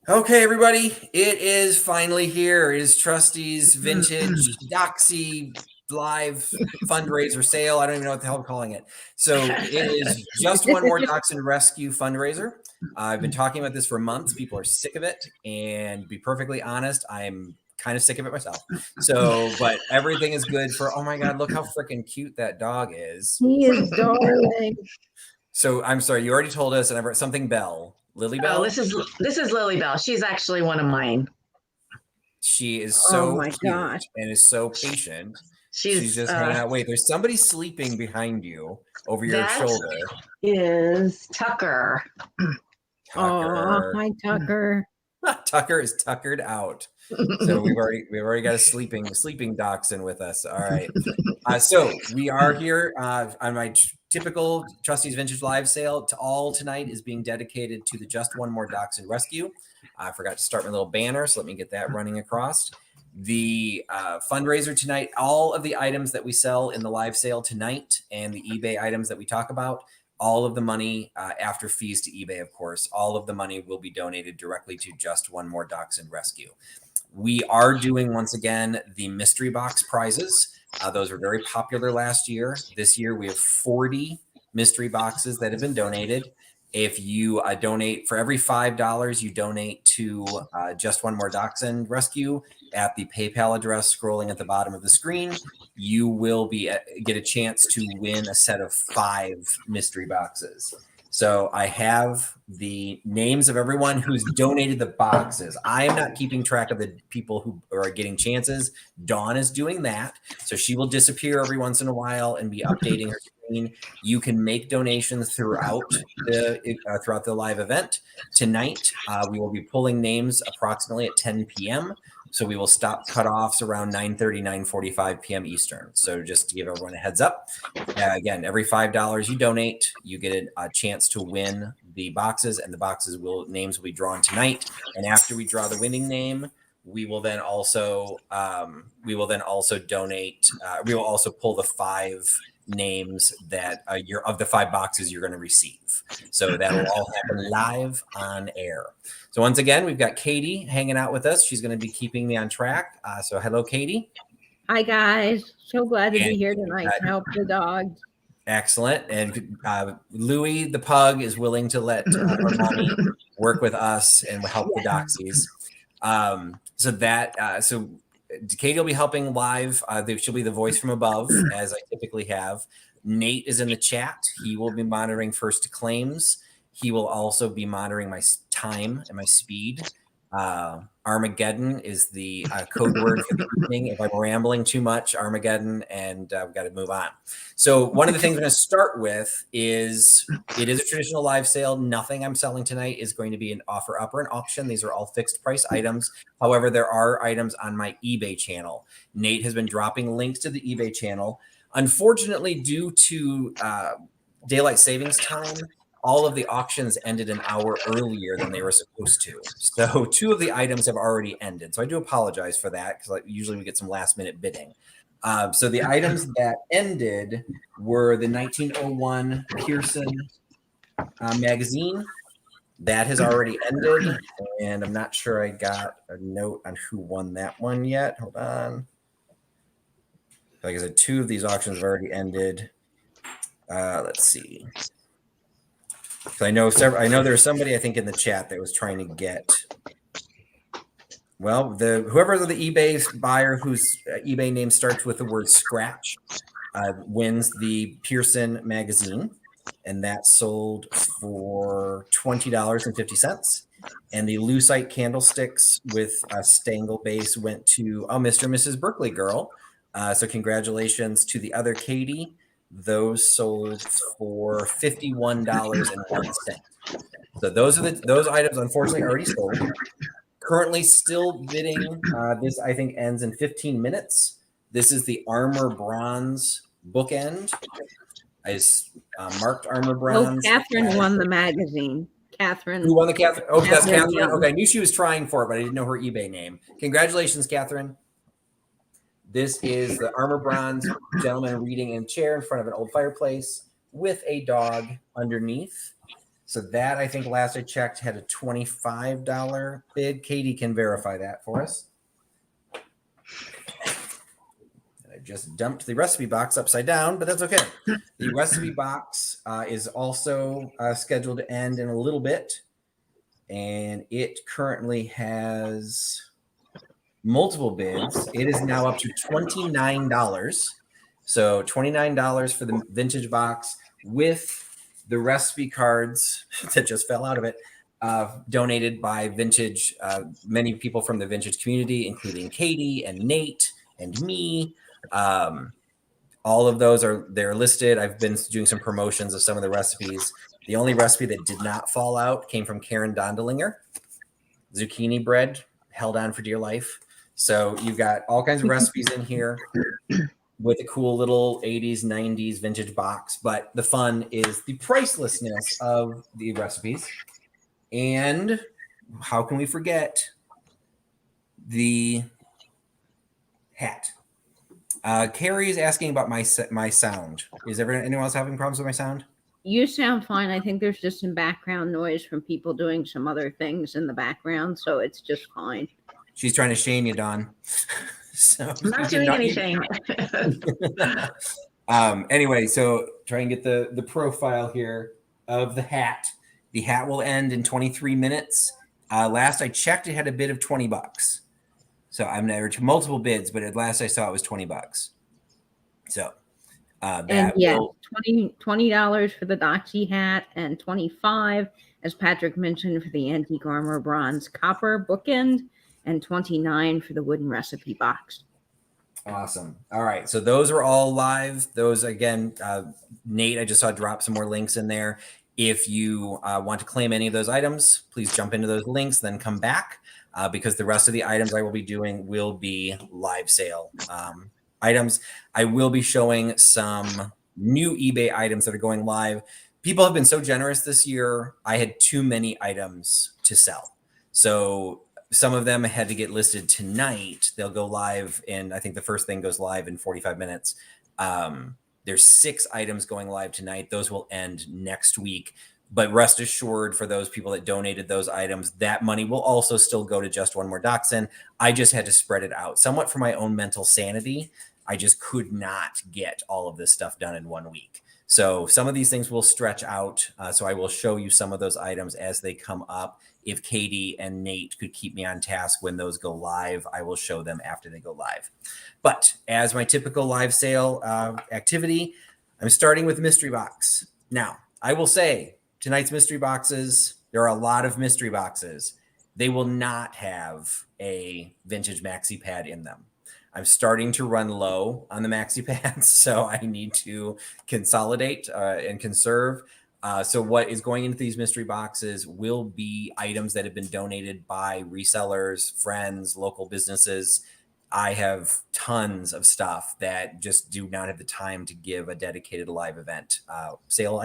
Okay, everybody, it is finally here. It is Trusty's vintage doxie live fundraiser sale. I don't even know what the hell I'm calling it. So it is just one more Dachshund rescue fundraiser. I've been talking about this for months. People are sick of it, and to be perfectly honest, I'm kind of sick of it myself. So, but everything is good for. Oh my God, look how freaking cute that dog is. He is darling. So I'm sorry, you already told us, and I've heard something Bell. Lily Bell? Oh, this is Lily Bell. She's actually one of mine. She is so my cute gosh. and is so patient. She's She's just hanging out. Wait, there's somebody sleeping behind you over your that shoulder. is Tucker. Oh, hi, Tucker. Tucker is tuckered out. So we've already got a sleeping dachshund with us. All right. So we are here on my typical Trusty's Vintage Live sale. Tonight is being dedicated to the Just One More Dachshund Rescue. I forgot to start my little banner, so let me get that running across. The fundraiser tonight, all of the items that we sell in the live sale tonight and the eBay items that we talk about, all of the money after fees to eBay, of course, all of the money will be donated directly to Just One More Dachshund Rescue. We are doing, once again, the mystery box prizes. Those were very popular last year. This year, we have 40 mystery boxes that have been donated. If you donate, for every $5 you donate to Just One More Dachshund Rescue at the PayPal address scrolling at the bottom of the screen, you will get a chance to win a set of 5 mystery boxes. So I have the names of everyone who's donated the boxes. I am not keeping track of the people who are getting chances. Dawn is doing that. So she will disappear every once in a while and be updating her screen. You can make donations throughout the live event. Tonight, we will be pulling names approximately at 10 p.m. So we will stop cutoffs around 9:30, 9:45 p.m. Eastern. So just to give everyone a heads up, again, every $5 you donate, you get a chance to win the boxes, and the names will be drawn tonight. And after we draw the winning name, we will then also donate. We will also pull the 5 names that of the 5 boxes you're going to receive. So that will all happen live on air. So once again, we've got Katie hanging out with us. She's going to be keeping me on track. So hello, Katie. Hi, guys. So glad to be here tonight to help the dogs. Excellent. And Louie, the pug, is willing to let our mommy work with us and help the doxies. So Katie will be helping live. She'll be the voice from above, as I typically have. Nate is in the chat. He will be monitoring first to claims. He will also be monitoring my time and my speed. Armageddon is the code word for the evening. If I'm rambling too much, Armageddon, and we've got to move on. So one of the things I'm going to start with is it is a traditional live sale. Nothing I'm selling tonight is going to be an offer up or an auction. These are all fixed price items. However, there are items on my eBay channel. Nate has been dropping links to the eBay channel. Unfortunately, due to daylight savings time, all of the auctions ended an hour earlier than they were supposed to. So 2 of the items have already ended. So I do apologize for that, because usually we get some last minute bidding. So the items that ended were the 1901 Pearson magazine. That has already ended, and I'm not sure I got a note on who won that one yet. Hold on. Like I said, 2 of these auctions have already ended. Let's see. So I know there's somebody, I think, in the chat that was trying to get. Well, whoever the eBay buyer whose eBay name starts with the word scratch wins the Pearson magazine, and that sold for $20.50. And the lucite candlesticks with a stangle base went to Mr. and Mrs. Berkeley Girl. So congratulations to the other Katie. Those sold for $51.01. So those items, unfortunately, already sold. Currently still bidding. This, I think, ends in 15 minutes. This is the Armor Bronze bookend. I marked Armor Bronze. Catherine won the magazine. Catherine. Who won the Catherine? Oh, that's Catherine. Okay, I knew she was trying for it, but I didn't know her eBay name. Congratulations, Catherine. This is the Armor Bronze gentleman reading in a chair in front of an old fireplace with a dog underneath. So that, I think last I checked, had a $25 bid. Katie can verify that for us. I just dumped the recipe box upside down, but that's okay. The recipe box is also scheduled to end in a little bit. And it currently has multiple bids. It is now up to $29. So $29 for the vintage box with the recipe cards that just fell out of it, donated by vintage, many people from the vintage community, including Katie and Nate and me. All of those they're listed. I've been doing some promotions of some of the recipes. The only recipe that did not fall out came from Karen Dondelinger. Zucchini bread, held on for dear life. So you've got all kinds of recipes in here with a cool little 80s, 90s vintage box. But the fun is the pricelessness of the recipes. And how can we forget the hat? Carrie is asking about my sound. Is anyone else having problems with my sound? You sound fine. I think there's just some background noise from people doing some other things in the background, so it's just fine. She's trying to shame you, Dawn. So I'm not doing anything. Anyway, so try and get the profile here of the hat. The hat will end in 23 minutes. Last I checked, it had a bid of $20. So I'm never to multiple bids, but at last I saw it was $20. So that will $20 for the doxie hat and $25, as Patrick mentioned, for the antique armor bronze copper bookend, and $29 for the wooden recipe box. Awesome. All right. So those are all live. Those again, Nate, I just saw drop some more links in there. If you want to claim any of those items, please jump into those links, then come back because the rest of the items I will be doing will be live sale items. I will be showing some new eBay items that are going live. People have been so generous this year. I had too many items to sell. So some of them had to get listed tonight. They'll go live, and I think the first thing goes live in 45 minutes. There's 6 items going live tonight. Those will end next week. But rest assured, for those people that donated those items, that money will also still go to Just One More Dachshund. I just had to spread it out somewhat for my own mental sanity. I just could not get all of this stuff done in 1 week. So some of these things will stretch out. So I will show you some of those items as they come up. If Katie and Nate could keep me on task when those go live, I will show them after they go live. But as my typical live sale activity, I'm starting with mystery box. Now, I will say tonight's mystery boxes, there are a lot of mystery boxes. They will not have a vintage maxi pad in them. I'm starting to run low on the maxi pads, so I need to consolidate and conserve. So what is going into these mystery boxes will be items that have been donated by resellers, friends, local businesses. I have tons of stuff that just do not have the time to give a dedicated live event sale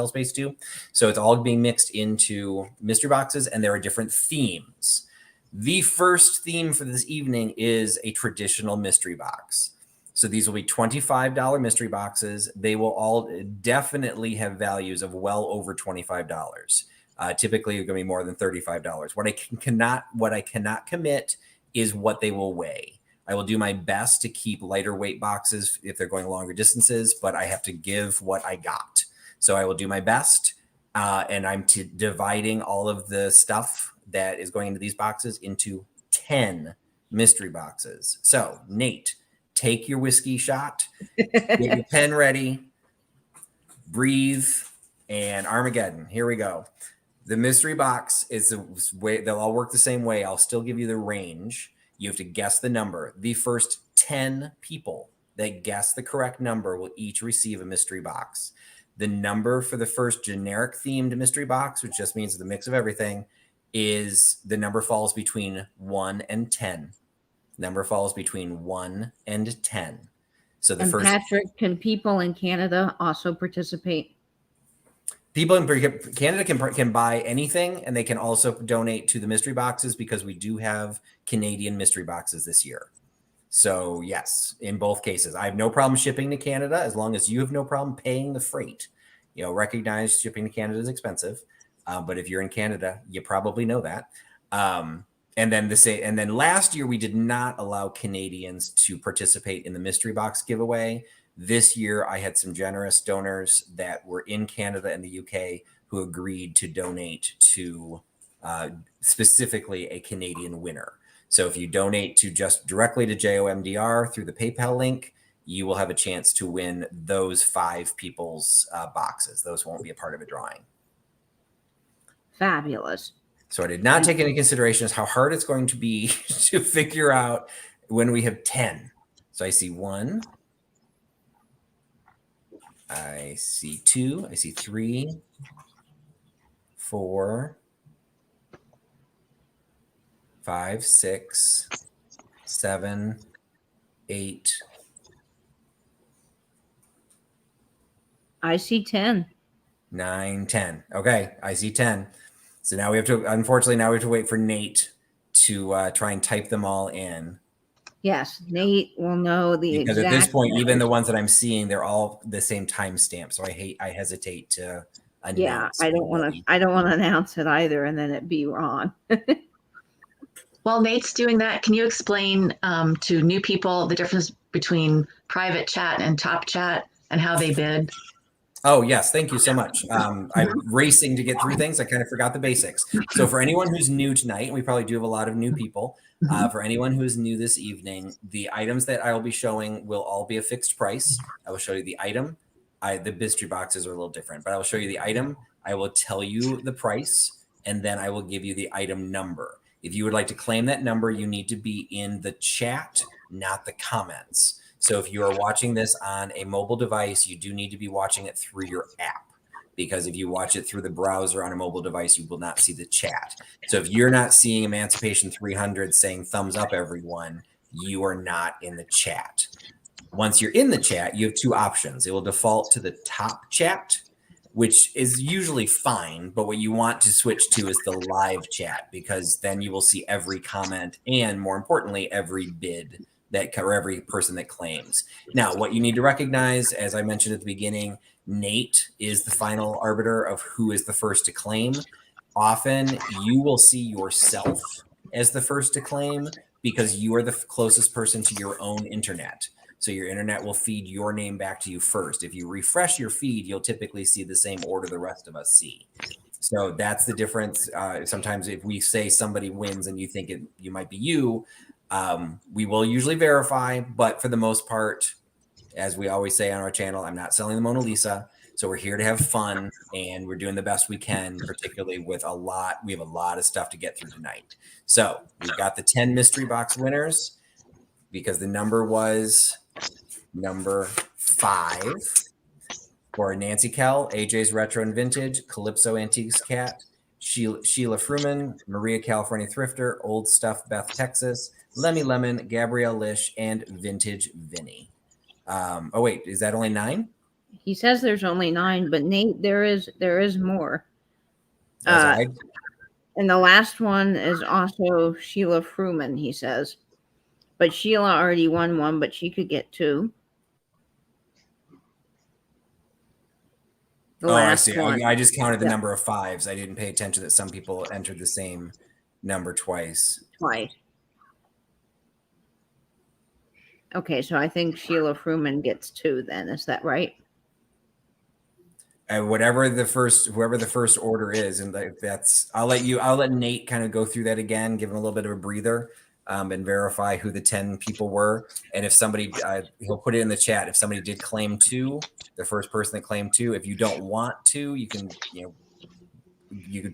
space to. So it's all being mixed into mystery boxes, and there are different themes. The first theme for this evening is a traditional mystery box. So these will be $25 mystery boxes. They will all definitely have values of well over $25. Typically, they're going to be more than $35. What I cannot commit is what they will weigh. I will do my best to keep lighter weight boxes if they're going longer distances, but I have to give what I got. So I will do my best, and I'm dividing all of the stuff that is going into these boxes into 10 mystery boxes. So Nate, take your whiskey shot, get your pen ready, breathe, and Armageddon. Here we go. The mystery box is the way they'll all work the same way. I'll still give you the range. You have to guess the number. The first 10 people that guess the correct number will each receive a mystery box. The number for the first generic themed mystery box, which just means the mix of everything, is the number falls between 1 and 10. Number falls between 1 and 10. So the first. Patrick, can people in Canada also participate? People in Canada can buy anything, and they can also donate to the mystery boxes because we do have Canadian mystery boxes this year. So yes, in both cases, I have no problem shipping to Canada as long as you have no problem paying the freight. Recognize shipping to Canada is expensive. But if you're in Canada, you probably know that. And then last year we did not allow Canadians to participate in the mystery box giveaway. This year I had some generous donors that were in Canada and the UK who agreed to donate to specifically a Canadian winner. So if you donate to just directly to JOMDR through the PayPal link, you will have a chance to win those 5 people's boxes. Those won't be a part of a drawing. Fabulous. So I did not take into consideration how hard it's going to be to figure out when we have 10. So I see 1. I see 2. I see 3, 4, 5, 6, 7, 8. I see 10. 9, 10. Okay, I see 10. So now we have to, unfortunately, now we have to wait for Nate to try and type them all in. Yes, Nate will know the Because exact at this point, numbers. even the ones that I'm seeing, they're all the same timestamp. So I hesitate to announce. I don't want to announce it either, and then it be wrong. While Nate's doing that, can you explain to new people the difference between private chat and top chat and how they bid? Oh, yes. Thank you so much. I'm racing to get through things. I kind of forgot the basics. So for anyone who's new tonight, and we probably do have a lot of new people, for anyone who is new this evening, the items that I will be showing will all be a fixed price. I will show you the item. The mystery boxes are a little different, but I will show you the item. I will tell you the price, and then I will give you the item number. If you would like to claim that number, you need to be in the chat, not the comments. So if you are watching this on a mobile device, you do need to be watching it through your app, because if you watch it through the browser on a mobile device, you will not see the chat. So if you're not seeing Emancipation 300 saying thumbs up, everyone, you are not in the chat. Once you're in the chat, you have 2 options. It will default to the top chat, which is usually fine, but what you want to switch to is the live chat, because then you will see every comment and, more importantly, every bid or every person that claims. Now, what you need to recognize, as I mentioned at the beginning, Nate is the final arbiter of who is the first to claim. Often you will see yourself as the first to claim because you are the closest person to your own internet. So your internet will feed your name back to you first. If you refresh your feed, you'll typically see the same order the rest of us see. So that's the difference. Sometimes if we say somebody wins and you think you might be you, we will usually verify, but for the most part, as we always say on our channel, I'm not selling the Mona Lisa. So we're here to have fun, and we're doing the best we can, particularly with we have a lot of stuff to get through tonight. So we've got the 10 mystery box winners because the number was number 5 for Nancy Kell, AJ's Retro and Vintage, Calypso Antiques Cat, Sheila Fruman, Maria California Thrifter, Old Stuff Beth Texas, Lemmy Lemon, Gabrielle Lish, and Vintage Vinny. Oh wait, is that only 9? He says there's only 9, but Nate, there is more. And the last one is also Sheila Fruman, he says. But Sheila already won 1, but she could get 2. I see. I just counted the number of 5s. I didn't pay attention that some people entered the same number twice. Okay, so I think Sheila Fruman gets 2 then. Is that right? Whoever the first order is, and I'll let Nate kind of go through that again, give him a little bit of a breather, and verify who the 10 people were. And if somebody, he'll put it in the chat. If somebody did claim 2, the first person that claimed 2, if you don't want to, you can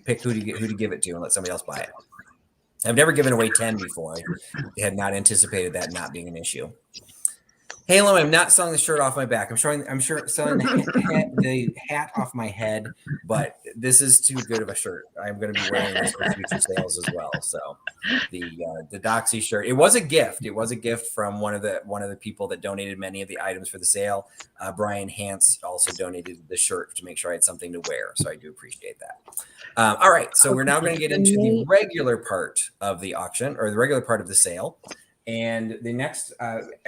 pick who to give it to and let somebody else buy it. I've never given away 10 before. I had not anticipated that not being an issue. Halo, I'm not selling the shirt off my back. I'm selling the hat off my head, but this is too good of a shirt. I'm going to be wearing this for future sales as well. So the Doxie shirt, it was a gift. It was a gift from one of the people that donated many of the items for the sale. Brian Hance also donated the shirt to make sure I had something to wear. So I do appreciate that. All right. So we're now going to get into the regular part of the auction, or the regular part of the sale. And the next,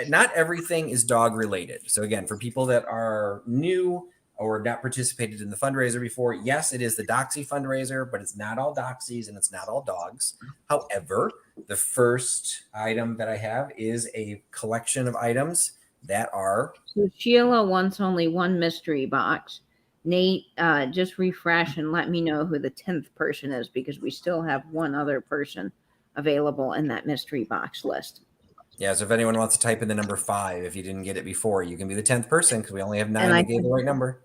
not everything is dog related. So again, for people that are new, or not participated in the fundraiser before, yes, it is the Doxie fundraiser, but it's not all doxies and it's not all dogs. However, the first item that I have is a collection of items that are. So Sheila wants only one mystery box. Nate, just refresh and let me know who the 10th person is, because we still have one other person available in that mystery box list. Yeah, so if anyone wants to type in the number 5, if you didn't get it before, you can be the 10th person because we only have 9 that gave the right number.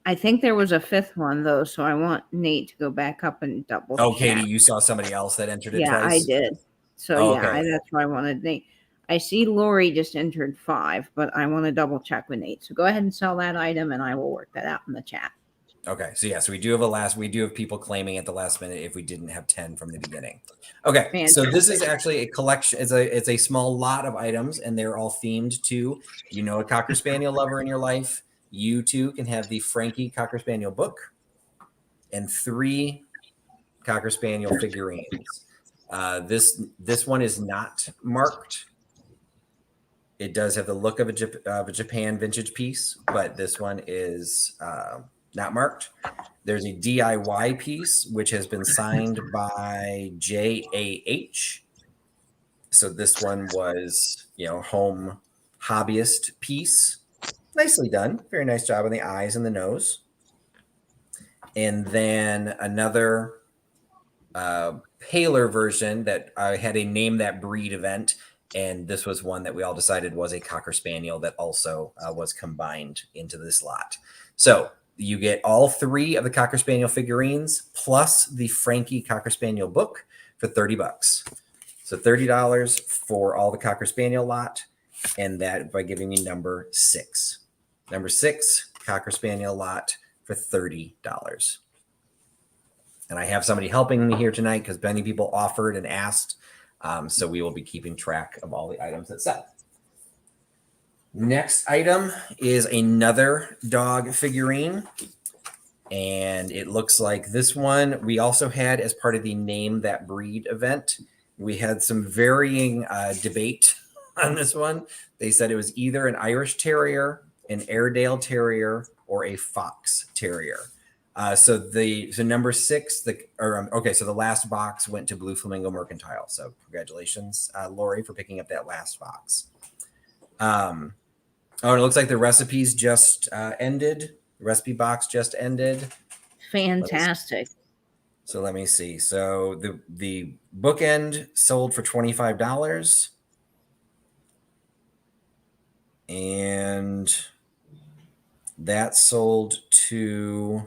I think there was a 5th one, though, so I want Nate to go back up and double check. Oh, Katie, you saw somebody else that entered it twice? Yeah, I did. So, that's why I wanted Nate. I see Lori just entered 5, but I want to double check with Nate. So go ahead and sell that item, and I will work that out in the chat. Okay, so yeah, so we do have people claiming at the last minute if we didn't have 10 from the beginning. Okay, fantastic. So this is actually a collection. It's a small lot of items, and they're all themed to, a Cocker Spaniel lover in your life. You too can have the Frankie Cocker Spaniel book and 3 Cocker Spaniel figurines. This one is not marked. It does have the look of a Japan vintage piece, but this one is not marked. There's a DIY piece, which has been signed by JAH. So this one was, home hobbyist piece. Nicely done. Very nice job on the eyes and the nose. And then another paler version that I had a Name That Breed event. And this was one that we all decided was a Cocker Spaniel that also was combined into this lot. So you get all 3 of the Cocker Spaniel figurines plus the Frankie Cocker Spaniel book for $30. So $30 for all the Cocker Spaniel lot, and that by giving me number 6. Number 6, Cocker Spaniel lot for $30. And I have somebody helping me here tonight because many people offered and asked. So we will be keeping track of all the items that sell. Next item is another dog figurine. And it looks like this one we also had as part of the Name That Breed event. We had some varying debate on this one. They said it was either an Irish Terrier, an Airedale Terrier, or a Fox Terrier. So number 6, so the last box went to Blue Flamingo Mercantile. So congratulations, Lori, for picking up that last box. It looks like the recipes just ended. The recipe box just ended. Fantastic. So let me see. So the bookend sold for $25. And that sold to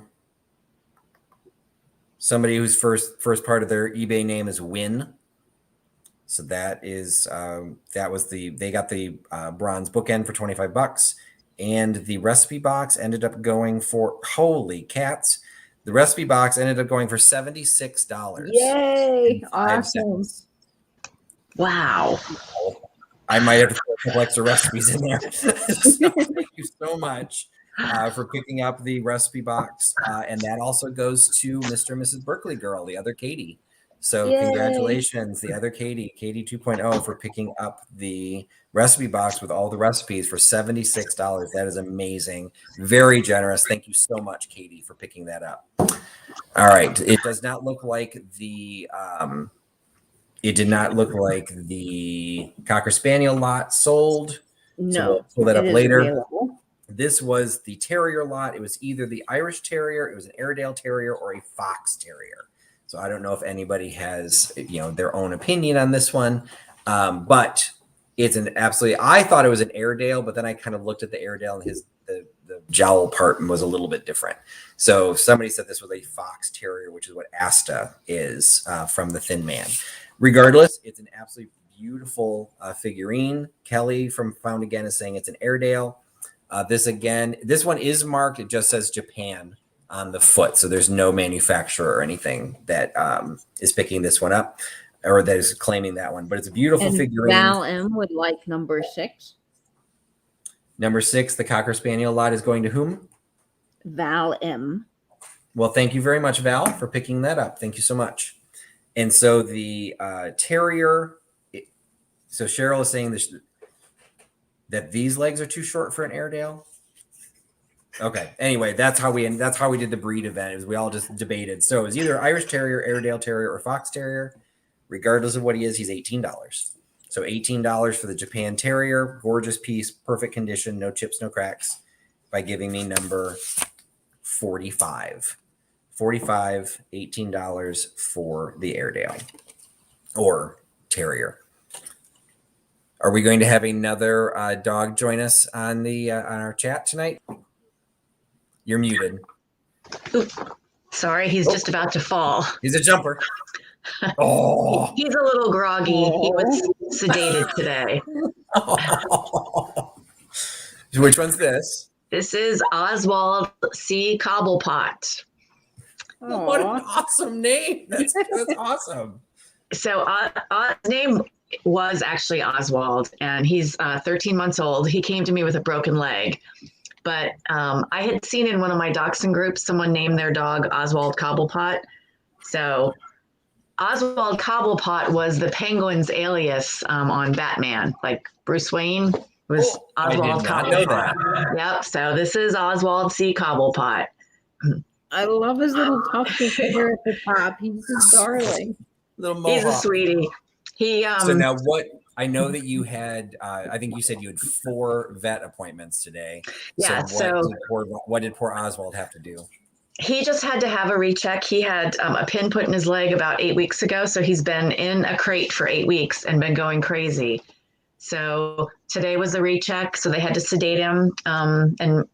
somebody whose first part of their eBay name is Win. So that is they got the bronze bookend for $25, and the recipe box ended up going for, holy cats, the recipe box ended up going for $76. Yay! Awesome. Wow. I might have to put a couple extra recipes in there. So thank you so much for picking up the recipe box. And that also goes to Mr. and Mrs. Berkeley Girl, the other Katie. So yay. Congratulations, the other Katie 2.0, for picking up the recipe box with all the recipes for $76. That is amazing. Very generous. Thank you so much, Katie, for picking that up. All right. It does not look like the Cocker Spaniel lot sold. No, so we'll pull that up later. Available. This was the Terrier lot. It was either the Irish Terrier, it was an Airedale Terrier, or a Fox Terrier. So I don't know if anybody has, their own opinion on this one, but it's I thought it was an Airedale, but then I kind of looked at the Airedale and the jowl part was a little bit different. So somebody said this was a Fox Terrier, which is what Asta is from the Thin Man. Regardless, it's an absolutely beautiful figurine. Kelly from Found Again is saying it's an Airedale. This one is marked. It just says Japan on the foot. So there's no manufacturer or anything that is picking this one up or that is claiming that one. But it's a beautiful figurine. Val M would like number 6. Number 6, the Cocker Spaniel lot is going to whom? Val M. Well, thank you very much, Val, for picking that up. Thank you so much. And so the Terrier, so Cheryl is saying that these legs are too short for an Airedale. Okay. Anyway, that's how we did the breed event. Is we all just debated. So it was either Irish Terrier, Airedale Terrier, or Fox Terrier. Regardless of what he is, he's $18. So $18 for the Japan Terrier, gorgeous piece, perfect condition, no chips, no cracks. By giving me number 45. $18 for the Airedale or Terrier. Are we going to have another dog join us on our chat tonight? You're muted. Oops. Sorry, he's just about to fall. He's a jumper. Oh, He's a little groggy. He was sedated today. Which one's this? This is Oswald C. Cobblepot. What an awesome name. That's awesome. So his name was actually Oswald, and he's 13 months old. He came to me with a broken leg. But I had seen in one of my dachshund groups, someone named their dog Oswald Cobblepot. So Oswald Cobblepot was the Penguin's alias on Batman. Like Bruce Wayne was Oswald Cobblepot. Yep. So this is Oswald C. Cobblepot. I love his little tufty hair at the top. He's just darling. Little mohawk. He's a sweetie. So now what? I know that you had, I think you said you had 4 vet appointments today. Yeah. What did poor Oswald have to do? He just had to have a recheck. He had a pin put in his leg about 8 weeks ago. So he's been in a crate for 8 weeks and been going crazy. So today was the recheck. So they had to sedate him and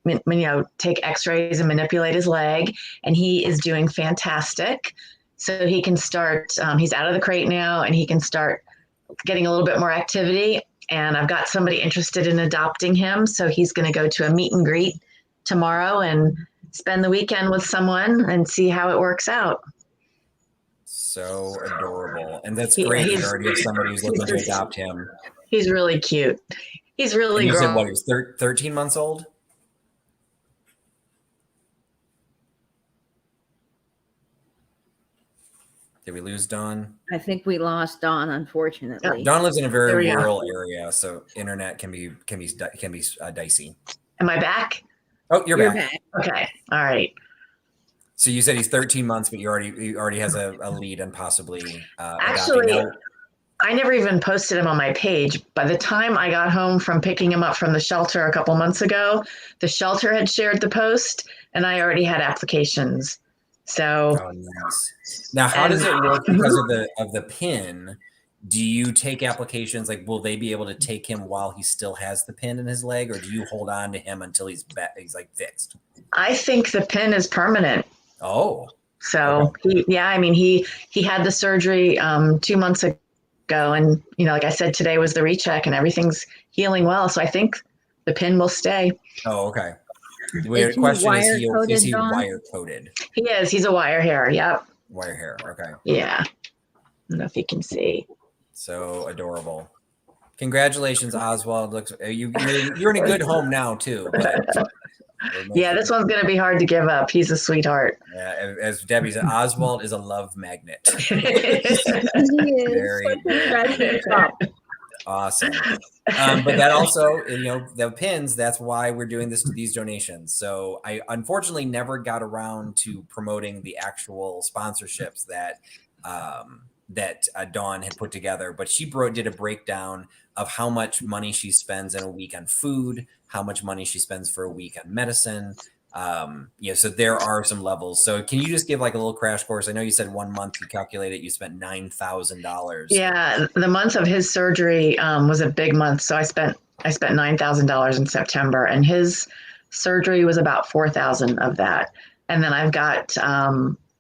take x-rays and manipulate his leg. And he is doing fantastic. So he can start, he's out of the crate now and he can start getting a little bit more activity. And I've got somebody interested in adopting him. So he's going to go to a meet and greet tomorrow and spend the weekend with someone and see how it works out. So adorable. And that's great. You already have somebody who's looking to adopt him. He's really cute. He's really you grown. said what, he was 13 months old? Did we lose Dawn? I think we lost Dawn, unfortunately. Dawn lives in a very rural area, so internet can be dicey. Am I back? Oh, you're back. Okay. All right. So you said he's 13 months, but he already has a lead on possibly actually adopting. I never even posted him on my page. By the time I got home from picking him up from the shelter a couple months ago, the shelter had shared the post and I already had applications. So nice. Now how does it work because of the pin? Do you take applications, like will they be able to take him while he still has the pin in his leg, or do you hold on to him until he's like fixed? I think the pin is permanent. Oh. So okay. He had the surgery 2 months ago, and like I said, today was the recheck and everything's healing well. So I think the pin will stay. Oh, okay. The question is he wire coded? He is. He's a wire hair. Yep. Wire hair. Okay. Yeah. I don't know if you can see. So adorable. Congratulations, Oswald. You're in a good home now too. Yeah, this one's going to be hard to give up. He's a sweetheart. Yeah, as Debbie said, Oswald is a love magnet. Very awesome. But that also, the pins, that's why we're doing these donations. So I unfortunately never got around to promoting the actual sponsorships that Dawn had put together, but she did a breakdown of how much money she spends in a week on food, how much money she spends for a week on medicine. So there are some levels. So can you just give like a little crash course? I know you said 1 month you calculated you spent $9,000. Yeah, the month of his surgery was a big month. So I spent $9,000 in September, and his surgery was about $4,000 of that. And then I've got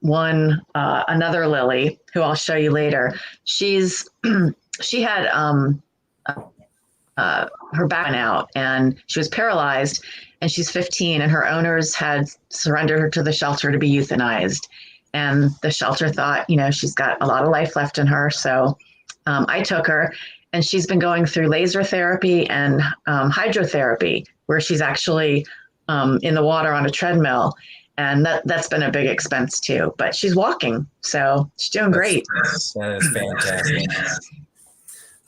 another Lily who I'll show you later. She had her back went out and she was paralyzed, and she's 15, and her owners had surrendered her to the shelter to be euthanized. And the shelter thought, she's got a lot of life left in her. So I took her, and she's been going through laser therapy and hydrotherapy, where she's actually in the water on a treadmill. And that's been a big expense too, but she's walking. So she's doing great. That is fantastic.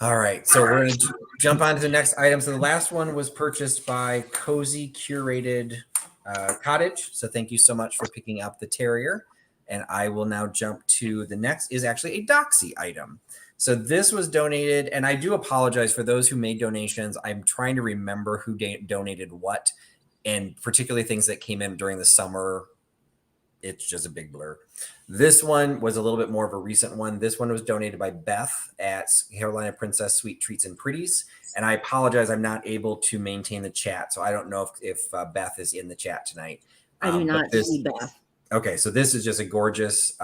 All right, so we're going to jump on to the next item. So the last one was purchased by Cozy Curated cottage. So thank you so much for picking up the terrier. And I will now jump to the next is actually a doxie item. So this was donated, and I do apologize for those who made donations. I'm trying to remember who donated what, and particularly things that came in during the summer. It's just a big blur. This one was a little bit more of a recent one. This one was donated by Beth at Carolina Princess Sweet Treats and Pretties. And I apologize, I'm not able to maintain the chat. So I don't know if Beth is in the chat tonight. I do not see Beth. Okay, so this is just a gorgeous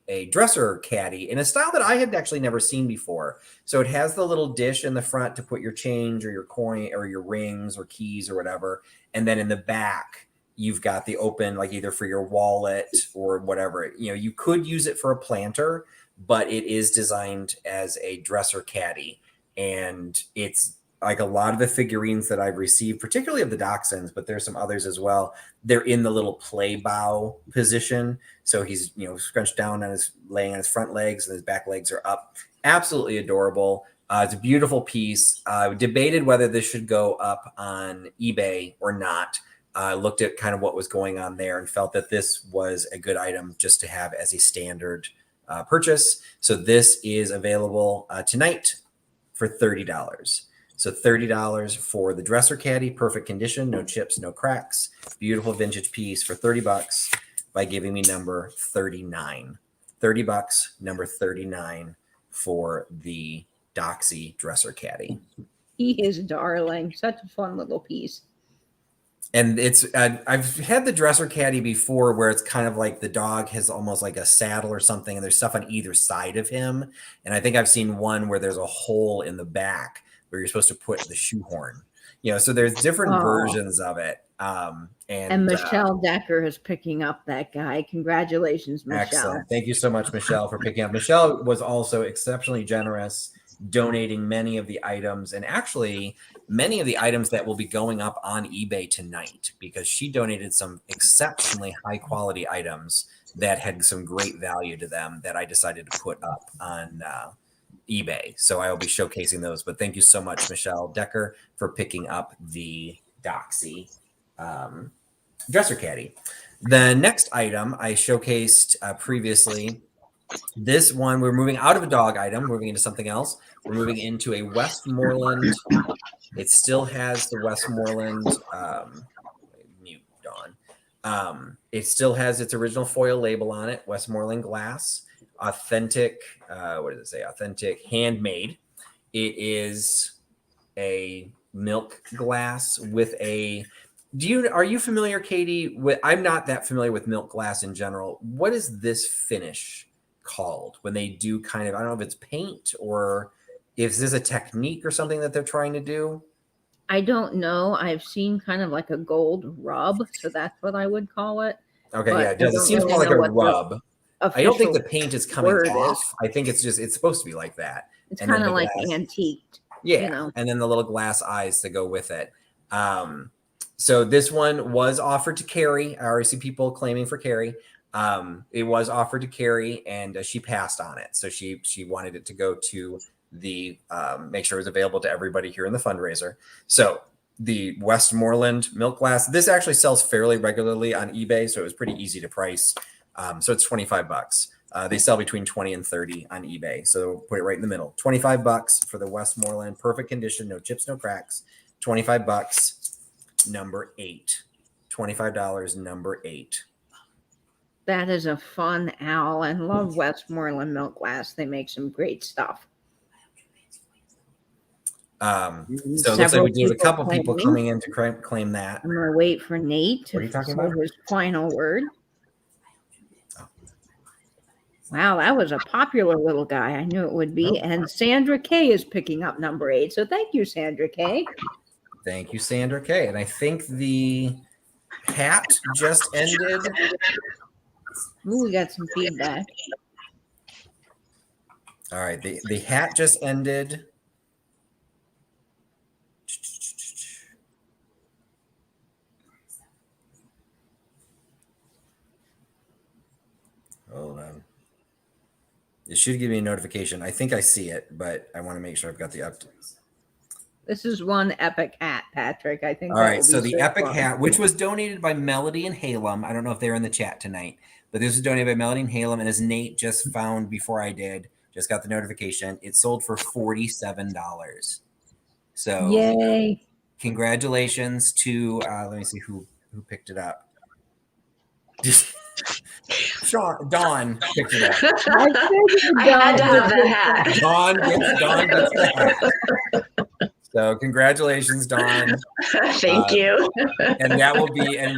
a dresser caddy in a style that I had actually never seen before. So it has the little dish in the front to put your change or your coin or your rings or keys or whatever. And then in the back, you've got the open, like either for your wallet or whatever. You know, you could use it for a planter, but it is designed as a dresser caddy. And it's like a lot of the figurines that I've received, particularly of the Dachshunds, but there's some others as well. They're in the little play bow position. So he's, you know, scrunched down on laying on his front legs and his back legs are up. Absolutely adorable. It's a beautiful piece. Debated whether this should go up on eBay or not. Looked at kind of what was going on there and felt that this was a good item just to have as a standard purchase. So this is available tonight for $30. So $30 for the dresser caddy, perfect condition, no chips, no cracks, beautiful vintage piece for $30 by giving me number 39. $30, number 39 for the doxie dresser caddy. He is darling. Such a fun little piece. And it's I've had the dresser caddy before where it's kind of like the dog has almost like a saddle or something and there's stuff on either side of him. And I think I've seen one where there's a hole in the back where you're supposed to put the shoehorn. You know, so there's different versions of it. And Michelle Decker is picking up that guy. Congratulations, Michelle. Excellent. Thank you so much, Michelle, for picking up. Michelle was also exceptionally generous, donating many of the items, and actually many of the items that will be going up on eBay tonight, because she donated some exceptionally high quality items that had some great value to them that I decided to put up on eBay. So I will be showcasing those. But thank you so much, Michelle Decker, for picking up the doxie dresser caddy. The next item I showcased previously. This one, we're moving out of a dog item, moving into something else. We're moving into a Westmoreland. It still has the Westmoreland mute Dawn. It still has its original foil label on it, Westmoreland glass, authentic. What does it say? Authentic, handmade. It is a milk glass with a. Are you familiar, Katie? With I'm not that familiar with milk glass in general. What is this finish called when they do kind of, I don't know if it's paint or if this a technique or something that they're trying to do? I don't know. I've seen kind of like a gold rub, so that's what I would call it. Okay, yeah, it does. It seems more like a rub. I don't think the paint is coming off. I think it's supposed to be like that. It's kind of like antiqued. Yeah, you know? And then the little glass eyes to go with it. So this one was offered to Carrie. I already see people claiming for Carrie. It was offered to Carrie, and she passed on it. So she wanted it to go to the make sure it was available to everybody here in the fundraiser. So the Westmoreland milk glass. This actually sells fairly regularly on eBay, so it was pretty easy to price. So it's $25. They sell between 20 and 30 on eBay. So put it right in the middle. $25 for the Westmoreland, perfect condition, no chips, no cracks. $25. Number 8. $25. Number 8. That is a fun owl, and love Westmoreland milk glass. They make some great stuff. So it looks like we do have a couple people coming in to claim that. I'm gonna wait for Nate to say his final word. Oh. Wow, that was a popular little guy. I knew it would be. And Sandra K is picking up number 8. So thank you, Sandra K. Thank you, Sandra K. And I think the hat just ended. Ooh, we got some feedback. All right, the hat just ended. Hold on. It should give me a notification. I think I see it, but I want to make sure I've got the updates. This is one epic hat. Patrick. I think All that right, will so be the Epic fun. hat, which was donated by Melody and Halem. I don't know if they're in the chat tonight, but this was donated by Melody and Halem. And as Nate just found before I did, just got the notification, it sold for $47. So Yay. congratulations to, let me see who picked it up. Just Dawn picked it up. I had to have that hat. Dawn gets the hat. So congratulations, Dawn. Thank you. And that will be, and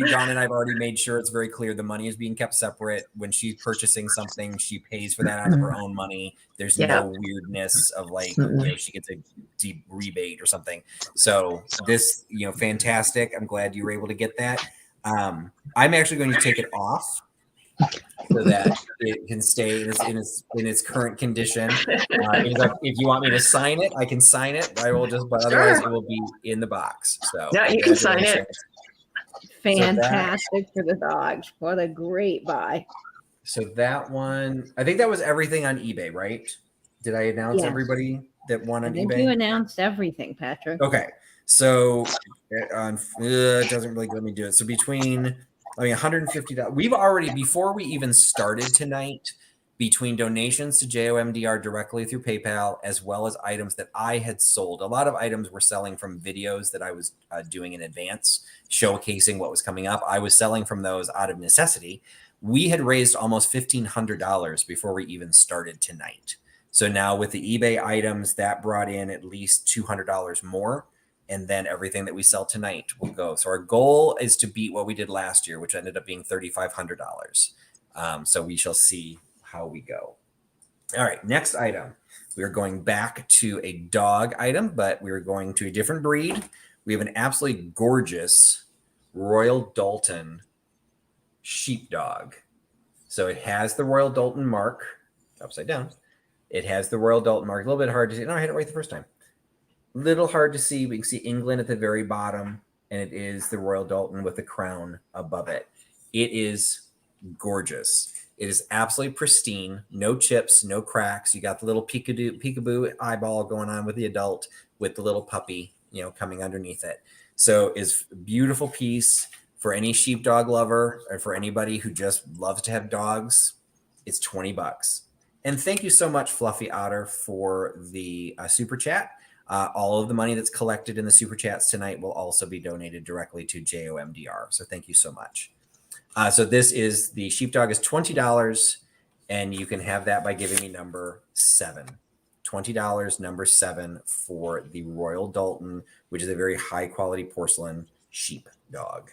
Dawn and I've already made sure it's very clear the money is being kept separate. When she's purchasing something, she pays for that out of her own money. There's no weirdness of like, she gets a deep rebate or something. So this, fantastic. I'm glad you were able to get that. I'm actually going to take it off so that it can stay in its current condition. If you want me to sign it, I can sign it. I will but otherwise it will be in the box. So yeah, you can sign it. Fantastic for the dogs. What a great buy. So that one, I think that was everything on eBay, right? Did I announce everybody that won on eBay? You announced everything, Patrick. Okay. So it doesn't really let me do it. So between $150. We've already, before we even started tonight, between donations to JOMDR directly through PayPal, as well as items that I had sold. A lot of items were selling from videos that I was doing in advance, showcasing what was coming up. I was selling from those out of necessity. We had raised almost $1,500 before we even started tonight. So now with the eBay items, that brought in at least $200 more. And then everything that we sell tonight will go. So our goal is to beat what we did last year, which ended up being $3,500. So we shall see how we go. All right, next item. We are going back to a dog item, but we are going to a different breed. We have an absolutely gorgeous Royal Dalton sheepdog. So it has the Royal Dalton mark, upside down. It has the Royal Dalton mark. A little bit hard to see. No, I had it right the first time. Little hard to see. We can see England at the very bottom, and it is the Royal Dalton with the crown above it. It is gorgeous. It is absolutely pristine. No chips, no cracks. You got the little peekaboo eyeball going on with the adult with the little puppy, coming underneath it. So it's a beautiful piece for any sheepdog lover or for anybody who just loves to have dogs. It's $20. And thank you so much, Fluffy Otter, for the super chat. All of the money that's collected in the super chats tonight will also be donated directly to JOMDR. So thank you so much. So this is the sheepdog is $20, and you can have that by giving me number 7. $20, number 7 for the Royal Dalton, which is a very high quality porcelain sheepdog.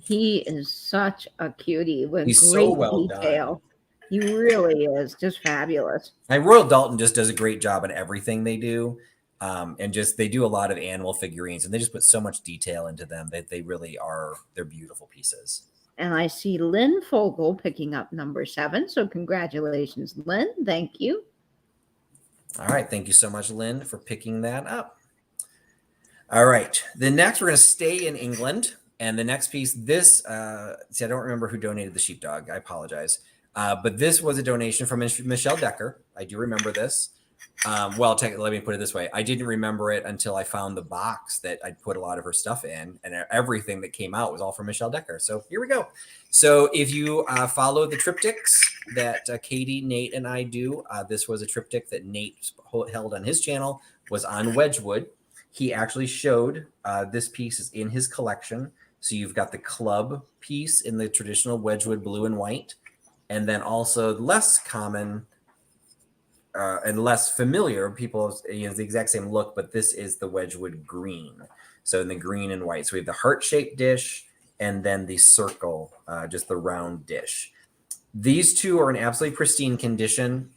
He is such a cutie with He's great so well detail. done. He really is just fabulous. And Royal Dalton just does a great job on everything they do. And they do a lot of animal figurines, and they just put so much detail into them that they really they're beautiful pieces. And I see Lynn Fogel picking up number 7. So congratulations, Lynn. Thank you. All right. Thank you so much, Lynn, for picking that up. All right. The next, we're going to stay in England. And the next piece, see, I don't remember who donated the sheepdog. I apologize. But this was a donation from Michelle Decker. I do remember this. Well, let me put it this way. I didn't remember it until I found the box that I'd put a lot of her stuff in, and everything that came out was all from Michelle Decker. So here we go. So if you follow the triptychs that Katie, Nate, and I do, this was a triptych that Nate held on his channel, was on Wedgwood. He actually showed this piece is in his collection. So you've got the club piece in the traditional Wedgwood blue and white, and then also less common and less familiar people, the exact same look, but this is the Wedgwood green. So in the green and white. So we have the heart-shaped dish and then the circle, just the round dish. These two are in absolutely pristine condition.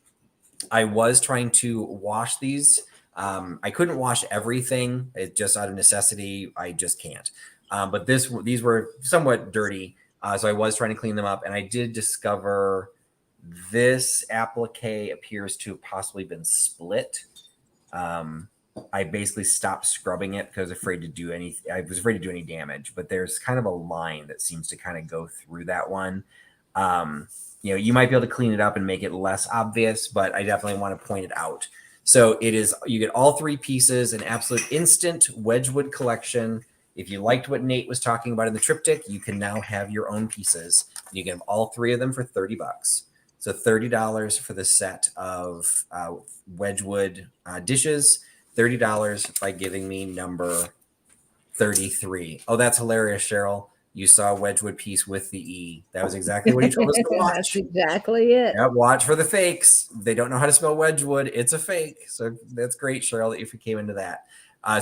I was trying to wash these. I couldn't wash everything. It just out of necessity, I just can't. But these were somewhat dirty. So I was trying to clean them up, and I did discover this applique appears to have possibly been split. I basically stopped scrubbing it because I was afraid to do any damage, but there's kind of a line that seems to kind of go through that one. You might be able to clean it up and make it less obvious, but I definitely want to point it out. So it is, you get all 3 pieces, an absolute instant Wedgwood collection. If you liked what Nate was talking about in the triptych, you can now have your own pieces. You get all 3 of them for $30. So $30 for the set of Wedgwood dishes, $30 by giving me number 33. Oh, that's hilarious, Cheryl. You saw a Wedgwood piece with the E. That was exactly what he told us to watch. That's exactly it. Yeah, watch for the fakes. They don't know how to spell Wedgwood. It's a fake. So that's great, Cheryl, if you came into that.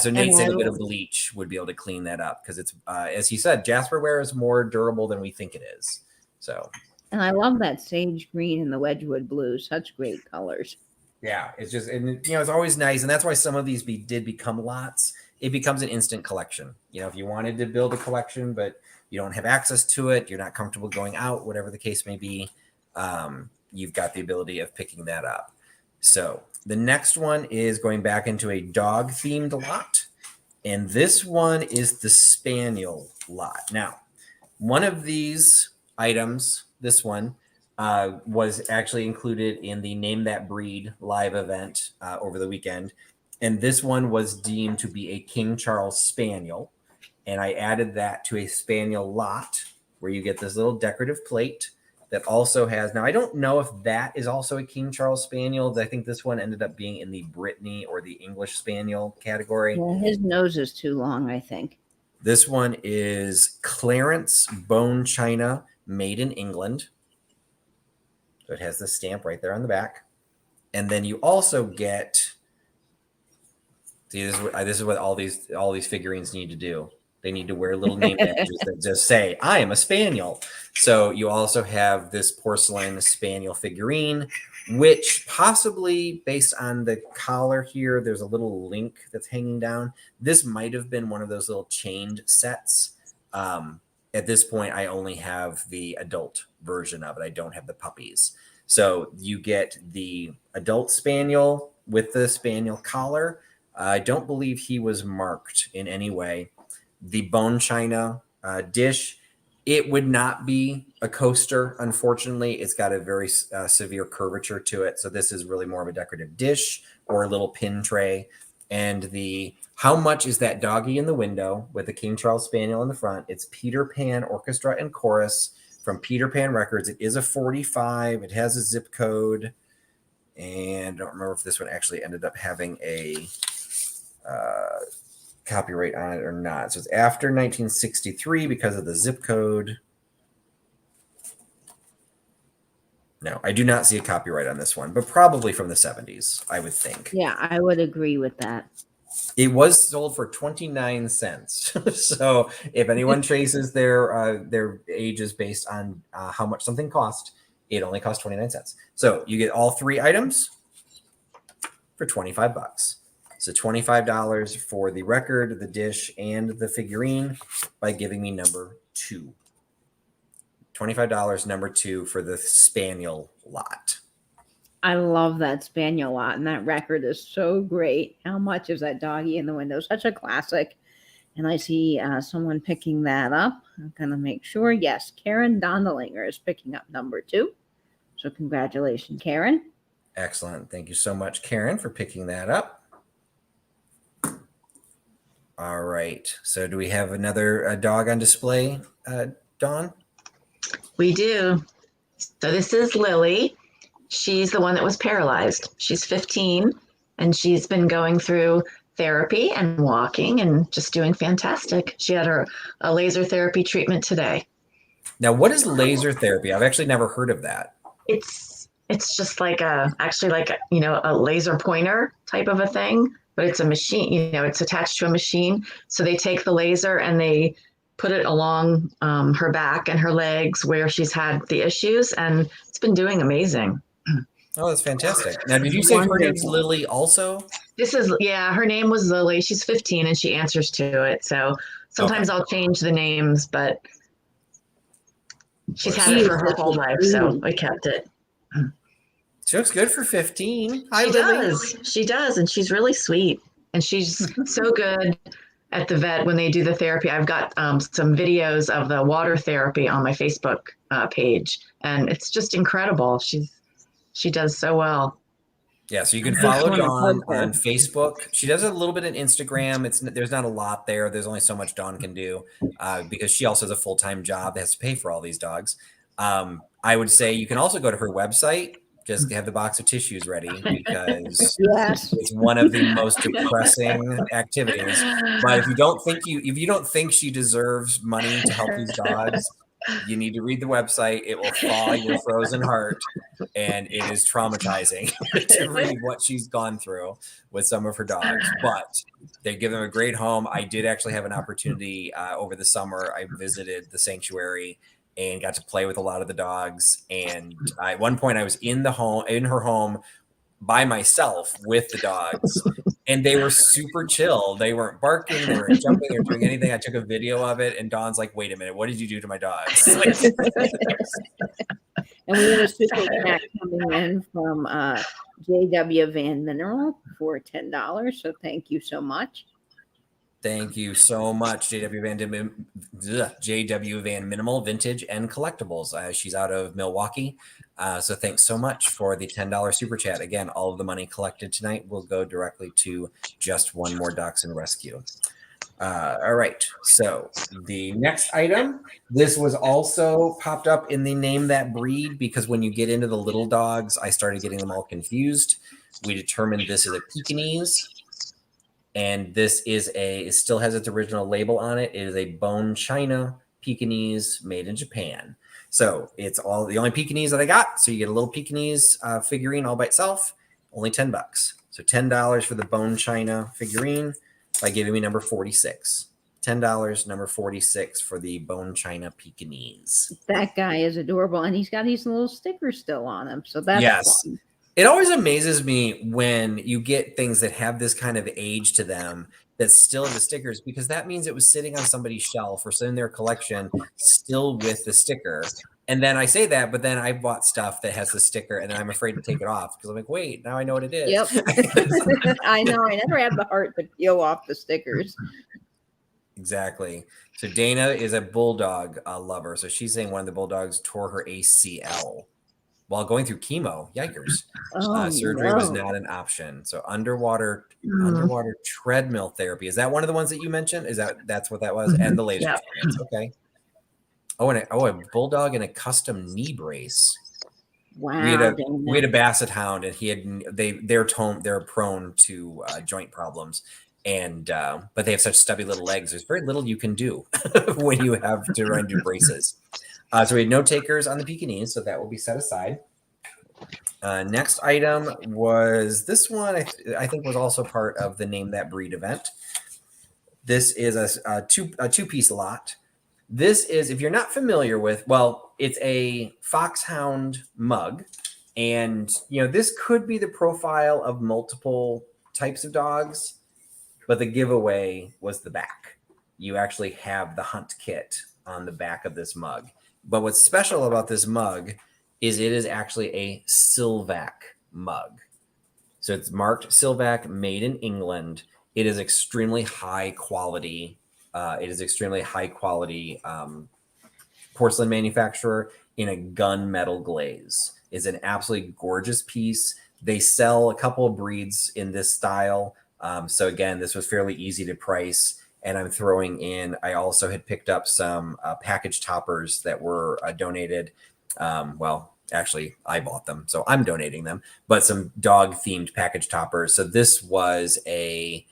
So Nate said a bit of bleach would be able to clean that up because it's, as he said, Jasperware is more durable than we think it is. So. And I love that sage green and the Wedgwood blue. Such great colors. Yeah, it's just, and it's always nice. And that's why some of these did become lots. It becomes an instant collection. If you wanted to build a collection, but you don't have access to it, you're not comfortable going out, whatever the case may be, you've got the ability of picking that up. So the next one is going back into a dog themed lot. And this one is the spaniel lot. Now, one of these items, this one, was actually included in the Name That Breed live event over the weekend. And this one was deemed to be a King Charles Spaniel. And I added that to a spaniel lot where you get this little decorative plate that also has, now I don't know if that is also a King Charles Spaniel. I think this one ended up being in the Brittany or the English Spaniel category. Well, his nose is too long, I think. This one is Clarence Bone China, made in England. So it has the stamp right there on the back. And then you also get, see, this is what all these figurines need to do. They need to wear little name badges that just say, I am a spaniel. So you also have this porcelain spaniel figurine, which possibly, based on the collar here, there's a little link that's hanging down. This might have been one of those little chained sets. At this point, I only have the adult version of it. I don't have the puppies. So you get the adult spaniel with the spaniel collar. I don't believe he was marked in any way. The bone china dish, it would not be a coaster, unfortunately. It's got a very severe curvature to it. So this is really more of a decorative dish or a little pin tray. And the how much is that doggy in the window with the King Charles Spaniel in the front? It's Peter Pan Orchestra and Chorus from Peter Pan Records. It is a 45. It has a zip code. And I don't remember if this one actually ended up having a copyright on it or not. So it's after 1963 because of the zip code. No, I do not see a copyright on this one, but probably from the 70s, I would think. Yeah, I would agree with that. It was sold for 29 cents. So if anyone traces their ages based on how much something cost, it only cost 29 cents. So you get all 3 items for $25. So $25 for the record, the dish, and the figurine by giving me number 2. $25, number 2 for the spaniel lot. I love that spaniel lot, and that record is so great. How much is that doggy in the window? Such a classic. And I see someone picking that up. I'm going to make sure. Yes, Karen Dondelinger is picking up number 2. So congratulations, Karen. Excellent. Thank you so much, Karen, for picking that up. All right. So do we have another dog on display, Dawn? We do. So this is Lily. She's the one that was paralyzed. She's 15, and she's been going through therapy and walking and just doing fantastic. She had a laser therapy treatment today. Now, what is laser therapy? I've actually never heard of that. It's just like a laser pointer type of a thing, but it's a machine. It's attached to a machine. So they take the laser and they put it along her back and her legs where she's had the issues, and it's been doing amazing. Oh, that's fantastic. Now, did you say her name's Lily also? Her name was Lily. She's 15 and she answers to it. So sometimes I'll change the names, but she's had it for her whole life. So I kept it. She looks good for 15. She does. And she's really sweet. And she's so good at the vet when they do the therapy. I've got some videos of the water therapy on my Facebook page, and it's just incredible. She does so well. Yeah, so you can I just follow wanna Dawn hug her. on Facebook. She does a little bit in Instagram. There's not a lot there. There's only so much Dawn can do because she also has a full-time job that has to pay for all these dogs. I would say you can also go to her website. Just have the box of tissues ready because Yes. it's one of the most depressing activities. But if you don't think she deserves money to help these dogs, you need to read the website. It will thaw your frozen heart, and it is traumatizing to read what she's gone through with some of her dogs. But they give them a great home. I did actually have an opportunity over the summer. I visited the sanctuary and got to play with a lot of the dogs. And at one point, I was in her home by myself with the dogs, and they were super chill. They weren't barking, they weren't jumping or doing anything. I took a video of it, and Dawn's like, "Wait a minute, what did you do to my dogs?" And we have a super chat coming in from JW Van Mineral for $10. So thank you so much. Thank you so much, JW Van Minimal Vintage and Collectibles. She's out of Milwaukee. So thanks so much for the $10 super chat. Again, all of the money collected tonight will go directly to Just One More Dachshund Rescue. All right. So the next item, this was also popped up in the Name That Breed because when you get into the little dogs, I started getting them all confused. We determined this is a Pekingese. And this is it still has its original label on it. It is a bone china Pekingese made in Japan. So it's all the only Pekingese that I got. So you get a little Pekingese figurine all by itself, only $10. So $10 for the bone china figurine by giving me number 46. $10, number 46 for the bone china Pekingese. That guy is adorable, and he's got these little stickers still on him. So that's fun. It always amazes me when you get things that have this kind of age to them that still have the stickers, because that means it was sitting on somebody's shelf or in their collection still with the sticker. And then I say that, but then I bought stuff that has the sticker and I'm afraid to take it off because I'm like, wait, now I know what it is. Yep. I know. I never had the heart to peel off the stickers. Exactly. So Dana is a bulldog lover. So she's saying one of the bulldogs tore her ACL while going through chemo. Yikers. Surgery was not an option. So underwater treadmill therapy. Is that one of the ones that you mentioned? That's what that was? And the laser treatments. Okay. Oh, and a bulldog and a custom knee brace. Wow. We had a basset hound, and they're prone to joint problems. And but they have such stubby little legs. There's very little you can do when you have to run do braces. So we had no takers on the Pekingese, so that will be set aside. Next item was this one. I think was also part of the Name That Breed event. This is a two-piece lot. This is, if you're not familiar with, it's a foxhound mug, and this could be the profile of multiple types of dogs. But the giveaway was the back. You actually have the hunt kit on the back of this mug. But what's special about this mug is it is actually a silvac mug. So it's marked silvac, made in England. It is extremely high quality. Porcelain manufacturer in a gunmetal glaze. It's an absolutely gorgeous piece. They sell a couple of breeds in this style. So again, this was fairly easy to price, and I'm throwing in, I also had picked up some package toppers that were donated. Actually I bought them, so I'm donating them, but some dog themed package toppers. So this was a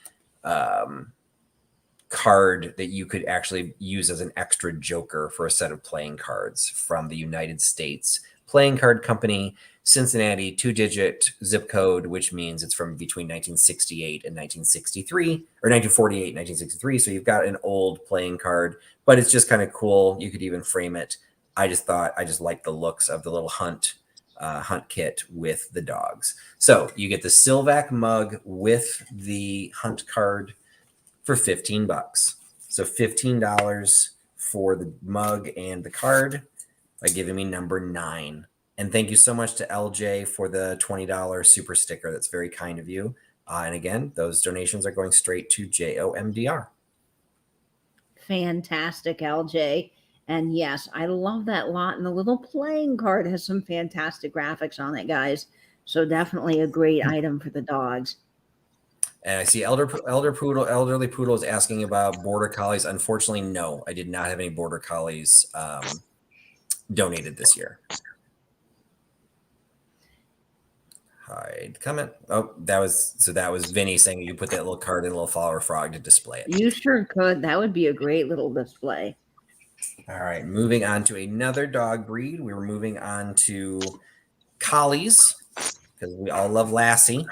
card that you could actually use as an extra joker for a set of playing cards from the United States Playing Card Company, Cincinnati, 2-digit zip code, which means it's from between 1968 and 1963, or 1948, 1963. So you've got an old playing card, but it's just kind of cool. You could even frame it. I just like the looks of the little hunt kit with the dogs. So you get the silvac mug with the hunt card for $15. So $15 for the mug and the card by giving me number 9. And thank you so much to LJ for the $20 super sticker. That's very kind of you. And again, those donations are going straight to JOMDR. Fantastic, LJ. And yes, I love that lot. And the little playing card has some fantastic graphics on it, guys. So definitely a great item for the dogs. And I see elderly poodle is asking about border collies. Unfortunately, no, I did not have any border collies donated this year. Hide comment. Oh, that was Vinny saying you put that little card in a little flower frog to display it. You sure could. That would be a great little display. All right, moving on to another dog breed. We were moving on to collies because we all love Lassie,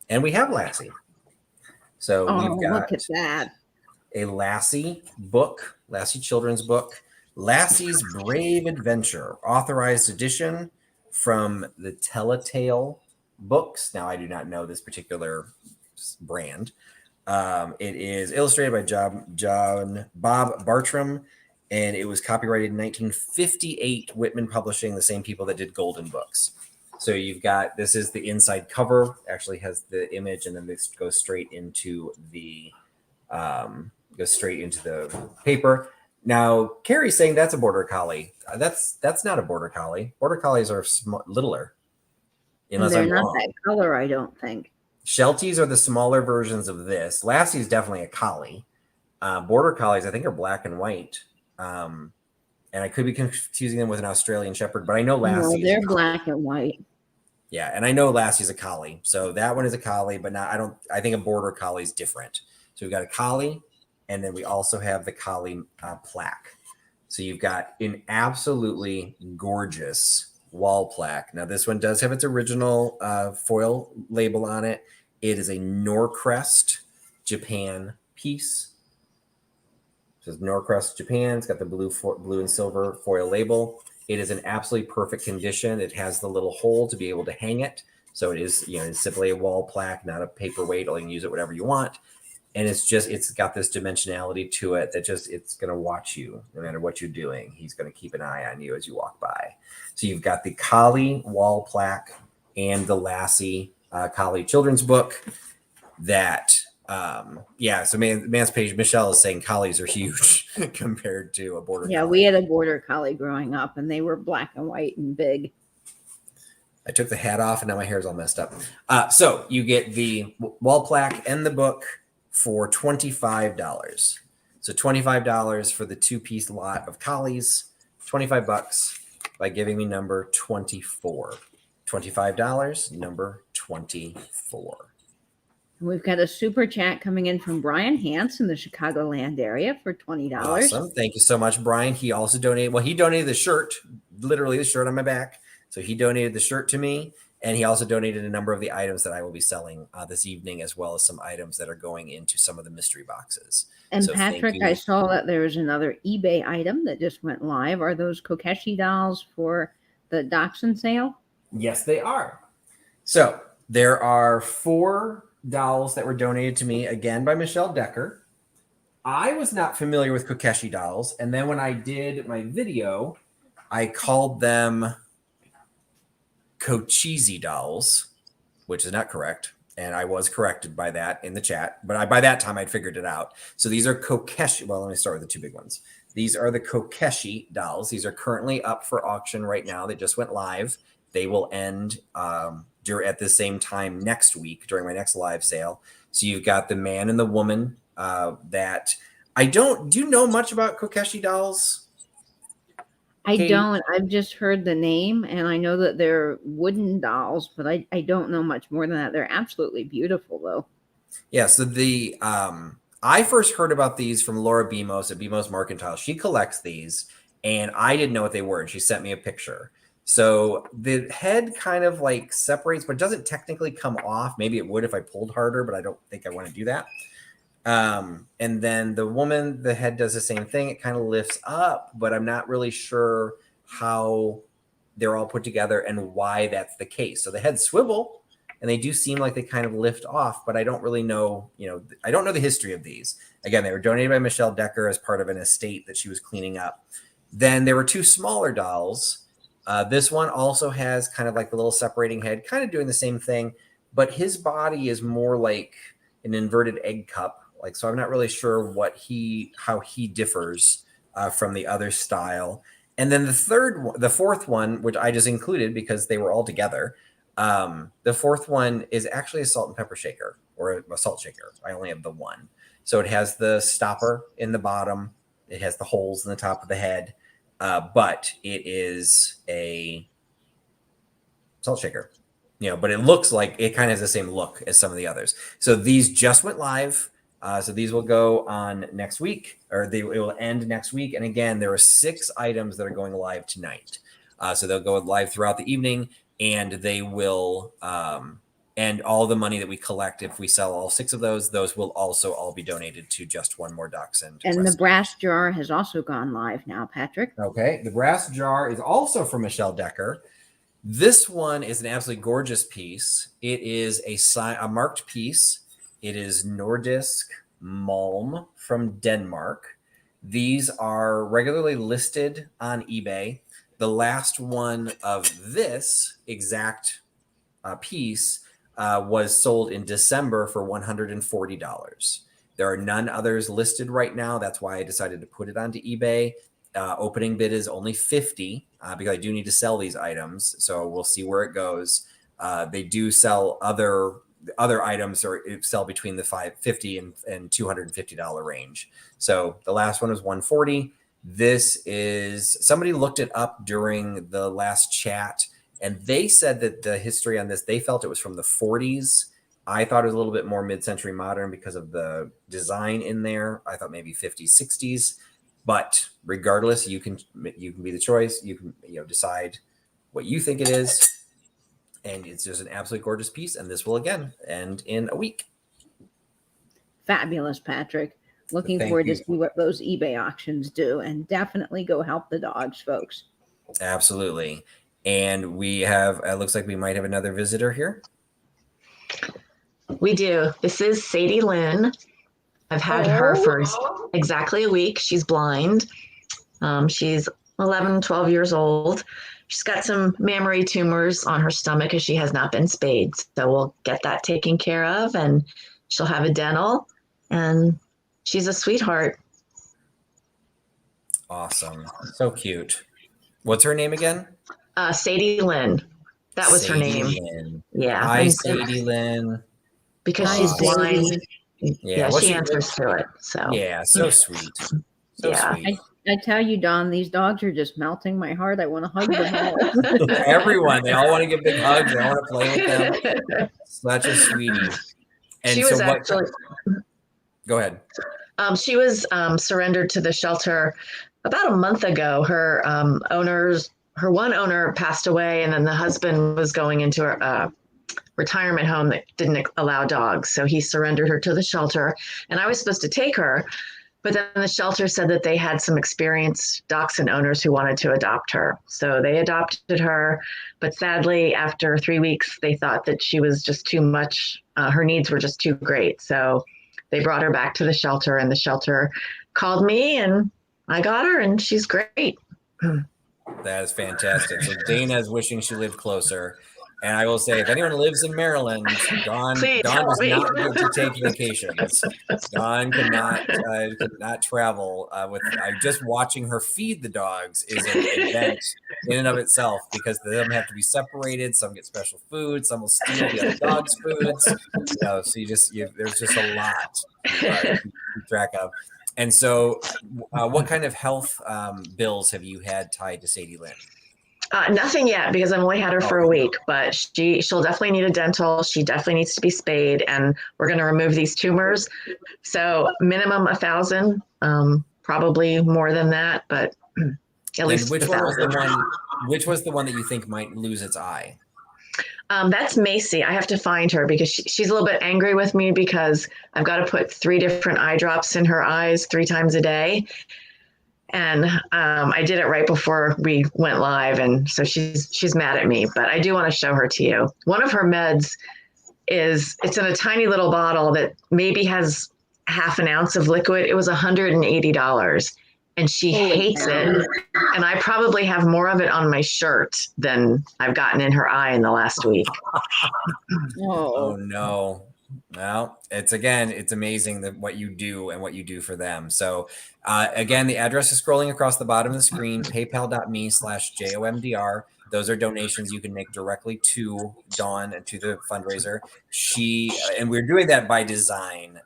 and we have Lassie. So we've got look at that. a Lassie book, Lassie children's book, Lassie's Brave Adventure, authorized edition from the Telltale Books. Now, I do not know this particular brand. It is illustrated by Bob Bartram, and it was copyrighted in 1958. Whitman Publishing, the same people that did Golden Books. So you've got, this is the inside cover, actually has the image, and then this goes straight into the paper. Now, Carrie's saying that's a border collie. That's not a border collie. Border collies are littler. Unless They're I'm not wrong. that color, I don't think. Shelties are the smaller versions of this. Lassie is definitely a collie. Border collies, I think, are black and white. And I could be confusing them with an Australian Shepherd, but I know Lassie. No, they're black and white. Yeah, and I know Lassie's a collie. So that one is a collie, but I think a border collie is different. So we've got a collie, and then we also have the collie plaque. So you've got an absolutely gorgeous wall plaque. Now, this one does have its original foil label on it. It is a Norcrest Japan piece. It says Norcrest Japan. It's got the blue and silver foil label. It is in absolutely perfect condition. It has the little hole to be able to hang it. So it is, it's simply a wall plaque, not a paperweight. You can use it whatever you want. And it's got this dimensionality to it that it's going to watch you no matter what you're doing. He's going to keep an eye on you as you walk by. So you've got the collie wall plaque and the Lassie collie children's book that, so Man's Page, Michelle is saying collies are huge compared to a border collie. We had a border collie growing up, and they were black and white and big. I took the hat off, and now my hair's all messed up. So you get the wall plaque and the book for $25. So $25 for the 2-piece lot of collies, $25 by giving me number 24. $25, number 24. We've got a super chat coming in from Brian Hance in the Chicagoland area for $20. Awesome. Thank you so much, Brian. He also donated, he donated the shirt, literally the shirt on my back. So he donated the shirt to me, and he also donated a number of the items that I will be selling this evening, as well as some items that are going into some of the mystery boxes. And so Patrick, I saw that there was another eBay item that just went live. Are those Kokeshi dolls for the Dachshund sale? Yes, they are. So there are 4 dolls that were donated to me, again by Michelle Decker. I was not familiar with Kokeshi dolls, and then when I did my video, I called them Kochizi dolls, which is not correct, and I was corrected by that in the chat, but by that time I'd figured it out. So these are Kokeshi. Well, let me start with the 2 big ones. These are the Kokeshi dolls. These are currently up for auction right now. They just went live. They will end at the same time next week during my next live sale. So you've got the man and the woman that do you know much about Kokeshi dolls? I Katie? don't. I've just heard the name, and I know that they're wooden dolls, but I don't know much more than that. They're absolutely beautiful, though. Yeah, so the I first heard about these from Laura Bemos at Bemos Mercantile. She collects these, and I didn't know what they were, and she sent me a picture. So the head kind of separates, but doesn't technically come off. Maybe it would if I pulled harder, but I don't think I want to do that. And then the woman, the head does the same thing. It kind of lifts up, but I'm not really sure how they're all put together and why that's the case. So the heads swivel and they do seem like they kind of lift off, but I don't really know, I don't know the history of these. Again, they were donated by Michelle Decker as part of an estate that she was cleaning up. Then there were 2 smaller dolls. This one also has kind of the little separating head, kind of doing the same thing, but his body is more like an inverted egg cup. So I'm not really sure how he differs from the other style. And then the 4th one, which I just included because they were all together, The fourth one is actually a salt and pepper shaker, or a salt shaker. I only have the one. So it has the stopper in the bottom. It has the holes in the top of the head, but it is a salt shaker. But it looks like it kind of has the same look as some of the others. So these just went live. So these will go on next week, or it will end next week. And again, there are 6 items that are going live tonight. So they'll go live throughout the evening, and they will, and all the money that we collect, if we sell all 6 of those will also all be donated to Just One More Dachshund. And the brass jar has also gone live now, Patrick. Okay. The brass jar is also from Michelle Decker. This one is an absolutely gorgeous piece. It is a marked piece. It is Nordisk Malm from Denmark. These are regularly listed on eBay. The last one of this exact piece was sold in December for $140. There are none others listed right now. That's why I decided to put it onto eBay. Opening bid is only $50 because I do need to sell these items. So we'll see where it goes. They do sell other items, or sell between the $50 and $250 range. So the last one was $140. This is, somebody looked it up during the last chat, and they said that the history on this, they felt it was from the 40s. I thought it was a little bit more mid-century modern because of the design in there. I thought maybe 50s, 60s. But regardless, you can be the choice. You can decide what you think it is, and it's just an absolutely gorgeous piece. And this will again end in a week. Fabulous, Patrick. Looking Thank forward you. to see what those eBay auctions do, and definitely go help the dogs, folks. Absolutely. And we have, it looks like we might have another visitor here. We do. This is Sadie Lynn. I've had her for exactly a week. She's blind. She's 11, 12 years old. She's got some mammary tumors on her stomach as she has not been spayed. So we'll get that taken care of, and she'll have a dental, and she's a sweetheart. Awesome. So cute. What's her name again? Sadie Lynn. That was her Sadie name. Lynn. Yeah. Hi, Sadie Lynn. Because Hi, she's blind. Sadie. Yeah, she answers to it. So Yeah, so sweet. So Yeah. sweet. I tell you, Don, these dogs are just melting my heart. I want to hug them all. Everyone, they all want to give big hugs. They all want to play with them. Such a sweetie. And she so was what? actually Go ahead. she was surrendered to the shelter about a month ago. Her one owner passed away, and then the husband was going into a retirement home that didn't allow dogs. So he surrendered her to the shelter, and I was supposed to take her, but then the shelter said that they had some experienced dachshund owners who wanted to adopt her. So they adopted her, but sadly, after 3 weeks, they thought that she was just too much. Her needs were just too great. So they brought her back to the shelter, and the shelter called me, and I got her, and she's great. That is fantastic. So Dana is wishing she lived closer. And I will say, if anyone lives in Maryland, Dawn does not get to take vacations. Dawn could not travel. Just watching her feed the dogs is an event in and of itself, because them have to be separated. Some get special food. Some will steal the other dogs' foods. So there's just a lot to keep track of. And so, what kind of health bills have you had tied to Sadie Lynn? Nothing yet, because I've only had her for a week, but she'll definitely need a dental. She definitely needs to be spayed, and we're going to remove these tumors. So minimum 1,000, probably more than that, but at least which 1,000. Which was the one that you think might lose its eye? That's Maci. I have to find her because she's a little bit angry with me because I've got to put 3 different eye drops in her eyes 3 times a day. And I did it right before we went live, and so she's mad at me. But I do want to show her to you. One of her meds it's in a tiny little bottle that maybe has half an ounce of liquid. It was $180, and she hates it. And I probably have more of it on my shirt than I've gotten in her eye in the last week. Oh no. Well, it's amazing that what you do and what you do for them. So again, the address is scrolling across the bottom of the screen, paypal.me/JOMDR. Those are donations you can make directly to Dawn and to the fundraiser. And we're doing that by design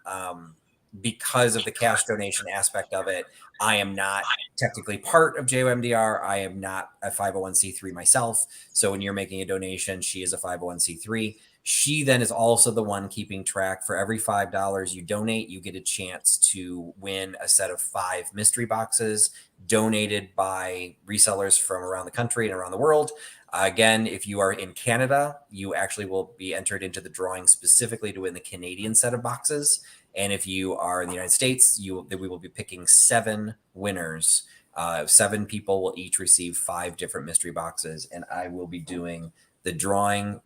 because of the cash donation aspect of it. I am not technically part of JOMDR. I am not a 501c3 myself. So when you're making a donation, she is a 501c3. She then is also the one keeping track. For every $5 you donate, you get a chance to win a set of 5 mystery boxes donated by resellers from around the country and around the world. Again, if you are in Canada, you actually will be entered into the drawing specifically to win the Canadian set of boxes. And if you are in the United States, we will be picking 7 winners. 7 people will each receive 5 different mystery boxes, and I will be doing the drawing.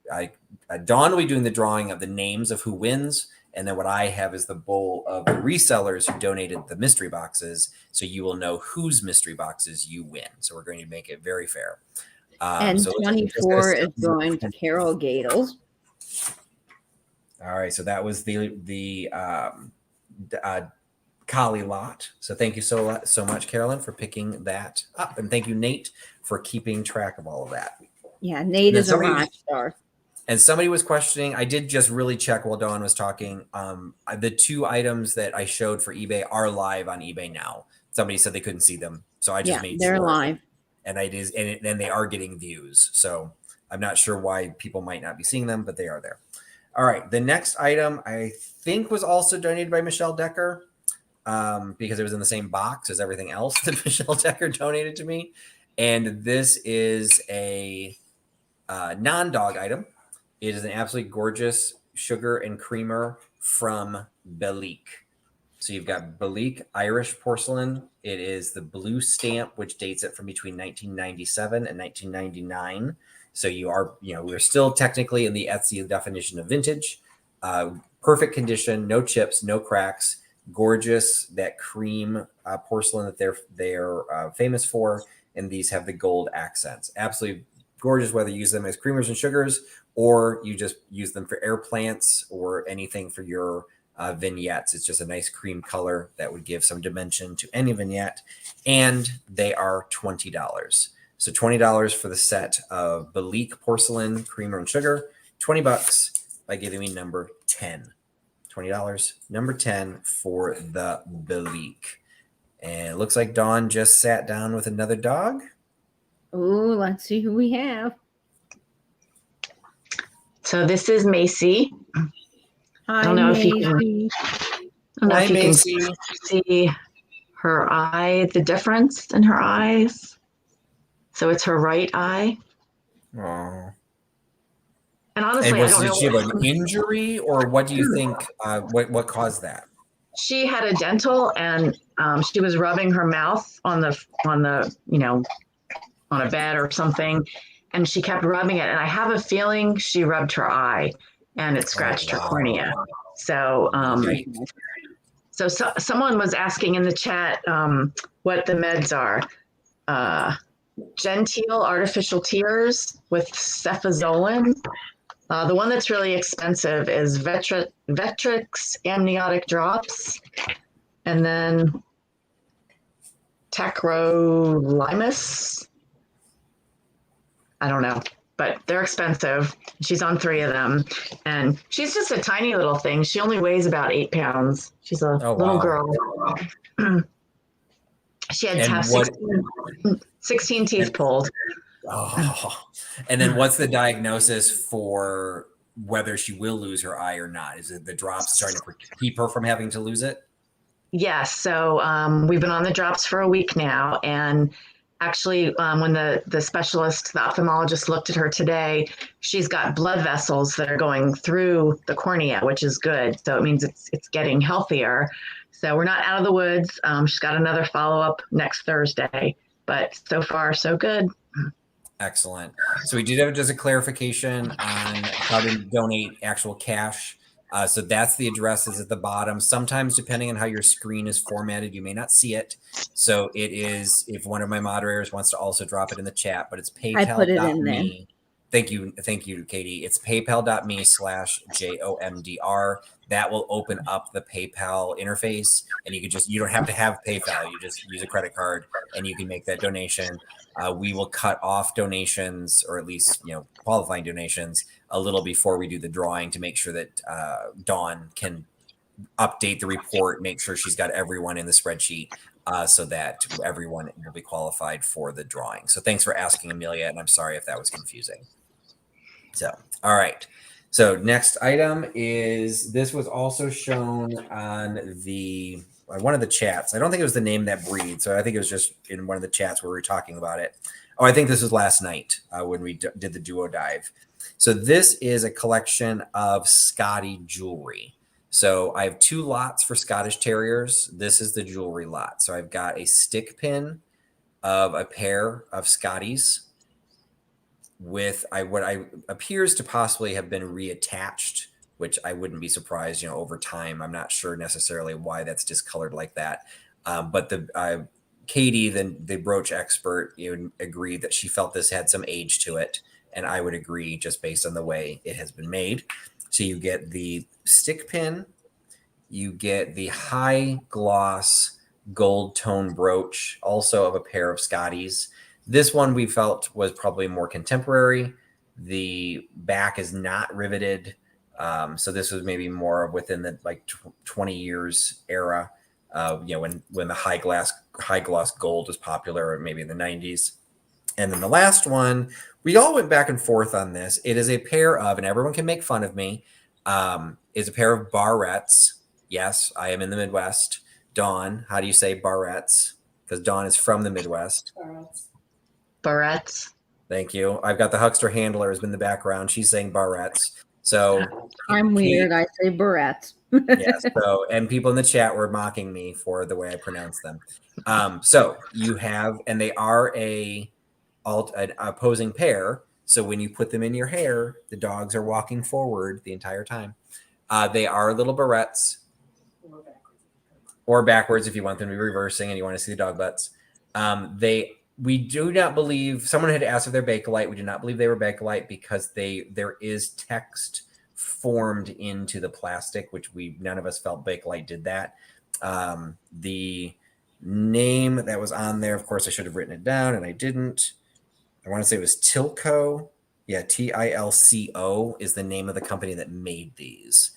Dawn will be doing the drawing of the names of who wins, and then what I have is the bowl of the resellers who donated the mystery boxes, so you will know whose mystery boxes you win. So we're going to make it very fair. And so 24 is going to Carol Gadles. All right, so that was the collie lot. So thank you so much, Carolyn, for picking that up, and thank you, Nate, for keeping track of all of that. Yeah, Nate is a rock star. And somebody was questioning. I did just really check while Dawn was talking. The 2 items that I showed for eBay are live on eBay now. Somebody said they couldn't see them, so I just made sure. They're live, and and they are getting views. So I'm not sure why people might not be seeing them, but they are there. All right, the next item I think was also donated by Michelle Decker because it was in the same box as everything else that Michelle Decker donated to me. And this is a non-dog item. It is an absolutely gorgeous sugar and creamer from Belleek. So you've got Belleek Irish porcelain. It is the blue stamp, which dates it from between 1997 and 1999. So we're still technically in the Etsy definition of vintage. Perfect condition, no chips, no cracks, gorgeous, that cream porcelain that they're famous for. And these have the gold accents. Absolutely gorgeous, whether you use them as creamers and sugars, or you just use them for air plants or anything for your vignettes. It's just a nice cream color that would give some dimension to any vignette. And they are $20. So $20 for the set of Belleek porcelain, creamer and sugar, $20 by giving me number 10. $20, number 10 for the Belleek. And it looks like Dawn just sat down with another dog. Oh, let's see who we have. So this is Maci. Hi, I don't know Maci. if you can see her eye, the difference in her eyes. So it's her right eye. Aww. And honestly, and I don't know. Did she have an injury, or what do you think? What caused that? She had a dental, and she was rubbing her mouth on the on a bed or something, and she kept rubbing it. And I have a feeling she rubbed her eye, and it scratched her cornea. So, so someone was asking in the chat what the meds are. Genteel artificial tears with cefazolin. The one that's really expensive is Vectrix amniotic drops, and then tacrolimus. I don't know, but they're expensive. She's on 3 of them, and she's just a tiny little thing. She only weighs about 8 pounds. She's a little girl. She had to have 16 teeth pulled. Oh. And then what's the diagnosis for whether she will lose her eye or not? Is it the drops starting to keep her from having to lose it? Yes. So we've been on the drops for a week now. And actually, when the specialist, the ophthalmologist looked at her today, she's got blood vessels that are going through the cornea, which is good. So it means it's getting healthier. So we're not out of the woods. She's got another follow-up next Thursday. But so far, so good. Excellent. So we did have just a clarification on how to donate actual cash. So that's the address is at the bottom. Sometimes, depending on how your screen is formatted, you may not see it. So it is, if one of my moderators wants to also drop it in the chat, but it's I put it in there. Thank you, Katie. It's paypal.me/JOMDR. That will open up the PayPal interface, and you don't have to have PayPal. You just use a credit card, and you can make that donation. We will cut off donations, or at least qualifying donations, a little before we do the drawing to make sure that Dawn can update the report, make sure she's got everyone in the spreadsheet, so that everyone will be qualified for the drawing. So thanks for asking, Amelia, and I'm sorry if that was confusing. So, all right. So next item is, this was also shown on one of the chats. I don't think it was the Name That Breed. So I think it was just in one of the chats where we were talking about it. Oh, I think this was last night when we did the duo dive. So this is a collection of Scotty jewelry. So I have 2 lots for Scottish Terriers. This is the jewelry lot. So I've got a stick pin of a pair of Scotties with what appears to possibly have been reattached, which I wouldn't be surprised, over time. I'm not sure necessarily why that's discolored like that. But the Katie, the brooch expert, agreed that she felt this had some age to it. And I would agree, just based on the way it has been made. So you get the stick pin, you get the high gloss gold tone brooch, also of a pair of Scotties. This one we felt was probably more contemporary. The back is not riveted. So this was maybe more within the 20 years era, when the high gloss gold was popular, or maybe in the 90s. And then the last one, we all went back and forth on this. It is a pair of, and everyone can make fun of me, is a pair of barrettes. Yes, I am in the Midwest. Dawn, how do you say barrettes? Because Dawn is from the Midwest. Barrettes. Thank you. I've got the huckster handler in the background. She's saying barrettes. So I'm weird. I say barrettes. Yes. So, and people in the chat were mocking me for the way I pronounce them. So you have, and they are an opposing pair. So when you put them in your hair, the dogs are walking forward the entire time. They are little barrettes, or backwards if you want them to be reversing and you want to see the dog butts. We do not believe, someone had asked if they're Bakelite. We do not believe they were Bakelite because there is text formed into the plastic, which none of us felt Bakelite did that. The name that was on there, of course, I should have written it down and I didn't. I want to say it was Tilco. Yeah, Tilco is the name of the company that made these.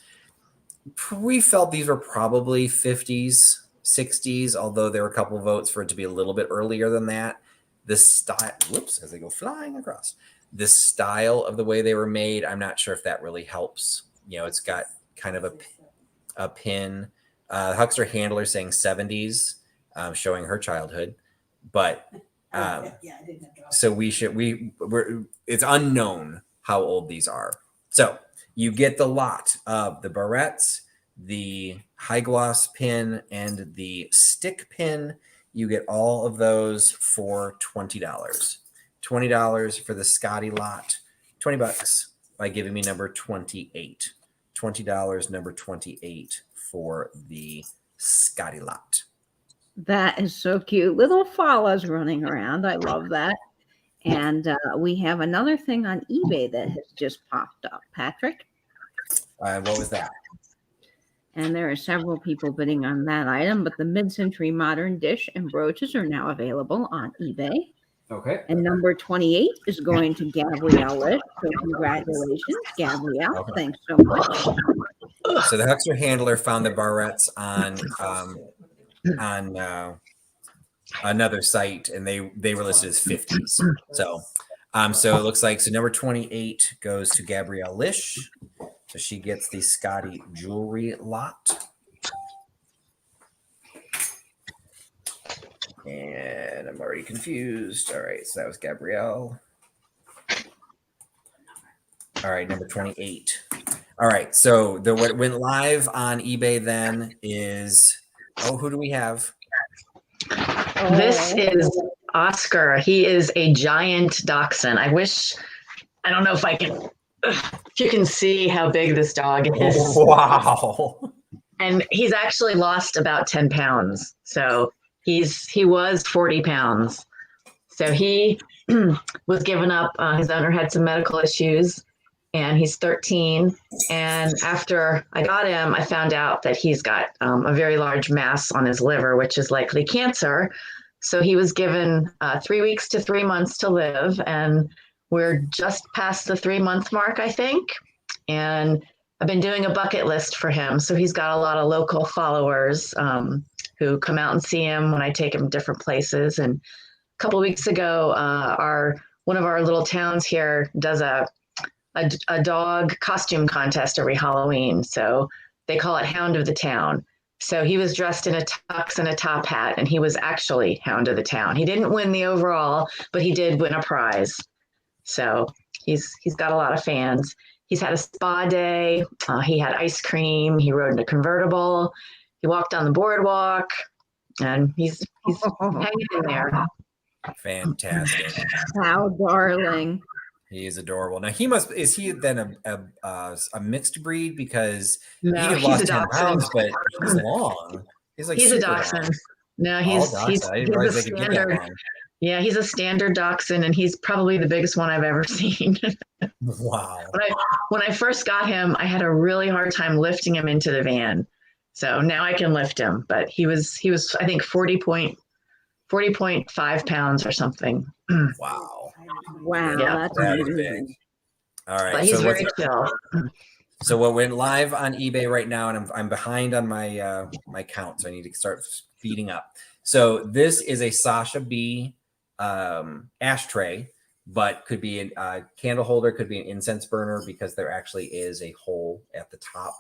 We felt these were probably 50s, 60s, although there were a couple of votes for it to be a little bit earlier than that. The style, whoops, as they go flying across. The style of the way they were made, I'm not sure if that really helps. It's got kind of a pin. Huckster handler saying 70s, showing her childhood. But so it's unknown how old these are. So you get the lot of the barrettes, the high gloss pin, and the stick pin. You get all of those for $20. $20 for the Scotty lot. $20 by giving me number 28. $20, number 28 for the Scotty lot. That is so cute. Little Fala's running around. I love that. And we have another thing on eBay that has just popped up. Patrick? What was that? And there are several people bidding on that item, but the mid-century modern dish and brooches are now available on eBay. Okay. And number 28 is going to Gabrielle Lish. So congratulations, Gabrielle. Okay. Thanks so much. So the Huckster handler found the barrettes on another site, and they were listed as 50s. So it looks like number 28 goes to Gabrielle Lish. So she gets the Scotty jewelry lot. And I'm already confused. All right, so that was Gabrielle. All right, number 28. All right, so what went live on eBay then is, who do we have? This is Oscar. He is a giant dachshund. I don't know if you can see how big this dog is. Wow. And he's actually lost about 10 pounds. So he was 40 pounds. So he was given up. His owner had some medical issues, and he's 13. And after I got him, I found out that he's got a very large mass on his liver, which is likely cancer. So he was given 3 weeks to 3 months to live, and we're just past the 3-month mark, I think. And I've been doing a bucket list for him. So he's got a lot of local followers who come out and see him when I take him to different places. And a couple of weeks ago, one of our little towns here does a dog costume contest every Halloween. So they call it Hound of the Town. So he was dressed in a tux and a top hat, and he was actually Hound of the Town. He didn't win the overall, but he did win a prize. So he's got a lot of fans. He's had a spa day. He had ice cream. He rode in a convertible. He walked on the boardwalk, and he's hanging in there. Fantastic. How darling. He is adorable. Now is he then a mixed breed, because No, he could he's lost a 10 dachshund. pounds, but he's long. He's like He's a super long. dachshund. No, All he's dachshund. I didn't a realize they could get that standard. long. Yeah, he's a standard dachshund, and he's probably the biggest one I've ever seen. Wow. When I first got him, I had a really hard time lifting him into the van. So now I can lift him, but he was I think 40.5 pounds or something. Wow. Wow, Yeah. that's That is amazing. big. All right. But he's very chill. So what went live on eBay right now, and I'm behind on my my count, so I need to start speeding up. So this is a Sasha B ashtray, but could be a candle holder, could be an incense burner, because there actually is a hole at the top.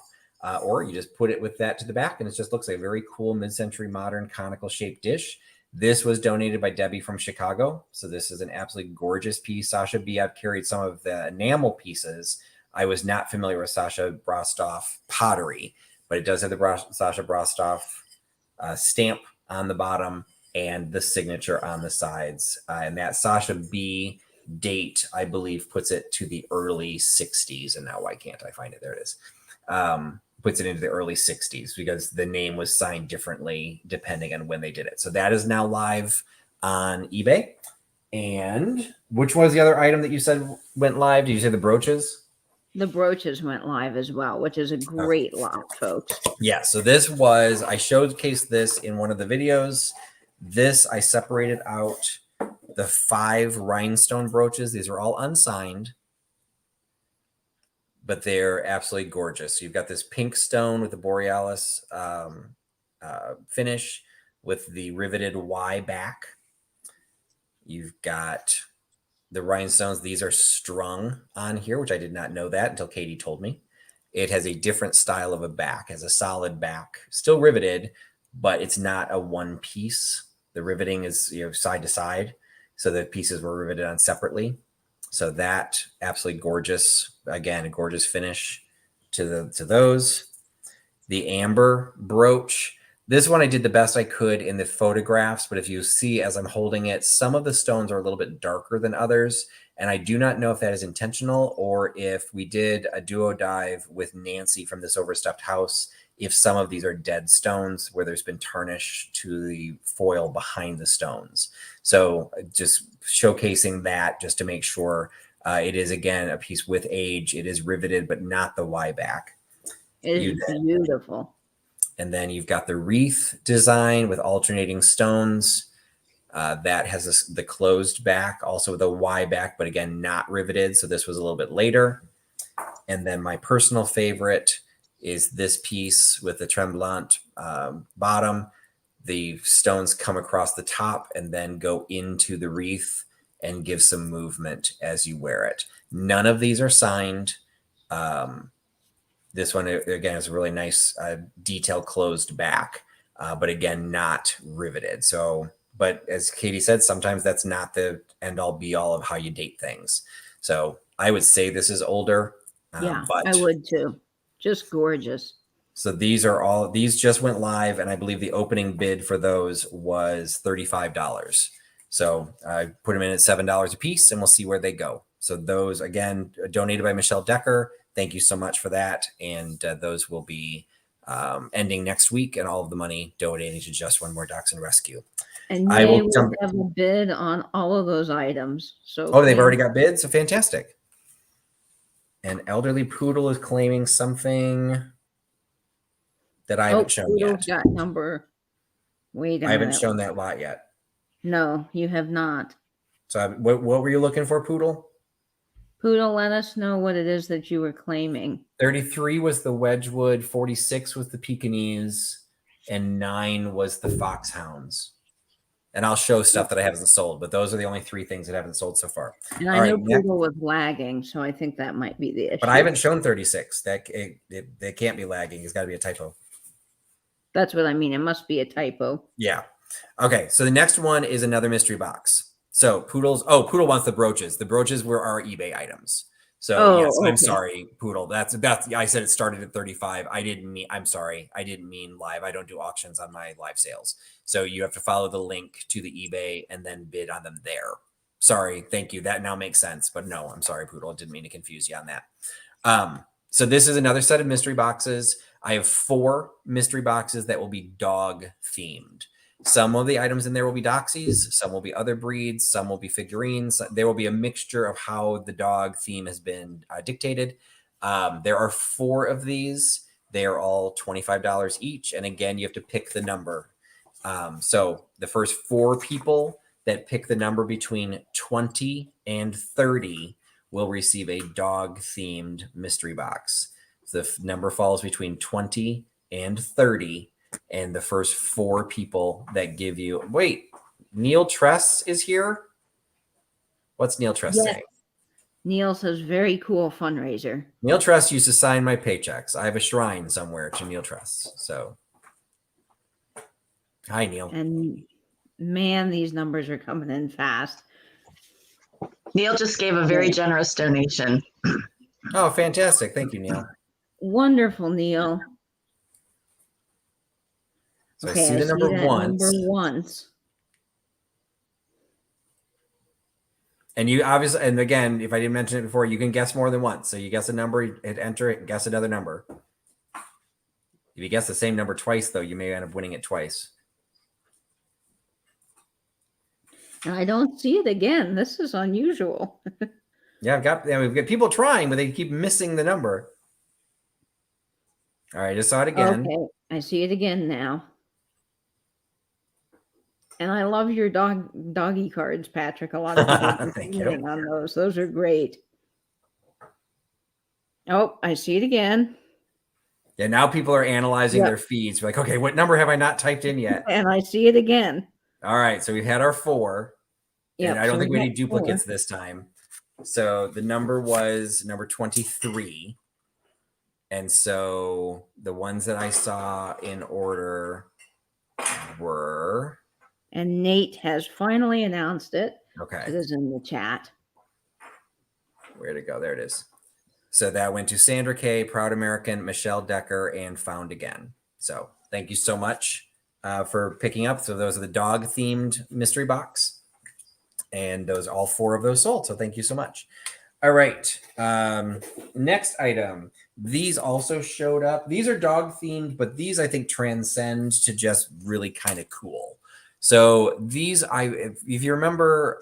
Or you just put it with that to the back, and it just looks like a very cool mid-century modern conical shaped dish. This was donated by Debbie from Chicago. So this is an absolutely gorgeous piece. Sasha B, I've carried some of the enamel pieces. I was not familiar with Sasha Brostoff pottery, but it does have the Sasha Brostoff stamp on the bottom and the signature on the sides. And that Sasha B date, I believe, puts it to the early 60s. And now why can't I find it? There it is. Puts it into the early 60s, because the name was signed differently depending on when they did it. So that is now live on eBay. And which was the other item that you said went live? Did you say the brooches? The brooches went live as well, which is a great lot, folks. Yeah, so this was, I showcased this in one of the videos. This, I separated out the 5 rhinestone brooches. These are all unsigned, but they're absolutely gorgeous. So you've got this pink stone with the Borealis finish with the riveted Y back. You've got the rhinestones. These are strung on here, which I did not know that until Katie told me. It has a different style of a back, has a solid back, still riveted, but it's not a one piece. The riveting is side to side. So the pieces were riveted on separately. So that absolutely gorgeous. Again, a gorgeous finish to those. The amber brooch. This one I did the best I could in the photographs, but if you see as I'm holding it, some of the stones are a little bit darker than others. And I do not know if that is intentional or if we did a duo dive with Nancy from This Overstuffed House, if some of these are dead stones where there's been tarnish to the foil behind the stones. So just showcasing that just to make sure it is, again, a piece with age. It is riveted, but not the Y back. It is beautiful. And then you've got the wreath design with alternating stones. That has the closed back, also with a Y back, but again, not riveted. So this was a little bit later. And then my personal favorite is this piece with the tremblant bottom. The stones come across the top and then go into the wreath and give some movement as you wear it. None of these are signed. This one, again, is a really nice detail closed back, but again, not riveted. So, but as Katie said, sometimes that's not the end all be all of how you date things. So I would say this is older. Yeah, but I would too. Just gorgeous. So these just went live, and I believe the opening bid for those was $35. So I put them in at $7 a piece, and we'll see where they go. So those, again, donated by Michelle Decker. Thank you so much for that. And those will be ending next week, and all of the money donating to Just One More Dachshund Rescue. And I they will will jump. have a bid on all of those items. So Oh, they've already got bids? So fantastic. An elderly poodle is claiming something that I haven't shown Poodle's yet. got number. Wait a I haven't minute. shown that lot yet. No, you have not. So what were you looking for, Poodle? Poodle, let us know what it is that you were claiming. 33 was the Wedgewood, 46 was the Pekingese, and 9 was the Foxhounds. And I'll show stuff that I haven't sold, but those are the only 3 things that haven't sold so far. And I know Poodle was lagging, so I think that might be the issue. But I haven't shown 36. That it can't be lagging. It's got to be a typo. That's what I mean. It must be a typo. Yeah. Okay. So the next one is another mystery box. So Poodle wants the brooches. The brooches were our eBay items. So yes, okay. I'm sorry, Poodle. That's I said it started at 35. I'm sorry. I didn't mean live. I don't do auctions on my live sales. So you have to follow the link to the eBay and then bid on them there. Sorry. Thank you. That now makes sense. But no, I'm sorry, Poodle. I didn't mean to confuse you on that. So this is another set of mystery boxes. I have 4 mystery boxes that will be dog themed. Some of the items in there will be doxies, some will be other breeds, some will be figurines. There will be a mixture of how the dog theme has been dictated. There are 4 of these. They are all $25 each. And again, you have to pick the number. So the first 4 people that pick the number between 20 and 30 will receive a dog themed mystery box. So the number falls between 20 and 30. And the first 4 people that give you, wait, Neil Tress is here. What's Neil Tress saying? Neil says, very cool fundraiser. Neil Tress used to sign my paychecks. I have a shrine somewhere to Neil Tress. So hi, Neil. And man, these numbers are coming in fast. Neil just gave a very generous donation. Oh, fantastic. Thank you, Neil. Wonderful, Neil. So okay, I see the number once. And you obviously, and again, if I didn't mention it before, you can guess more than once. So you guess a number, hit enter it, guess another number. If you guess the same number twice, though, you may end up winning it twice. I don't see it again. This is unusual. Yeah, we've got people trying, but they keep missing the number. All right, I just saw it again. Okay, I see it again now. And I love your doggy cards, Patrick. A lot of people are commenting on those. Those are great. Oh, I see it again. Yeah, now people are analyzing their feeds. We're like, okay, what number have I not typed in yet? And I see it again. All right, so we've had our 4. Yeah, and I don't think we need duplicates this time. So the number was number 23. And so the ones that I saw in order were... And Nate has finally announced it. Okay. It is in the chat. Where'd it go? There it is. So that went to Sandra Kay, Proud American, Michelle Decker, and Found Again. So thank you so much for picking up. So those are the dog-themed mystery box. And those, all 4 of those sold. So thank you so much. All right. Next item. These also showed up. These are dog-themed, but these, I think, transcend to just really kind of cool. So these, if you remember,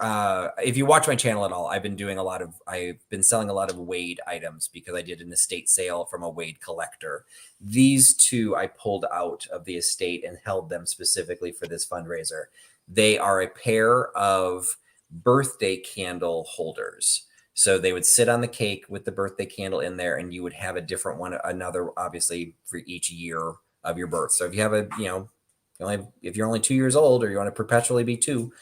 if you watch my channel at all, I've been selling a lot of Wade items because I did an estate sale from a Wade collector. These 2 I pulled out of the estate and held them specifically for this fundraiser. They are a pair of birthday candle holders. So they would sit on the cake with the birthday candle in there, and you would have a different one, another obviously for each year of your birth. So if you have a, if you're only 2 years old or you want to perpetually be 2,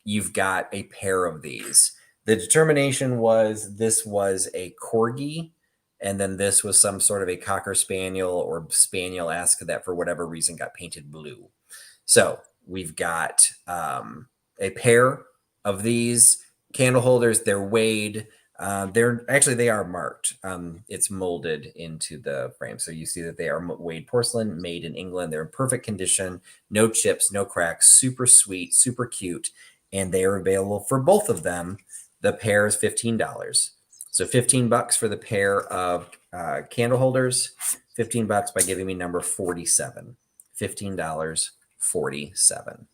you've got a pair of these. The determination was this was a corgi, and then this was some sort of a cocker spaniel or spaniel-esque that for whatever reason got painted blue. So we've got a pair of these candle holders. They're Wade. They are marked. It's molded into the frame. So you see that they are Wade porcelain, made in England. They're in perfect condition, no chips, no cracks, super sweet, super cute. And they are available for both of them. The pair is $15. So $15 for the pair of candle holders, $15 by giving me number 47. $15.47.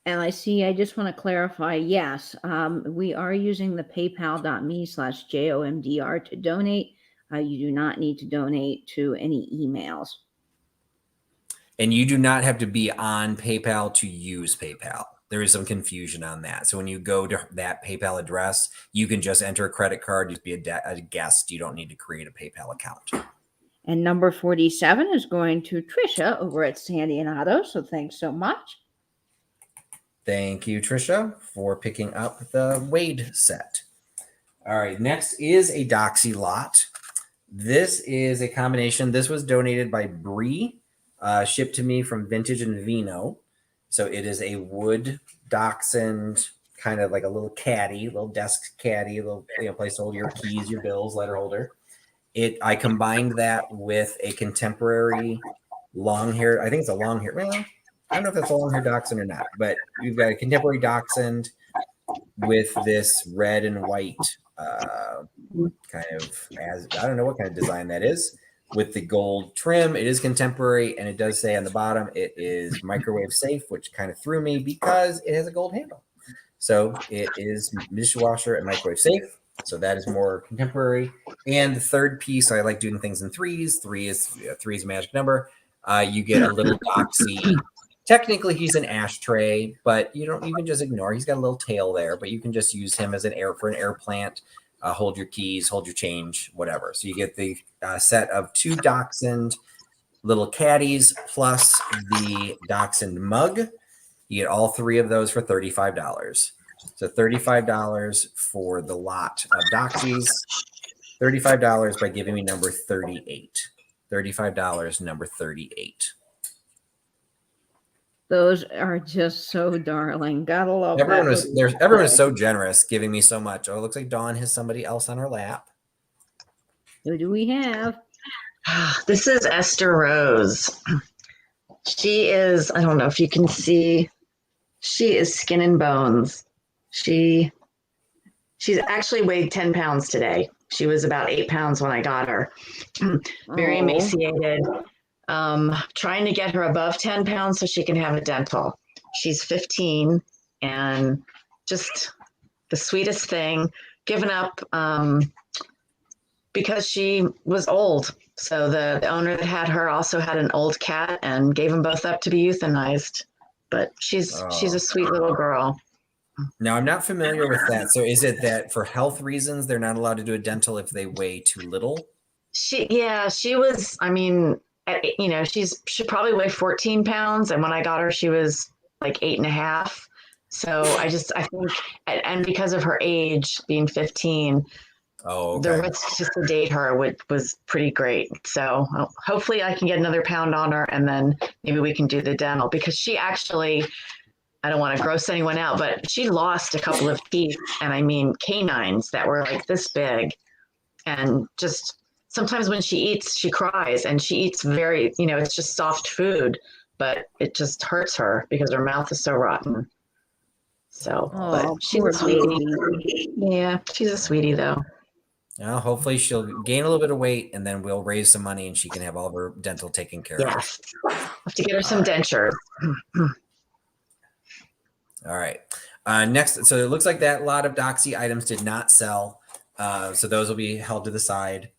And I just want to clarify, yes, we are using the paypal.me/JOMDR to donate. You do not need to donate to any emails. And you do not have to be on PayPal to use PayPal. There is some confusion on that. So when you go to that PayPal address, you can just enter a credit card, just be a guest. You don't need to create a PayPal account. And number 47 is going to Trisha over at Sandy and Otto. So thanks so much. Thank you, Trisha, for picking up the Wade set. All right, next is a doxie lot. This is a combination. This was donated by Bree, shipped to me from Vintage and Vino. So it is a wood dachshund, kind of like a little caddy, little desk caddy, a little place to hold your keys, your bills, letter holder. I combined that with a contemporary long hair. I think it's a long hair. Well, I don't know if that's a long hair dachshund or not, but we've got a contemporary dachshund with this red and white kind of, I don't know what kind of design that is, with the gold trim. It is contemporary, and it does say on the bottom it is microwave safe, which kind of threw me because it has a gold handle. So it is dishwasher and microwave safe. So that is more contemporary. And the third piece, I like doing things in threes. Three is a magic number. You get a little doxie. Technically, he's an ashtray, but you can just ignore. He's got a little tail there, but you can just use him as an air plant. Hold your keys, hold your change, whatever. So you get the set of 2 dachshund little caddies plus the dachshund mug. You get all 3 of those for $35. So $35 for the lot of doxies. $35 by giving me number 38. $35, number 38. Those are just so darling. Gotta love Everyone that. everyone is so generous, giving me so much. Oh, it looks like Dawn has somebody else on her lap. Who do we have? This is Esther Rose. She is, I don't know if you can see, she is skin and bones. She's actually weighed 10 pounds today. She was about 8 pounds when I got her. Very emaciated. Trying to get her above 10 pounds so she can have a dental. She's 15 and just the sweetest thing. Given up because she was old. So the owner that had her also had an old cat and gave them both up to be euthanized. But she's a sweet little girl. Now, I'm not familiar with that. So is it that for health reasons, they're not allowed to do a dental if they weigh too little? She was, I mean, she probably weighed 14 pounds. And when I got her, she was like 8.5. So I think, and because of her age being 15, the risk to sedate her was pretty great. So hopefully I can get another pound on her and then maybe we can do the dental, because she actually, I don't want to gross anyone out, but she lost a couple of teeth, and I mean canines that were like this big. And just sometimes when she eats, she cries, and she eats very, it's just soft food, but it just hurts her because her mouth is so rotten. So, but she's a sweetie. Yeah, she's a sweetie though. Well, hopefully she'll gain a little bit of weight, and then we'll raise some money and she can have all of her dental taken care of. Yes. Have to get her some dentures. All right. Next, so it looks like that lot of doxie items did not sell. So those will be held to the side.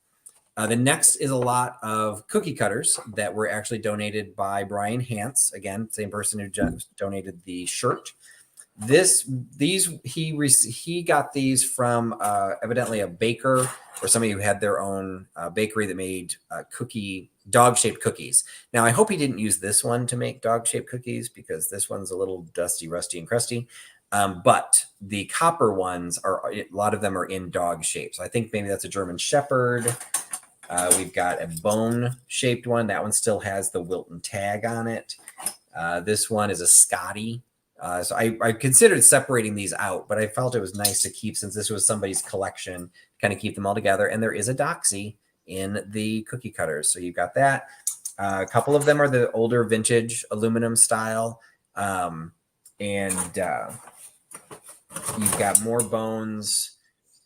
The next is a lot of cookie cutters that were actually donated by Brian Hance. Again, same person who just donated the shirt. He got these from evidently a baker or somebody who had their own bakery that made dog-shaped cookies. Now, I hope he didn't use this one to make dog-shaped cookies, because this one's a little dusty, rusty, and crusty. But the copper ones a lot of them are in dog shape. So I think maybe that's a German Shepherd. We've got a bone-shaped one. That one still has the Wilton tag on it. This one is a Scotty. So I considered separating these out, but I felt it was nice to keep, since this was somebody's collection, kind of keep them all together. And there is a doxie in the cookie cutters. So you've got that. A couple of them are the older vintage aluminum style. And you've got more bones.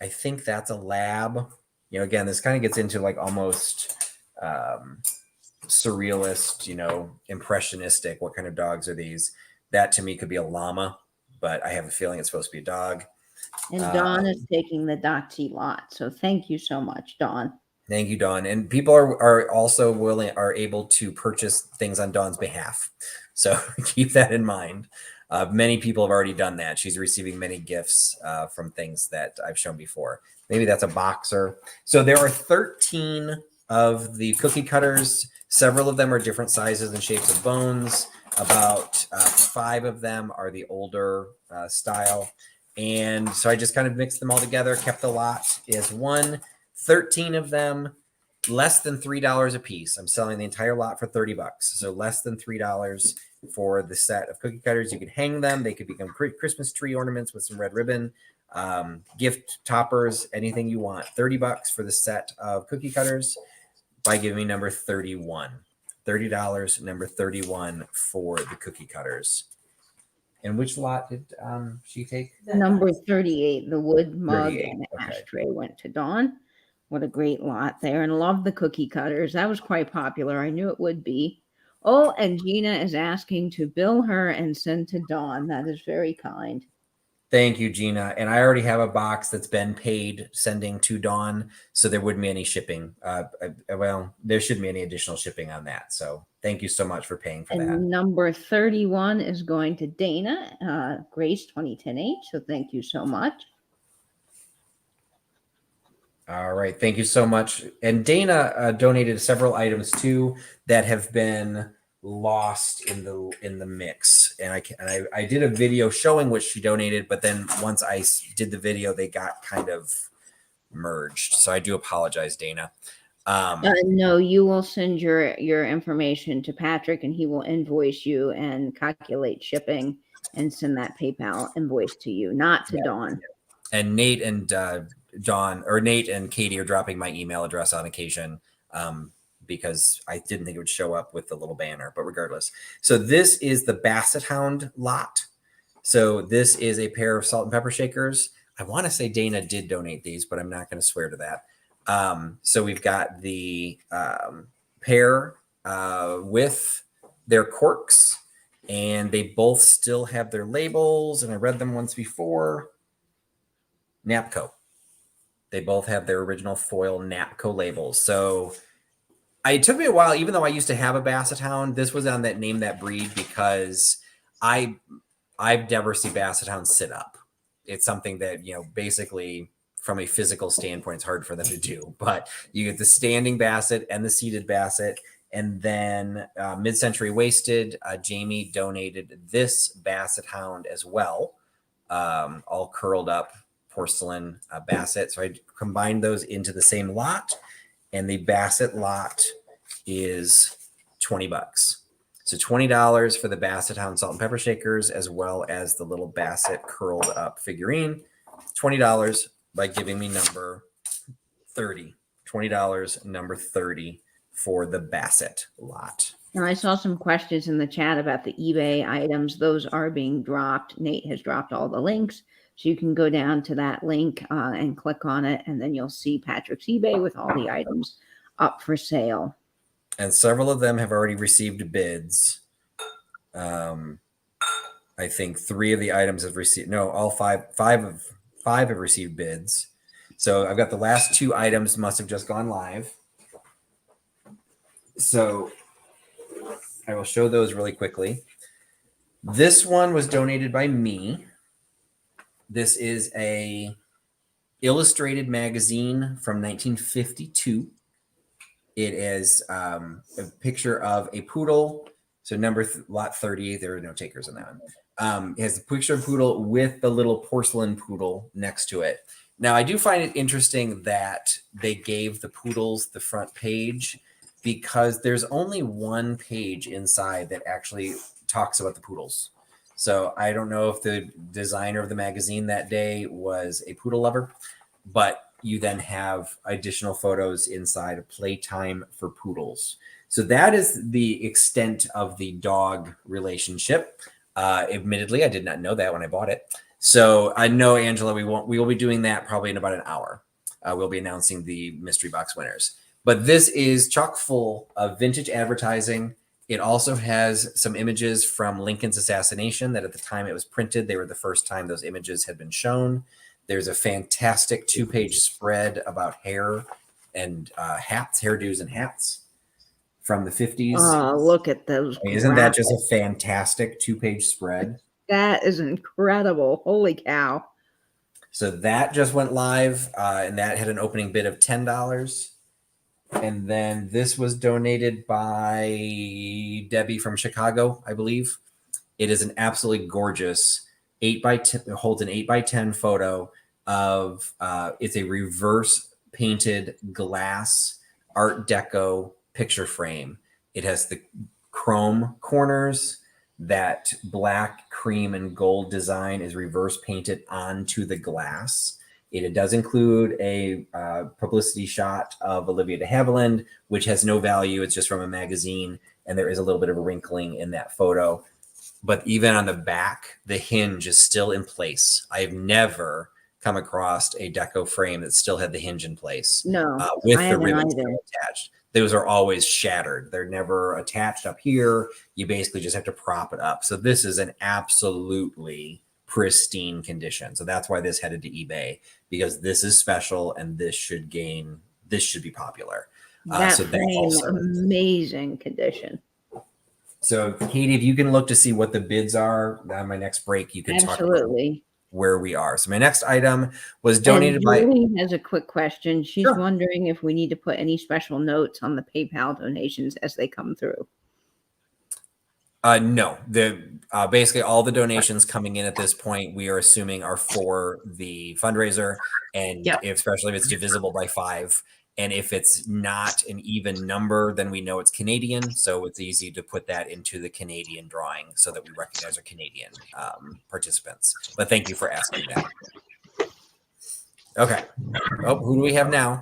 I think that's a lab. You know, again, this kind of gets into like almost surrealist, impressionistic. What kind of dogs are these? That to me could be a llama, but I have a feeling it's supposed to be a dog. And Dawn is taking the doxie lot. So thank you so much, Dawn. Thank you, Dawn. And people are also are able to purchase things on Dawn's behalf. So keep that in mind. Many people have already done that. She's receiving many gifts from things that I've shown before. Maybe that's a boxer. So there are 13 of the cookie cutters. Several of them are different sizes and shapes of bones. About 5 of them are the older style. And so I just kind of mixed them all together, kept the lot as one. 13 of them, less than $3 a piece. I'm selling the entire lot for $30. So less than $3 for the set of cookie cutters. You can hang them. They could become Christmas tree ornaments with some red ribbon, gift toppers, anything you want. $30 for the set of cookie cutters by giving me number 31. $30, number 31 for the cookie cutters. And which lot did she take? Number 38, the wood mug 38, and okay. ashtray went to Dawn. What a great lot there. And love the cookie cutters. That was quite popular. I knew it would be. Oh, and Gina is asking to bill her and send to Dawn. That is very kind. Thank you, Gina. And I already have a box that's been paid sending to Dawn, so there wouldn't be any shipping. Well, there shouldn't be any additional shipping on that. So thank you so much for paying for that. Number 31 is going to Dana, Grace 2010H. So thank you so much. All right. Thank you so much. And Dana donated several items too that have been lost in the mix. And I did a video showing what she donated, but then once I did the video, they got kind of merged. So I do apologize, Dana. No, you will send your information to Patrick and he will invoice you and calculate shipping and send that PayPal invoice to you, not to Dawn. And Nate and Dawn, or Nate and Katie, are dropping my email address on occasion because I didn't think it would show up with the little banner, but regardless. So this is the Basset Hound lot. So this is a pair of salt and pepper shakers. I want to say Dana did donate these, but I'm not going to swear to that. So we've got the pair with their corks, and they both still have their labels, and I read them once before. Napco. They both have their original foil Napco labels. So it took me a while, even though I used to have a Basset Hound, this was on that Name That Breed because I've never seen Basset Hounds sit up. It's something that, basically from a physical standpoint, it's hard for them to do. But you get the standing Basset and the seated Basset. And then Mid-Century Wasted, Jamie donated this Basset Hound as well, all curled up porcelain Basset. So I combined those into the same lot, and the Basset lot is $20. So $20 for the Basset Hound salt and pepper shakers, as well as the little Basset curled up figurine. $20 by giving me number 30. $20, number 30 for the Basset lot. Now, I saw some questions in the chat about the eBay items. Those are being dropped. Nate has dropped all the links. So you can go down to that link and click on it, and then you'll see Patrick's eBay with all the items up for sale. And several of them have already received bids. I think 3 of the items have received, no, all five have received bids. So I've got the last 2 items must have just gone live. So I will show those really quickly. This one was donated by me. This is a illustrated magazine from 1952. It is a picture of a poodle. So lot 30, there are no takers on that one. It has a picture of poodle with the little porcelain poodle next to it. Now, I do find it interesting that they gave the poodles the front page because there's only one page inside that actually talks about the poodles. So I don't know if the designer of the magazine that day was a poodle lover, but you then have additional photos inside of Playtime for Poodles. So that is the extent of the dog relationship. Admittedly, I did not know that when I bought it. So I know, Angela, we will be doing that probably in about an hour. We'll be announcing the mystery box winners. But this is chock full of vintage advertising. It also has some images from Lincoln's assassination that at the time it was printed, they were the first time those images had been shown. There's a fantastic 2-page spread about hair and hats, hairdos and hats from the 50s. Oh, look at those. I mean, isn't that just a fantastic 2-page spread? That is incredible. Holy cow. So that just went live, and that had an opening bid of $10. And then this was donated by Debbie from Chicago, I believe. It is an absolutely gorgeous 8x10, holds an 8x10 photo of, it's a reverse painted glass Art Deco picture frame. It has the chrome corners. That black, cream, and gold design is reverse painted onto the glass. It does include a publicity shot of Olivia de Havilland, which has no value. It's just from a magazine, and there is a little bit of a wrinkling in that photo. But even on the back, the hinge is still in place. I have never come across a deco frame that still had the hinge in place. No, with I the haven't ribbons either. attached. Those are always shattered. They're never attached up here. You basically just have to prop it up. So this is an absolutely pristine condition. So that's why this headed to eBay, because this is special and this should be popular. That so frame, amazing condition. So Katie, if you can look to see what the bids are on my next break, you can talk about where we are. So my next item was donated by. Julie has a quick question. She's Sure. wondering if we need to put any special notes on the PayPal donations as they come through. No, basically all the donations coming in at this point, we are assuming are for the fundraiser, and especially if it's divisible by 5. And if it's not an even number, then we know it's Canadian. So it's easy to put that into the Canadian drawing so that we recognize our Canadian participants. But thank you for asking that. Okay. Oh, who do we have now?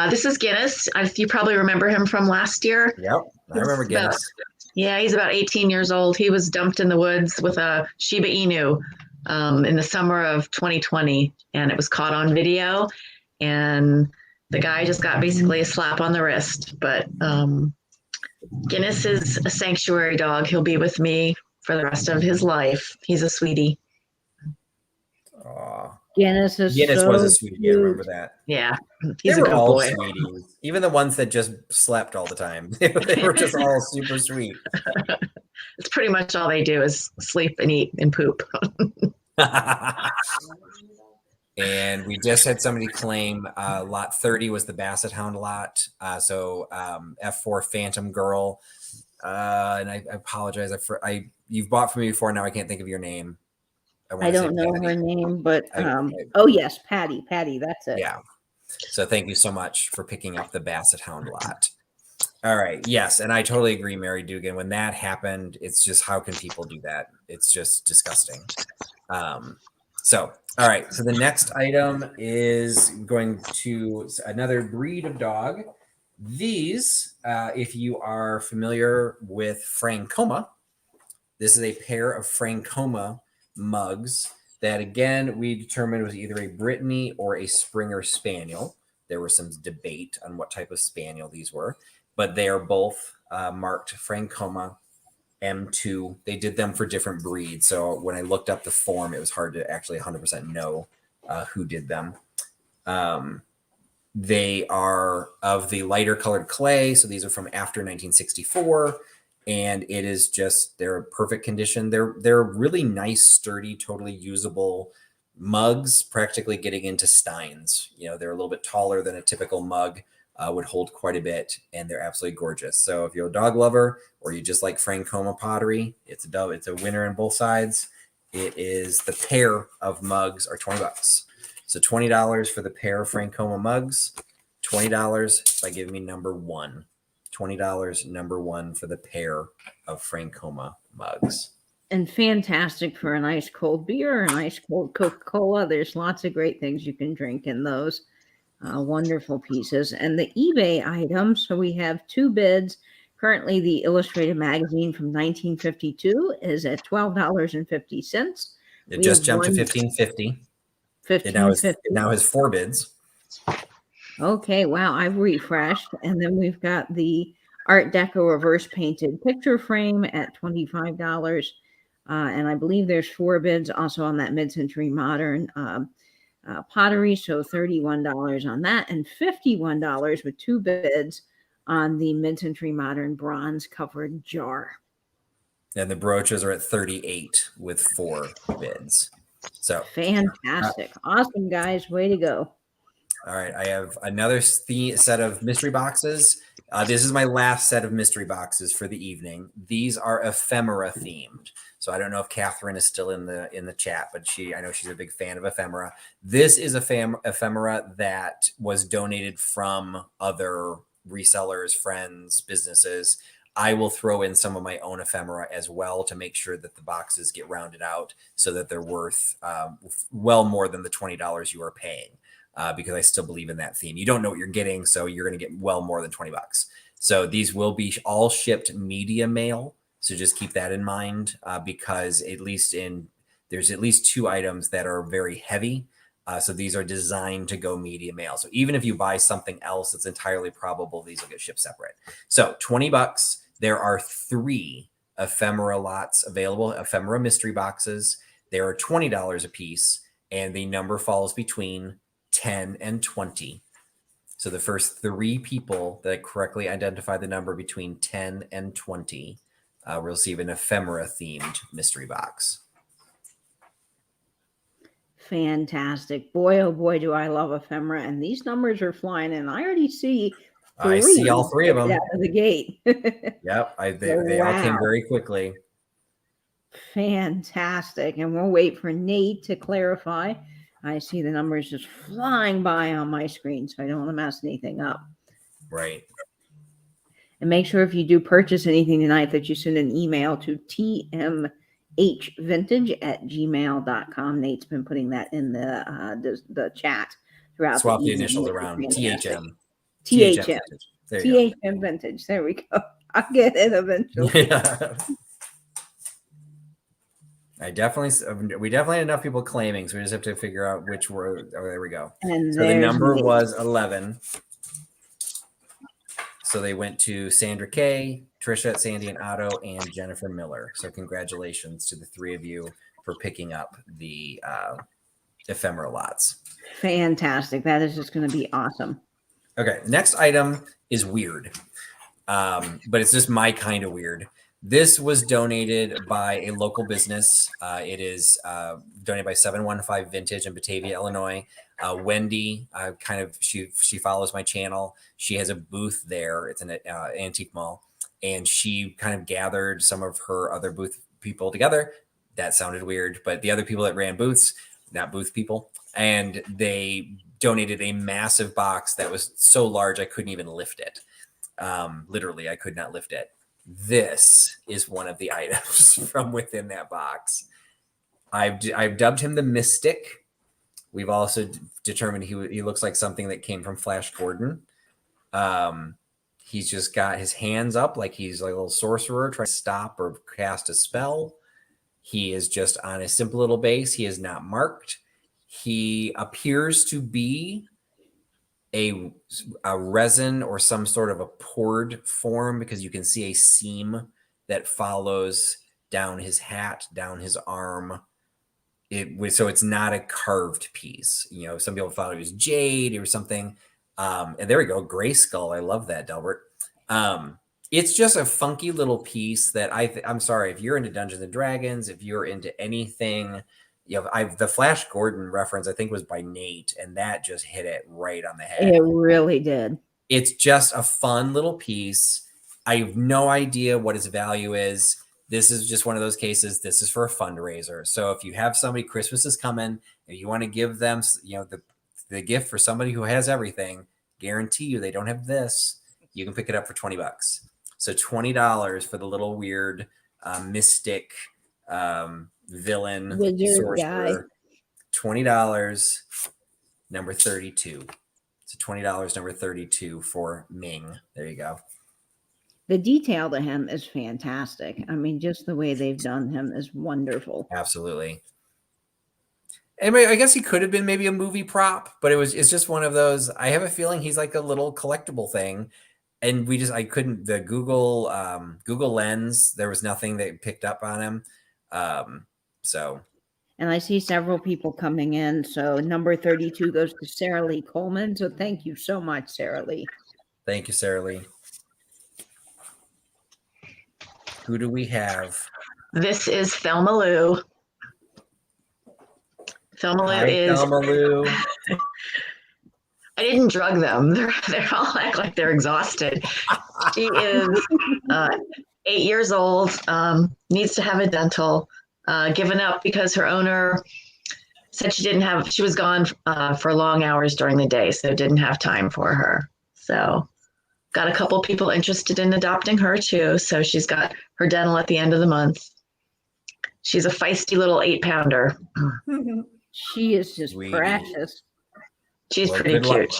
This is Guinness. You probably remember him from last year. Yep, I remember Guinness. He's about 18 years old. He was dumped in the woods with a Shiba Inu in the summer of 2020, and it was caught on video. And the guy just got basically a slap on the wrist. But Guinness is a sanctuary dog. He'll be with me for the rest of his life. He's a sweetie. Aww. Guinness was a sweetie. I remember that. Yeah, he's they a were good all boy. Sweeties. Even the ones that just slept all the time. They were just all super sweet. It's pretty much all they do is sleep and eat and poop. And we just had somebody claim lot 30 was the Basset Hound lot. So F4 Phantom Girl. And I apologize. You've bought from me before. Now I can't think of your name. I don't know her name, but oh yes, Patty, that's it. Yeah. So thank you so much for picking up the Basset Hound lot. All right. Yes. And I totally agree, Mary Dugan. When that happened, it's just, how can people do that? It's just disgusting. So, all right. So the next item is going to another breed of dog. These, if you are familiar with Francoma, this is a pair of Francoma mugs that, again, we determined was either a Brittany or a Springer Spaniel. There was some debate on what type of Spaniel these were, but they are both marked Francoma M2. They did them for different breeds. So when I looked up the form, it was hard to actually 100% know who did them. They are of the lighter colored clay. So these are from after 1964. And it is just, they're perfect condition. They're really nice, sturdy, totally usable mugs, practically getting into steins. You know, they're a little bit taller than a typical mug, would hold quite a bit, and they're absolutely gorgeous. So if you're a dog lover or you just like Francoma pottery, it's a winner on both sides. It is, the pair of mugs are $20. So $20 for the pair of Francoma mugs, $20 by giving me number 1. $20 number 1 for the pair of Francoma mugs. And fantastic for an ice cold beer, an ice cold Coca-Cola. There's lots of great things you can drink in those wonderful pieces. And the eBay items, so we have 2 bids. Currently, the Illustrated magazine from 1952 is at $12.50. It We just have jumped to one 1550. It 1550. now has 4 bids. Okay, wow, I've refreshed. And then we've got the Art Deco reverse painted picture frame at $25. And I believe there's 4 bids also on that mid-century modern pottery. So $31 on that and $51 with 2 bids on the mid-century modern bronze covered jar. And the brooches are at 38 with 4 bids. So fantastic. Awesome, guys. Way to go. All right, I have another set of mystery boxes. This is my last set of mystery boxes for the evening. These are ephemera themed. So I don't know if Catherine is still in the chat, but I know she's a big fan of ephemera. This is a ephemera that was donated from other resellers, friends, businesses. I will throw in some of my own ephemera as well to make sure that the boxes get rounded out so that they're worth well more than the $20 you are paying. Because I still believe in that theme. You don't know what you're getting, so you're going to get well more than $20. So these will be all shipped media mail. So just keep that in mind because there's at least 2 items that are very heavy. So these are designed to go media mail. So even if you buy something else, it's entirely probable these will get shipped separate. So $20. There are 3 ephemera lots available, ephemera mystery boxes. They are $20 a piece, and the number falls between 10 and 20. So the first 3 people that correctly identify the number between 10 and 20 will receive an ephemera themed mystery box. Fantastic. Boy, oh boy, do I love ephemera. And these numbers are flying in. I already see 3. I see all 3 of them. Out of the gate. Yep. They all came very quickly. Fantastic. And we'll wait for Nate to clarify. I see the numbers just flying by on my screen, so I don't want to mess anything up. Right. And make sure if you do purchase anything tonight that you send an email to tmhvintage@gmail.com. Nate's been putting that in the chat throughout. Swap the evening. initials around. THM. THM Vintage. There we go. I'll get it eventually. Yeah. we definitely had enough people claiming, so we just have to figure out which were. Oh, there we go. And so the number was 11. So they went to Sandra K, Trisha, Sandy, and Otto, and Jennifer Miller. So congratulations to the 3 of you for picking up the ephemera lots. Fantastic. That is just going to be awesome. Okay, next item is weird, but it's just my kind of weird. This was donated by a local business. It is donated by 715 Vintage in Batavia, Illinois. Wendy, she follows my channel. She has a booth there. It's an antique mall. And she kind of gathered some of her other booth people together. That sounded weird, but the other people that ran booths, not booth people. And they donated a massive box that was so large I couldn't even lift it. Literally, I could not lift it. This is one of the items from within that box. I've dubbed him the Mystic. We've also determined he looks like something that came from Flash Gordon. He's just got his hands up like he's like a little sorcerer trying to stop or cast a spell. He is just on a simple little base. He is not marked. He appears to be a resin or some sort of a poured form because you can see a seam that follows down his hat, down his arm. So it's not a carved piece. You know, some people thought it was jade or something. And there we go, gray skull. I love that, Delbert. It's just a funky little piece that I'm sorry, if you're into Dungeons and Dragons, if you're into anything, you know, the Flash Gordon reference, I think, was by Nate, and that just hit it right on the head. It really did. It's just a fun little piece. I have no idea what its value is. This is just one of those cases. This is for a fundraiser. So if you have somebody, Christmas is coming, and you want to give them, you know, the gift for somebody who has everything, guarantee you they don't have this, you can pick it up for $20. So $20 for the little weird mystic villain Wizard sorcerer. $20, number 32. So $20, number 32 for Ming. There you go. The detail to him is fantastic. I mean, just the way they've done him is wonderful. Absolutely. And I guess he could have been maybe a movie prop, but it's just one of those. I have a feeling he's like a little collectible thing. And I couldn't, the Google Lens, there was nothing that picked up on him. So. And I see several people coming in. So number 32 goes to Sarah Lee Coleman. So thank you so much, Sarah Lee. Thank you, Sarah Lee. Who do we have? This is Thelma Lou. Thelma Lou is. Thelma Lou. I didn't drug them. They're all act like they're exhausted. She is 8 years old, needs to have a dental, given up because her owner said she was gone for long hours during the day, so didn't have time for her. So got a couple people interested in adopting her too. So she's got her dental at the end of the month. She's a feisty little 8-pounder. She is just precious. She's pretty cute.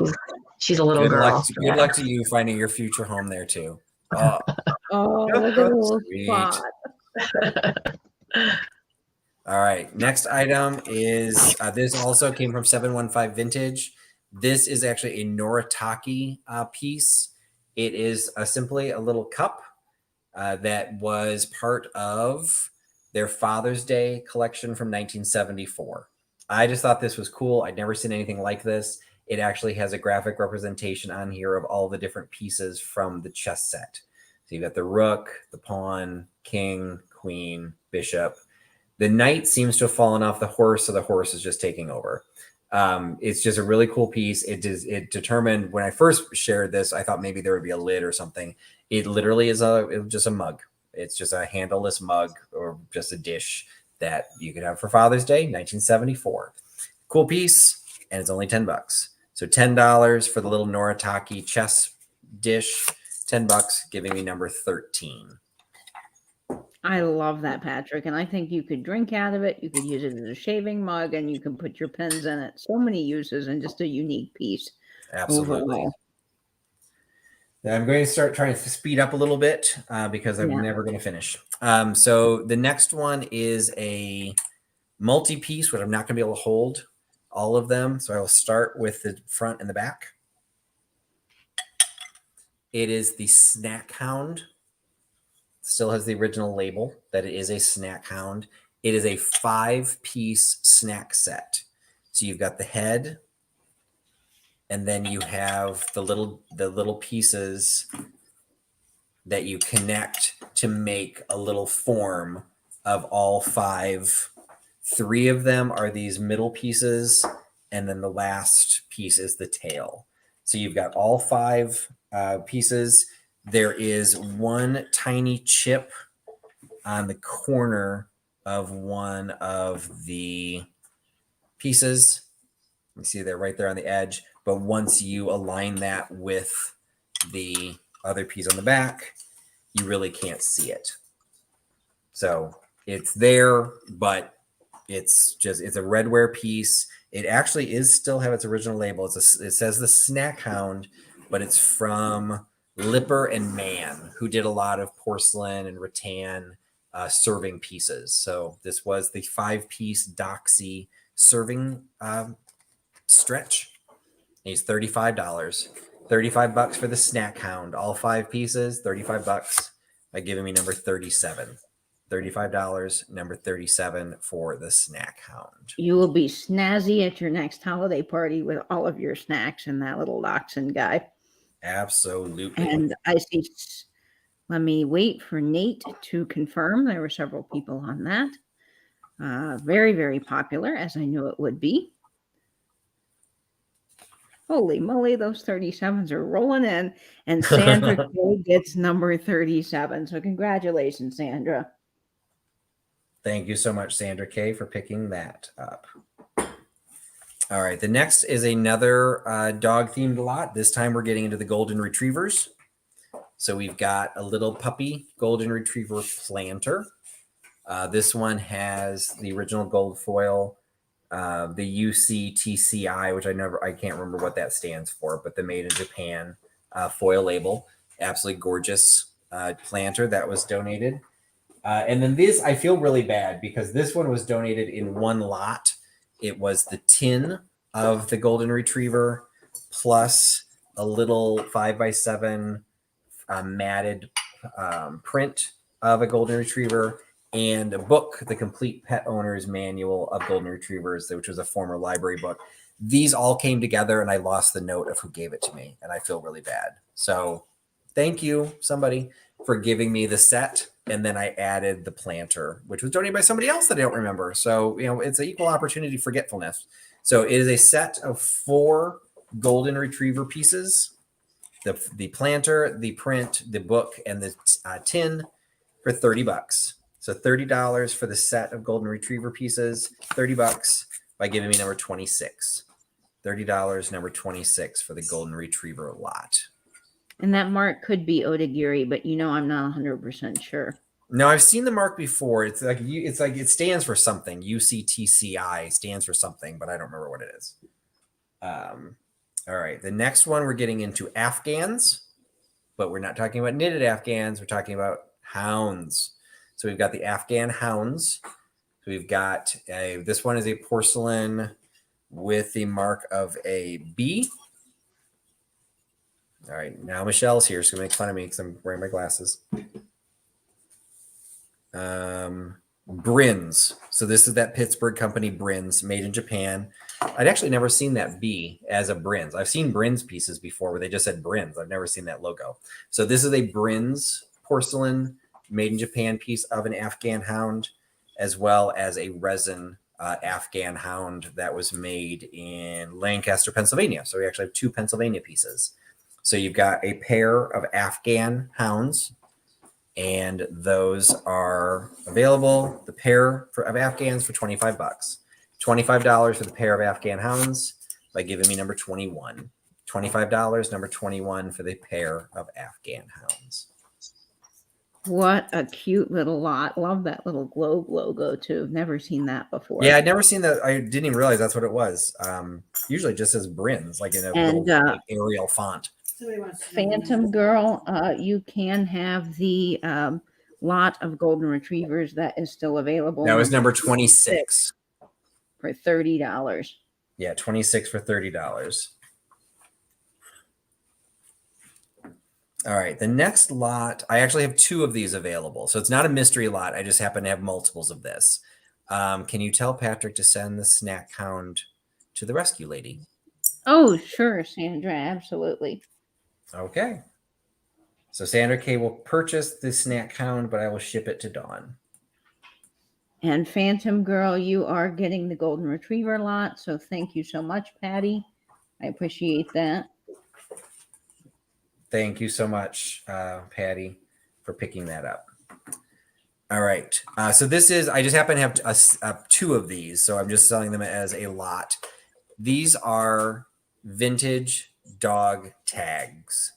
She's a little girl. Good luck to you finding your future home there too. Oh, look at the little spot. All right. Next item is this also came from 715 Vintage. This is actually a Noritake piece. It is simply a little cup that was part of their Father's Day collection from 1974. I just thought this was cool. I'd never seen anything like this. It actually has a graphic representation on here of all the different pieces from the chess set. So you've got the rook, the pawn, king, queen, bishop. The knight seems to have fallen off the horse, so the horse is just taking over. It's just a really cool piece. It determined when I first shared this, I thought maybe there would be a lid or something. It literally is just a mug. It's just a handleless mug or just a dish that you could have for Father's Day, 1974. Cool piece, and it's only $10. So $10 for the little Noritake chess dish, $10, giving me number 13. I love that, Patrick, and I think you could drink out of it. You could use it as a shaving mug, and you can put your pens in it. So many uses, and just a unique piece. Absolutely. Overall. I'm going to start trying to speed up a little bit because I'm never going to finish. So the next one is a multi-piece, which I'm not going to be able to hold all of them. So I will start with the front and the back. It is the Snack Hound. Still has the original label that it is a Snack Hound. It is a 5-piece snack set. So you've got the head, and then you have the little pieces that you connect to make a little form of all 5. 3 of them are these middle pieces, and then the last piece is the tail. So you've got all 5 pieces. There is one tiny chip on the corner of one of the pieces. You see they're right there on the edge. But once you align that with the other piece on the back, you really can't see it. So it's there, but it's a redware piece. It actually still have its original label. It says the Snack Hound, but it's from Lipper and Mann, who did a lot of porcelain and rattan serving pieces. So this was the 5-piece doxie serving stretch. He's $35. $35 for the Snack Hound. All 5 pieces, $35 by giving me number 37. $35, number 37 for the Snack Hound. You will be snazzy at your next holiday party with all of your snacks and that little Dachshund guy. Absolutely. And I see, let me wait for Nate to confirm. There were several people on that. Very, very popular, as I knew it would be. Holy moly, those 37s are rolling in. And Sandra K gets number 37. So congratulations, Sandra. Thank you so much, Sandra K, for picking that up. All right, the next is another dog-themed lot. This time we're getting into the Golden Retrievers. So we've got a little puppy Golden Retriever planter. This one has the original gold foil, the UCTCI, which I can't remember what that stands for, but the Made in Japan foil label. Absolutely gorgeous planter that was donated. And then this, I feel really bad because this one was donated in one lot it was the tin of the golden retriever plus a little 5x7 matted print of a golden retriever and a book, the complete pet owner's manual of golden retrievers, which was a former library book. These all came together and I lost the note of who gave it to me, and I feel really bad. So thank you, somebody, for giving me the set. And then I added the planter, which was donated by somebody else that I don't remember. So, it's an equal opportunity forgetfulness. So it is a set of 4 golden retriever pieces, the planter, the print, the book, and the tin for $30. So $30 for the set of golden retriever pieces, $30 by giving me number 26. $30, number 26 for the golden retriever lot. And that mark could be Odagiri, but I'm not 100% sure. No, I've seen the mark before. It's like it stands for something. UCTCI stands for something, but I don't remember what it is. All right, the next one we're getting into Afghans, but we're not talking about knitted Afghans. We're talking about hounds. So we've got the Afghan hounds. So we've got this one is a porcelain with the mark of a bee. All right, now Michelle's here. She's gonna make fun of me because I'm wearing my glasses. Brins. So this is that Pittsburgh company Brins, made in Japan. I'd actually never seen that bee as a Brins. I've seen Brins pieces before where they just said Brins. I've never seen that logo. So this is a Brins porcelain made in Japan piece of an Afghan hound, as well as a resin Afghan hound that was made in Lancaster, Pennsylvania. So we actually have 2 Pennsylvania pieces. So you've got a pair of Afghan hounds, and those are available. The pair of Afghans for $25. $25 for the pair of Afghan hounds by giving me number 21. $25, number 21 for the pair of Afghan hounds. What a cute little lot. Love that little globe logo too. Never seen that before. Yeah, I'd never seen that. I didn't even realize that's what it was. Usually it just says Brins, like in a little Arial font. Phantom Girl, you can have the lot of golden retrievers that is still available. That was number 26 for $30. Yeah, 26 for $30. All right, the next lot, I actually have 2 of these available. So it's not a mystery lot. I just happen to have multiples of this. Can you tell Patrick to send the snack hound to the rescue lady? Oh, sure, Sandra, absolutely. Okay. So Sandra K will purchase the snack hound, but I will ship it to Dawn. And Phantom Girl, you are getting the golden retriever lot. So thank you so much, Patty. I appreciate that. Thank you so much, Patty, for picking that up. All right. So this is, I just happen to have 2 of these. So I'm just selling them as a lot. These are vintage dog tags,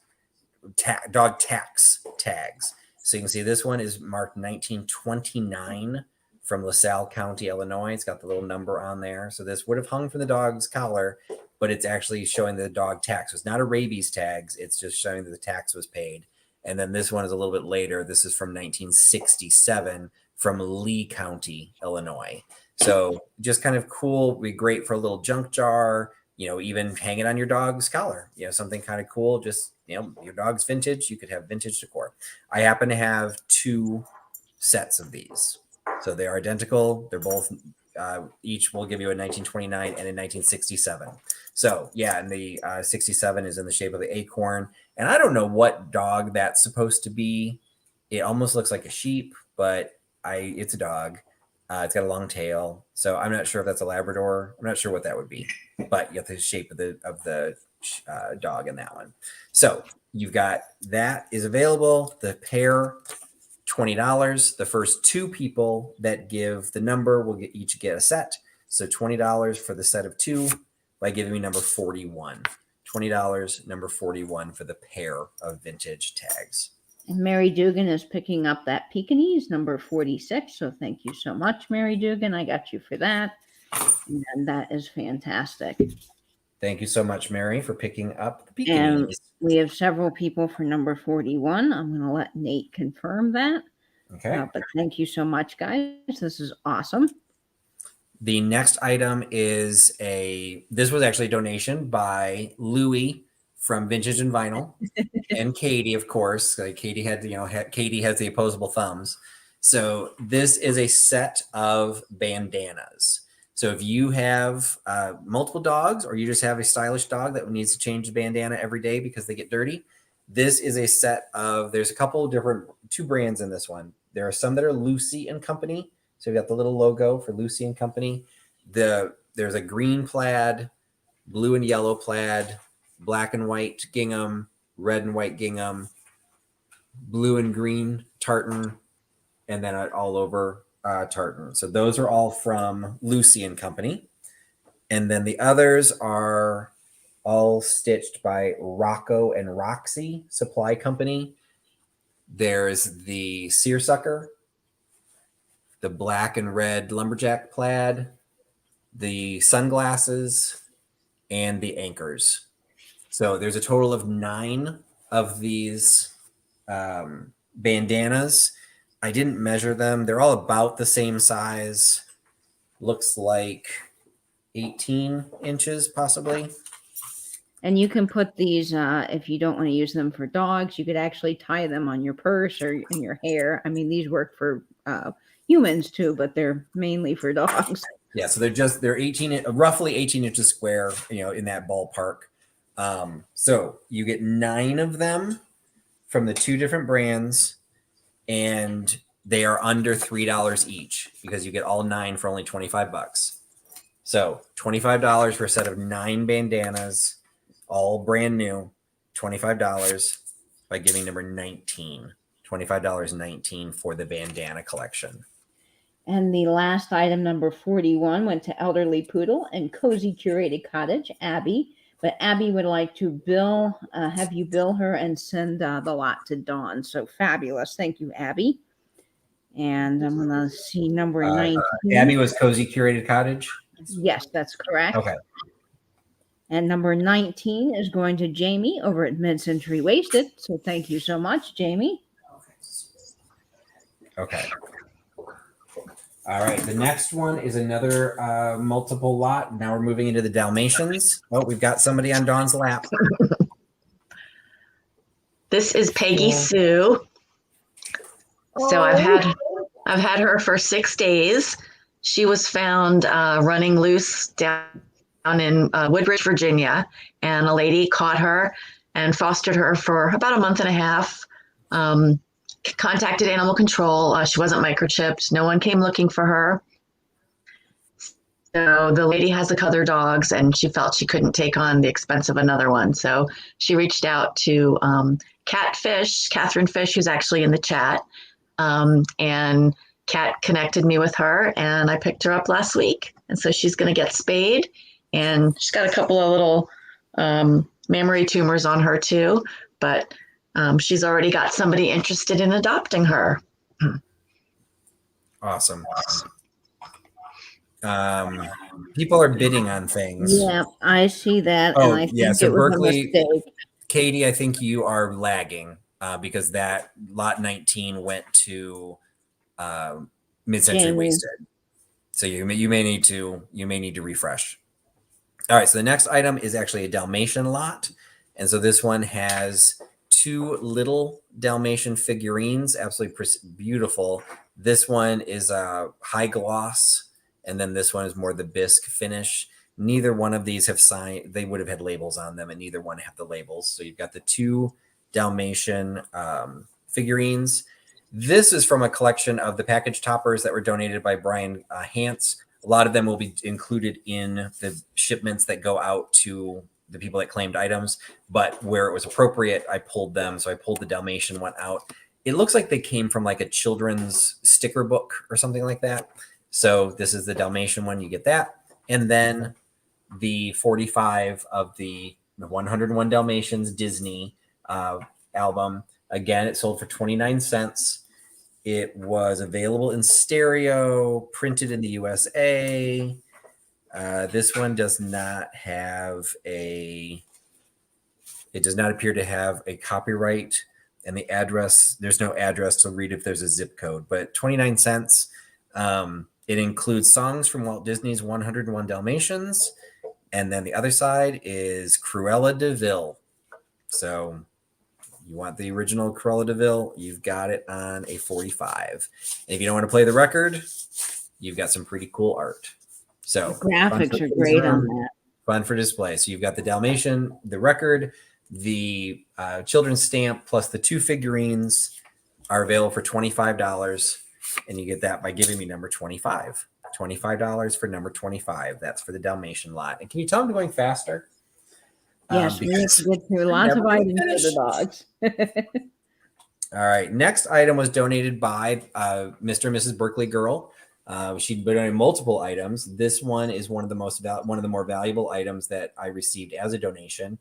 dog tax tags. So you can see this one is marked 1929 from LaSalle County, Illinois. It's got the little number on there. So this would have hung from the dog's collar, but it's actually showing the dog tax. So it's not a rabies tags. It's just showing that the tax was paid. And then this one is a little bit later. This is from 1967 from Lee County, Illinois. So just kind of cool. Be great for a little junk jar, even hang it on your dog's collar, something kind of cool. Just, your dog's vintage. You could have vintage decor. I happen to have 2 sets of these. So they are identical. They're both, each will give you a 1929 and a 1967. So yeah, and the 67 is in the shape of the acorn. And I don't know what dog that's supposed to be. It almost looks like a sheep, but it's a dog. It's got a long tail. So I'm not sure if that's a Labrador. I'm not sure what that would be, but you have the shape of the dog in that one. So you've got that is available. The pair, $20. The first 2 people that give the number will each get a set. So $20 for the set of 2 by giving me number 41. $20, number 41 for the pair of vintage tags. And Mary Dugan is picking up that Pekingese, number 46. So thank you so much, Mary Dugan. I got you for that. And that is fantastic. Thank you so much, Mary, for picking up the Pekingese. And we have several people for number 41. I'm going to let Nate confirm that. Okay. But thank you so much, guys. This is awesome. The next item is this was actually a donation by Louie from Vintage and Vinyl and Katie, of course. Katie had, Katie has the opposable thumbs. So this is a set of bandanas. So if you have multiple dogs, or you just have a stylish dog that needs to change the bandana every day because they get dirty, this is a set of, there's a couple of two brands in this one. There are some that are Lucy and Company. So we've got the little logo for Lucy and Company. There's a green plaid, blue and yellow plaid, black and white gingham, red and white gingham, blue and green tartan, and then all over tartan. So those are all from Lucy and Company. And then the others are all stitched by Rocco and Roxy Supply Company. There's the seersucker, the black and red lumberjack plaid, the sunglasses, and the anchors. So there's a total of 9 of these bandanas. I didn't measure them. They're all about the same size. Looks like 18 inches possibly. And you can put these, if you don't want to use them for dogs, you could actually tie them on your purse or in your hair. I mean, these work for humans too, but they're mainly for dogs. Yeah, so they're roughly 18 inches square, in that ballpark. So you get 9 of them from the 2 different brands, and they are under $3 each because you get all 9 for only $25. So $25 for a set of 9 bandanas, all brand new, $25 by giving number 19. $25.19 for the bandana collection. And the last item, number 41, went to Elderly Poodle and Cozy Curated Cottage, Abby. But Abby would like to have you bill her and send the lot to Dawn. So fabulous. Thank you, Abby. And I'm going to see number 19. Abby was Cozy Curated Cottage? Yes, that's correct. Okay. And number 19 is going to Jamie over at Mid-Century Wasted. So thank you so much, Jamie. Okay. All right. The next one is another multiple lot. Now we're moving into the Dalmatians. Oh, we've got somebody on Dawn's lap. This is Peggy Sue. So I've had her for 6 days. She was found running loose down in Woodbridge, Virginia, and a lady caught her and fostered her for about a month and a half. Contacted animal control. She wasn't microchipped. No one came looking for her. So the lady has other dogs, and she felt she couldn't take on the expense of another one. So she reached out to Catherine Fish, who's actually in the chat. And Kat connected me with her, and I picked her up last week. And so she's going to get spayed, and she's got a couple of little mammary tumors on her too, but she's already got somebody interested in adopting her. Awesome. People are bidding on things. Yeah, I see that. Oh, and I think yeah. So it was Berkeley, a mistake. Katie, I think you are lagging because that lot 19 went to Mid-Century Wasted. So you may need to refresh. All right. So the next item is actually a Dalmatian lot, and so this one has 2 little Dalmatian figurines, absolutely beautiful. This one is a high gloss, and then this one is more the bisque finish. Neither one of these have signed. They would have had labels on them, and neither one have the labels. So you've got the 2 Dalmatian figurines. This is from a collection of the package toppers that were donated by Brian Hantz. A lot of them will be included in the shipments that go out to the people that claimed items, but where it was appropriate, I pulled them. So I pulled the Dalmatian one out. It looks like they came from like a children's sticker book or something like that. So this is the Dalmatian one. You get that. And then the 45 of the 101 Dalmatians Disney album. Again, it sold for 29 cents. It was available in stereo, printed in the USA. This one does not appear to have a copyright, and the address, there's no address to read if there's a zip code, but 29 cents. It includes songs from Walt Disney's 101 Dalmatians. And then the other side is Cruella de Vil. So you want the original Cruella de Vil, you've got it on a 45. And if you don't want to play the record, you've got some pretty cool art. So The graphics are great on that. Fun for display. So you've got the Dalmatian, the record, the children's stamp, plus the 2 figurines are available for $25. And you get that by giving me number 25. $25 for number 25. That's for the Dalmatian lot. And can you tell I'm going faster? Yes, we have to get through lots of items for the dogs. All right. Next item was donated by Mr. and Mrs. Berkeley Girl. She donated multiple items. This one is one of the more valuable items that I received as a donation.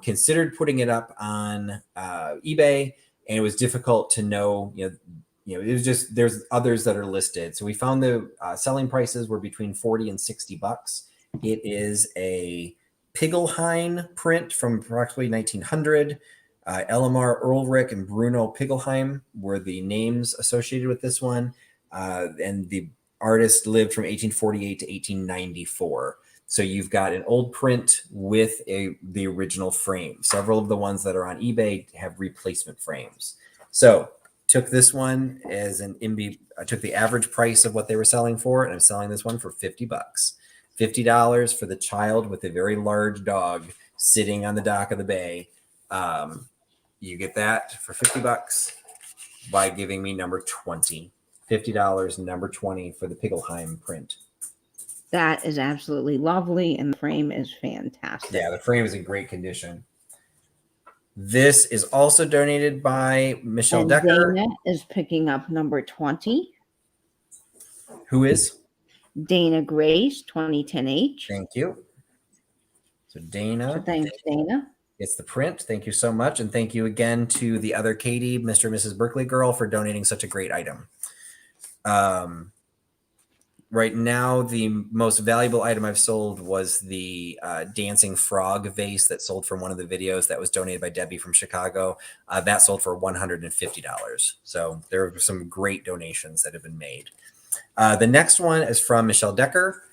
Considered putting it up on eBay, and it was difficult to know. It was just there's others that are listed. So we found the selling prices were between $40 and $60. It is a Piggelheim print from approximately 1900. Elamar Ulrich and Bruno Piggelheim were the names associated with this one. And the artist lived from 1848 to 1894. So you've got an old print with the original frame. Several of the ones that are on eBay have replacement frames. So took this one as I took the average price of what they were selling for, and I'm selling this one for $50. $50 for the child with a very large dog sitting on the dock of the bay. You get that for $50 by giving me number 20. $50, number 20 for the Piggelheim print. That is absolutely lovely, and the frame is fantastic. Yeah, the frame is in great condition. This is also donated by Michelle And Decker. Dana is picking up number 20. Who is? Dana Grace, 2010H. Thank you. So Dana. So thanks, Dana. It's the print. Thank you so much. And thank you again to the other Katie, Mr. and Mrs. Berkeley Girl, for donating such a great item. Right now, the most valuable item I've sold was the dancing frog vase that sold from one of the videos that was donated by Debbie from Chicago. That sold for $150. So there are some great donations that have been made. The next one is from Michelle Decker.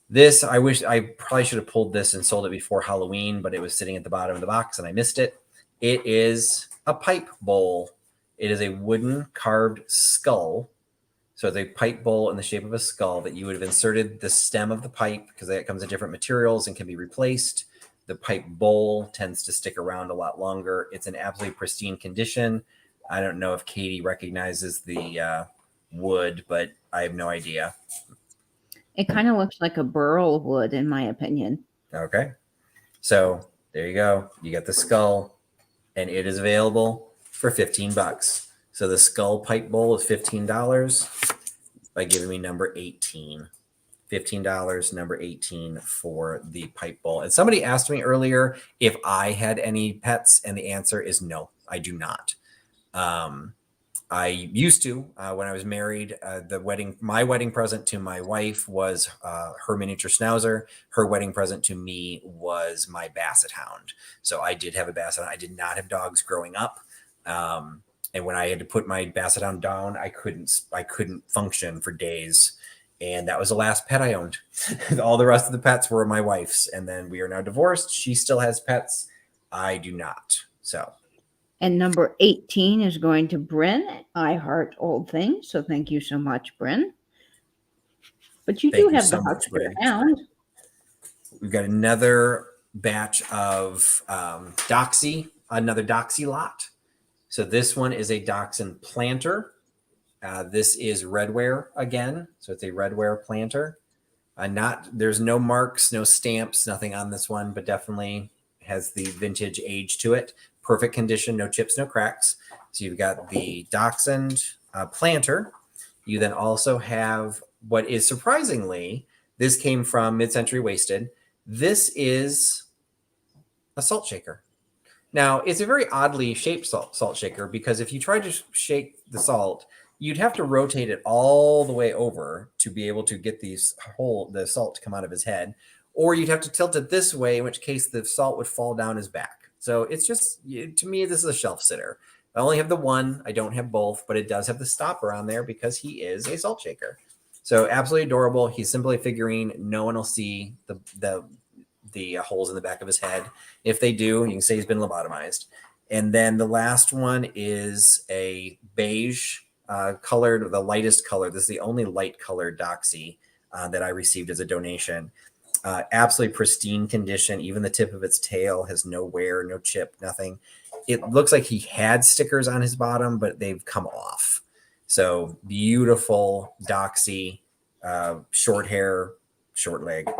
This, I wish I probably should have pulled this and sold it before Halloween, but it was sitting at the bottom of the box and I missed it. It is a pipe bowl. It is a wooden carved skull. So it's a pipe bowl in the shape of a skull that you would have inserted the stem of the pipe, because it comes in different materials and can be replaced. The pipe bowl tends to stick around a lot longer. It's in absolutely pristine condition. I don't know if Katie recognizes the wood, but I have no idea. It kind of looks like a burl wood, in my opinion. Okay. So there you go. You got the skull, and it is available for $15. So the skull pipe bowl is $15 by giving me number 18. $15, number 18 for the pipe bowl. And somebody asked me earlier if I had any pets, and the answer is no, I do not. I used to when I was married. My wedding present to my wife was her miniature schnauzer. Her wedding present to me was my basset hound. So I did have a basset hound. I did not have dogs growing up. And when I had to put my basset hound down, I couldn't function for days. And that was the last pet I owned. All the rest of the pets were my wife's. And then we are now divorced. She still has pets. I do not. So. And number 18 is going to Bryn. I heart old things. So thank you so much, Bryn. But you do have the Huckster Hound. We've got another batch of doxie, another doxie lot. So this one is a Dachshund planter. This is redware again. So it's a redware planter. There's no marks, no stamps, nothing on this one, but definitely has the vintage age to it. Perfect condition, no chips, no cracks. So you've got the Dachshund planter. You then also have what is surprisingly, this came from Mid-Century Wasted. This is a salt shaker. Now, it's a very oddly shaped salt shaker, because if you try to shake the salt, you'd have to rotate it all the way over to be able to get the salt to come out of his head, or you'd have to tilt it this way, in which case the salt would fall down his back. So it's just, to me, this is a shelf sitter. I only have the one. I don't have both, but it does have the stopper on there because he is a salt shaker. So absolutely adorable. He's simply a figurine. No one will see the holes in the back of his head. If they do, you can say he's been lobotomized. And then the last one is a beige colored, the lightest color. This is the only light colored doxie that I received as a donation. Absolutely pristine condition. Even the tip of its tail has no wear, no chip, nothing. It looks like he had stickers on his bottom, but they've come off. So beautiful doxie, short hair, short leg.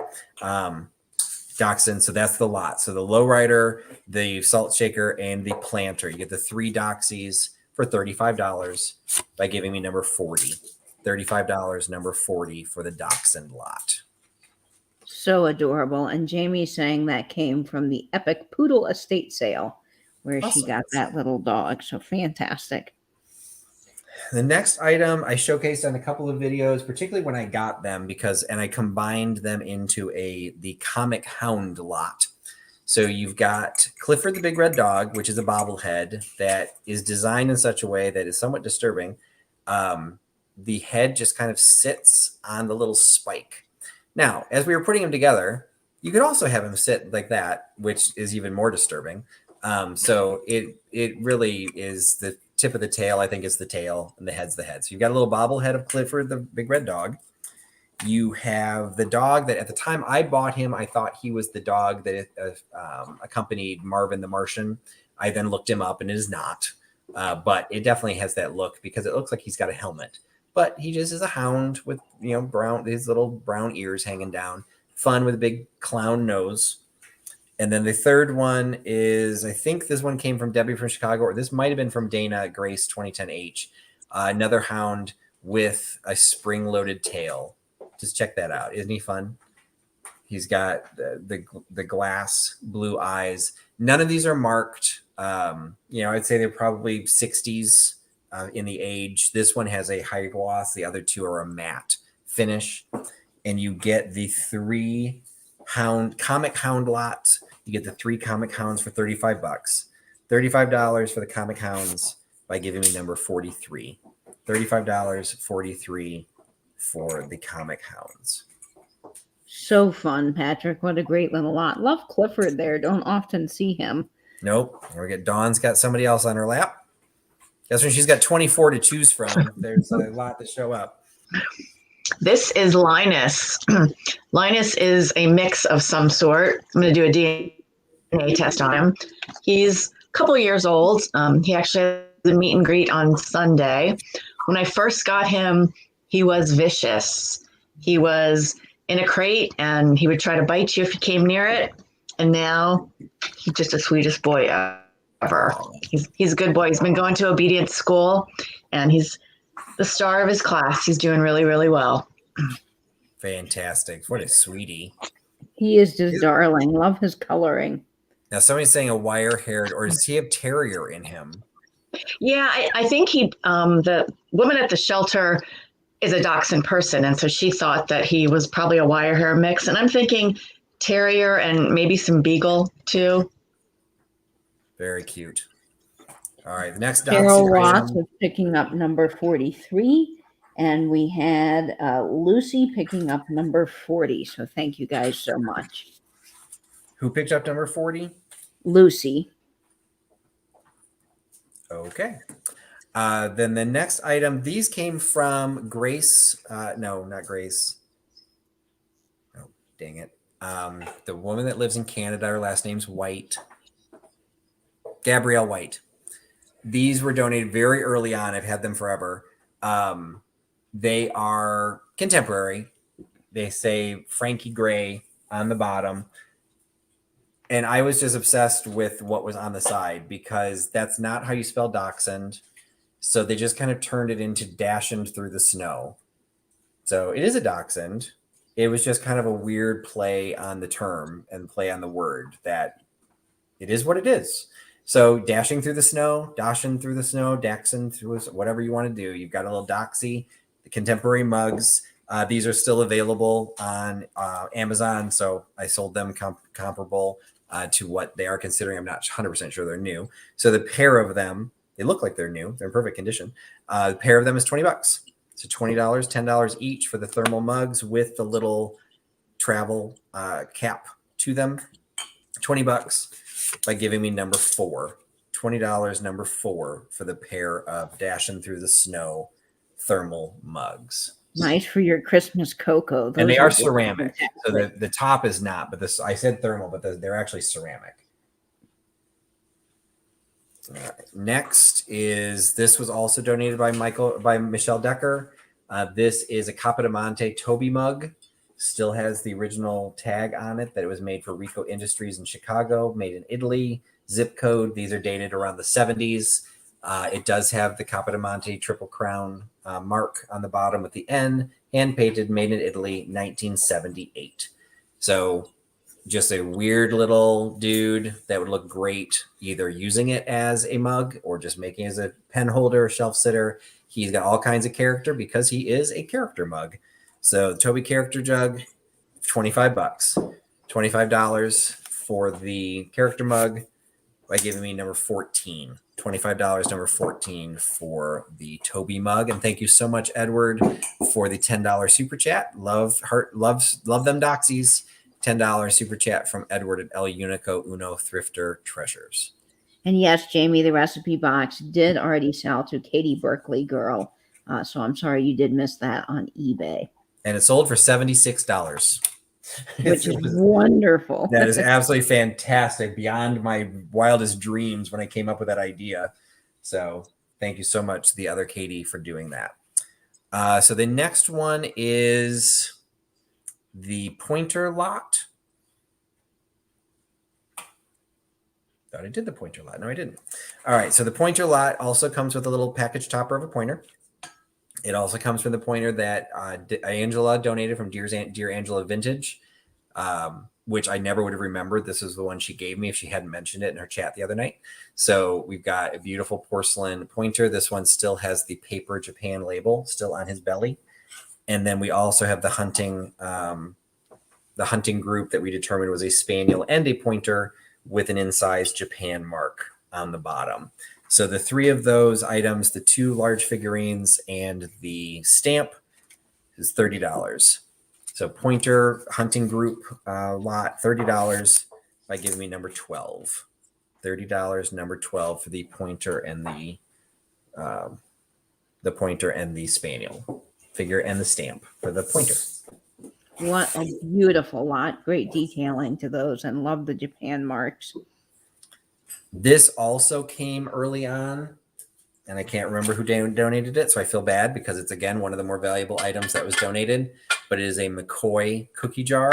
Dachshund. So that's the lot. So the lowrider, the salt shaker, and the planter. You get the 3 doxies for $35 by giving me number 40. $35, number 40 for the Dachshund lot. So adorable. And Jamie's saying that came from the Epic Poodle estate sale where she got that little dog. So fantastic. The next item I showcased on a couple of videos, particularly when I got them and I combined them into the comic hound lot. So you've got Clifford the Big Red Dog, which is a bobblehead that is designed in such a way that is somewhat disturbing. The head just kind of sits on the little spike. Now, as we were putting him together, you could also have him sit like that, which is even more disturbing. So it really is the tip of the tail. I think it's the tail and the head's the head. So you've got a little bobblehead of Clifford, the Big Red Dog. You have the dog that at the time I bought him, I thought he was the dog that accompanied Marvin the Martian. I then looked him up and it is not. But it definitely has that look because it looks like he's got a helmet. But he just is a hound with, his little brown ears hanging down. Fun with a big clown nose. And then the third one is, I think this one came from Debbie from Chicago, or this might have been from Dana Grace 2010H. Another hound with a spring-loaded tail. Just check that out. Isn't he fun? He's got the glass blue eyes. None of these are marked. I'd say they're probably 60s in the age. This one has a high gloss. The other two are a matte finish. And you get the 3 comic hound lot. You get the 3 comic hounds for $35. $35 for the comic hounds by giving me number 43. $35, 43 for the comic hounds. So fun, Patrick. What a great little lot. Love Clifford there. Don't often see him. Nope. We get Dawn's got somebody else on her lap. Guess when she's got 24 to choose from, there's a lot to show up. This is Linus. Linus is a mix of some sort. I'm going to do a DNA test on him. He's a couple years old. He actually has a meet and greet on Sunday. When I first got him, he was vicious. He was in a crate and he would try to bite you if you came near it. And now he's just the sweetest boy ever. He's a good boy. He's been going to obedience school and he's the star of his class. He's doing really, really well. Fantastic. What a sweetie. He is just darling. Love his coloring. Now somebody's saying a wire-haired, or does he have terrier in him? Yeah, I think the woman at the shelter is a Dachshund person. And so she thought that he was probably a wire hair mix. And I'm thinking terrier and maybe some beagle too. Very cute. All right, the next Carol doxie Ross item. was picking up number 43, and we had Lucy picking up number 40. So thank you guys so much. Who picked up number 40? Lucy. Okay. Then the next item, these came from Grace. No, not Grace. Oh, dang it. The woman that lives in Canada, her last name's White. Gabrielle White. These were donated very early on. I've had them forever. They are contemporary. They say Frankie Gray on the bottom. And I was just obsessed with what was on the side because that's not how you spell Dachshund. So they just kind of turned it into Dachshund through the snow. So it is a Dachshund. It was just kind of a weird play on the term and play on the word that it is what it is. So dashing through the snow, Dachshund through the snow, Dachshund through whatever you want to do. You've got a little doxie, the contemporary mugs. These are still available on Amazon. So I sold them comparable to what they are considering. I'm not 100% sure they're new. So the pair of them, they look like they're new. They're in perfect condition. The pair of them is $20. So $20, $10 each for the thermal mugs with the little travel cap to them. $20 by giving me number 4. $20, number 4 for the pair of Dashing Through the Snow thermal mugs. Nice for your Christmas cocoa. And they Those are ceramic. So fantastic. the top is not, but this, I said thermal, but they're actually ceramic. All right. Next is, this was also donated by Michelle Decker. This is a Capodimonte Toby mug. Still has the original tag on it that it was made for Rico Industries in Chicago, made in Italy. Zip code. These are dated around the 70s. It does have the Capodimonte Triple Crown mark on the bottom with the N, hand painted, made in Italy, 1978. So just a weird little dude that would look great either using it as a mug or just making it as a pen holder, shelf sitter. He's got all kinds of character because he is a character mug. So Toby character jug, $25. $25 for the character mug by giving me number 14. $25, number 14 for the Toby mug. And thank you so much, Edward, for the $10 super chat. Love them doxies. $10 super chat from Edward at El Unico Uno Thrifter Treasures. And yes, Jamie, the recipe box did already sell to Katie Berkeley Girl. So I'm sorry you did miss that on eBay. And it sold for $76. Which is wonderful. That is absolutely fantastic. Beyond my wildest dreams when I came up with that idea. So thank you so much, the other Katie, for doing that. So the next one is the pointer lot. Thought I did the pointer lot. No, I didn't. All right. So the pointer lot also comes with a little package topper of a pointer. It also comes from the pointer that Angela donated from Dear Angela Vintage, which I never would have remembered. This is the one she gave me if she hadn't mentioned it in her chat the other night. So we've got a beautiful porcelain pointer. This one still has the paper Japan label still on his belly. And then we also have the hunting group that we determined was a spaniel and a pointer with an incised Japan mark on the bottom. So the 3 of those items, the 2 large figurines and the stamp, is $30. So pointer hunting group lot, $30 by giving me number 12. $30, number 12 for the pointer and the spaniel figure and the stamp for the pointer. What a beautiful lot. Great detailing to those, and love the Japan marks. This also came early on, and I can't remember who donated it, so I feel bad because it's, again, one of the more valuable items that was donated, but it is a McCoy cookie jar.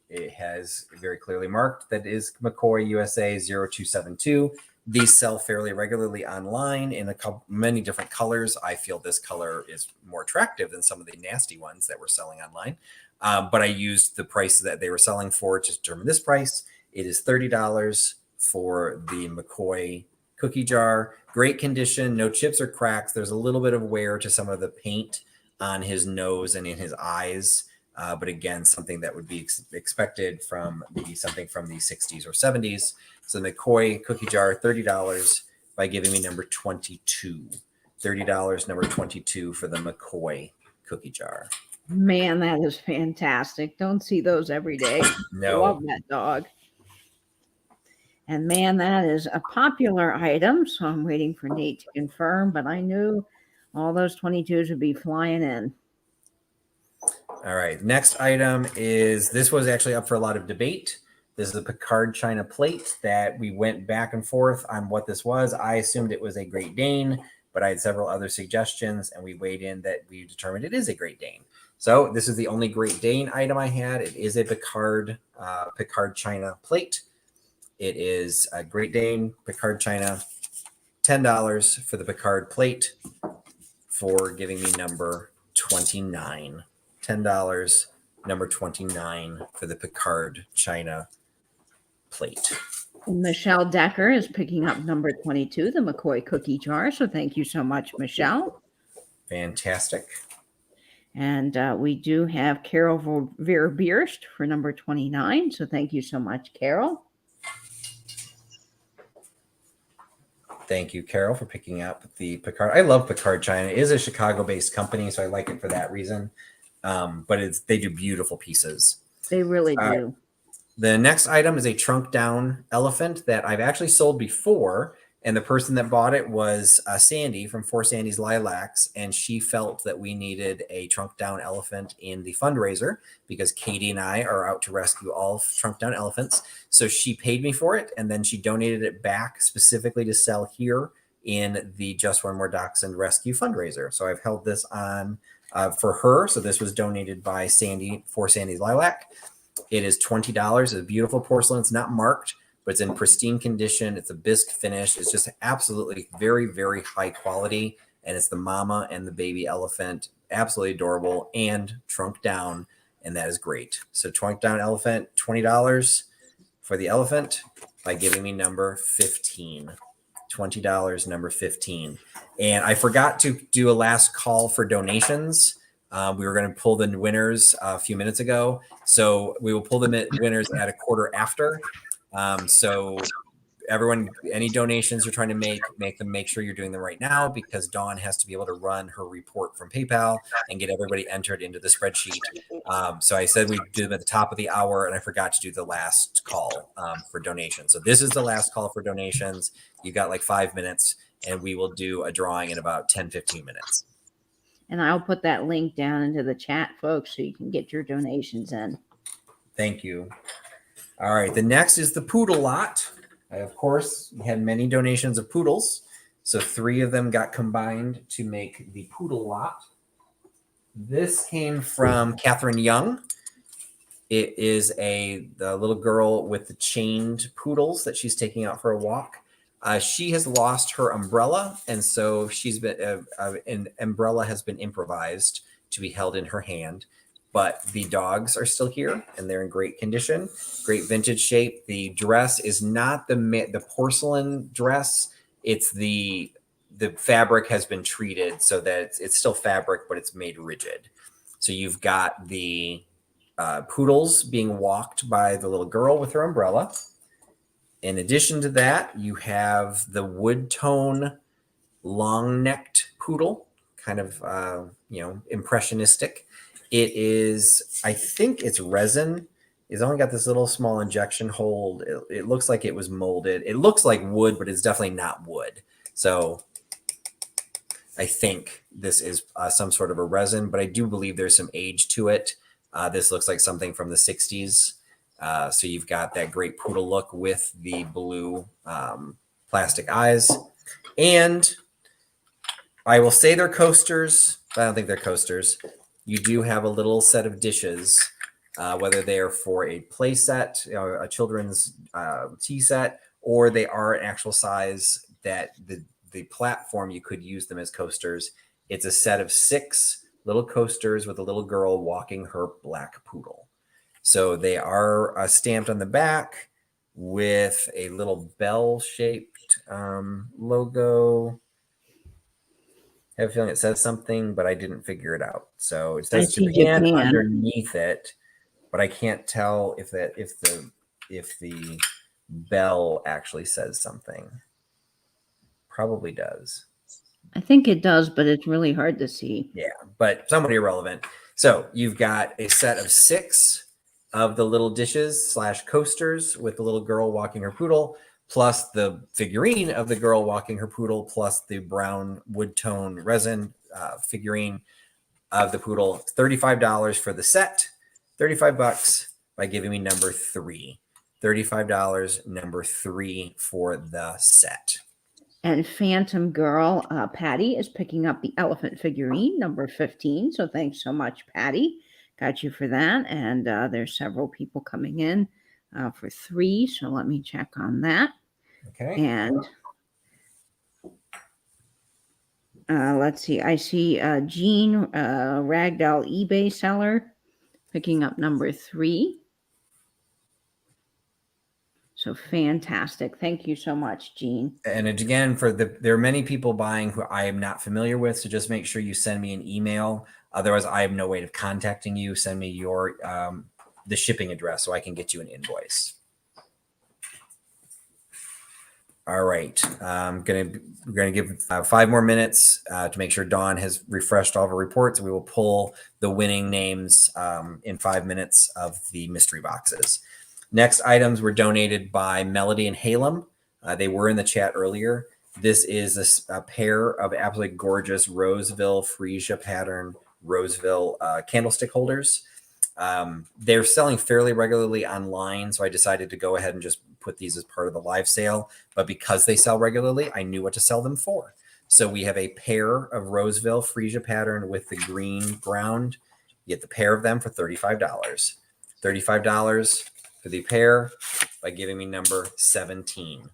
It has very clearly marked that is McCoy USA 0272. These sell fairly regularly online in many different colors. I feel this color is more attractive than some of the nasty ones that we're selling online. But I used the price that they were selling for to determine this price. It is $30 for the McCoy cookie jar. Great condition, no chips or cracks. There's a little bit of wear to some of the paint on his nose and in his eyes. But again, something that would be expected from something from the 60s or 70s. So the McCoy cookie jar, $30 by giving me number 22. $30, number 22 for the McCoy cookie jar. Man, that is fantastic. Don't see those every day. No. Love that dog. And man, that is a popular item. So I'm waiting for Nate to confirm, but I knew all those 22s would be flying in. All right. Next item is, this was actually up for a lot of debate. This is a Picard China plate that we went back and forth on what this was. I assumed it was a Great Dane, but I had several other suggestions, and we weighed in that we determined it is a Great Dane. So this is the only Great Dane item I had. It is a Picard China plate. It is a Great Dane Picard China, $10 for the Picard plate for giving me number 29. $10, number 29 for the Picard China plate. Michelle Decker is picking up number 22, the McCoy cookie jar. So thank you so much, Michelle. Fantastic. And we do have Carol Vera-Bierst for number 29. So thank you so much, Carol. Thank you, Carol, for picking up the Picard. I love Picard China. It is a Chicago-based company, so I like it for that reason. But they do beautiful pieces. They really do. The next item is a trunk down elephant that I've actually sold before. And the person that bought it was Sandy from For Sandy's Lilacs. And she felt that we needed a trunk down elephant in the fundraiser because Katie and I are out to rescue all trunk down elephants. So she paid me for it. And then she donated it back specifically to sell here in the Just One More Dachshund Rescue fundraiser. So I've held this on for her. So this was donated by Sandy for Sandy's Lilac. It is $20. It's a beautiful porcelain. It's not marked, but it's in pristine condition. It's a bisque finish. It's just absolutely very, very high quality. And it's the mama and the baby elephant. Absolutely adorable and trunk down. And that is great. So trunk down elephant, $20 for the elephant by giving me number 15. $20, number 15. And I forgot to do a last call for donations. We were going to pull the winners a few minutes ago. So we will pull the winners at a quarter after. So everyone, any donations you're trying to make them, make sure you're doing them right now because Dawn has to be able to run her report from PayPal and get everybody entered into the spreadsheet. So I said we'd do them at the top of the hour and I forgot to do the last call for donations. So this is the last call for donations. You got like 5 minutes and we will do a drawing in about 10-15 minutes. And I'll put that link down into the chat, folks, so you can get your donations in. Thank you. All right. The next is the poodle lot. I, of course, had many donations of poodles. So 3 of them got combined to make the poodle lot. This came from Catherine Young. It is the little girl with the chained poodles that she's taking out for a walk. She has lost her umbrella, and so she's been an umbrella has been improvised to be held in her hand. But the dogs are still here, and they're in great condition, great vintage shape. The dress is not the porcelain dress; it's the fabric has been treated so that it's still fabric, but it's made rigid. So you've got the poodles being walked by the little girl with her umbrella. In addition to that, you have the wood tone long-necked poodle, kind of, impressionistic. It is, I think it's resin. It's only got this little small injection hold. It looks like it was molded. It looks like wood, but it's definitely not wood. So I think this is some sort of a resin, but I do believe there's some age to it. This looks like something from the 60s. So you've got that great poodle look with the blue plastic eyes. And I will say they're coasters, but I don't think they're coasters. You do have a little set of dishes, whether they are for a play set, a children's tea set, or they are an actual size that the platform, you could use them as coasters. It's a set of 6 little coasters with a little girl walking her black poodle. So they are stamped on the back with a little bell-shaped logo. I have a feeling it says something, but I didn't figure it out. So it says Japan underneath it, but I can't tell if the bell actually says something. Probably does. I think it does, but it's really hard to see. Yeah, but somewhat irrelevant. So you've got a set of 6 of the little dishes / coasters with the little girl walking her poodle, plus the figurine of the girl walking her poodle, plus the brown wood tone resin figurine of the poodle. $35 for the set, $35 by giving me number 3. $35, number 3 for the set. And Phantom Girl, Patty, is picking up the elephant figurine, number 15. So thanks so much, Patty. Got you for that. And there's several people coming in for 3. So let me check on that. Okay. And let's see. I see Jean, Ragdoll eBay seller, picking up number 3. So fantastic. Thank you so much, Jean. And again, there are many people buying who I am not familiar with. So just make sure you send me an email. Otherwise, I have no way of contacting you. Send me your the shipping address so I can get you an invoice. All right. We're gonna give 5 more minutes to make sure Dawn has refreshed all of her reports. We will pull the winning names in 5 minutes of the mystery boxes. Next items were donated by Melody and Halem. They were in the chat earlier. This is a pair of absolutely gorgeous Roseville Frisia pattern Roseville candlestick holders. They're selling fairly regularly online, so I decided to go ahead and just put these as part of the live sale. But because they sell regularly, I knew what to sell them for. So we have a pair of Roseville Frisia pattern with the green ground. You get the pair of them for $35. $35 for the pair by giving me number 17.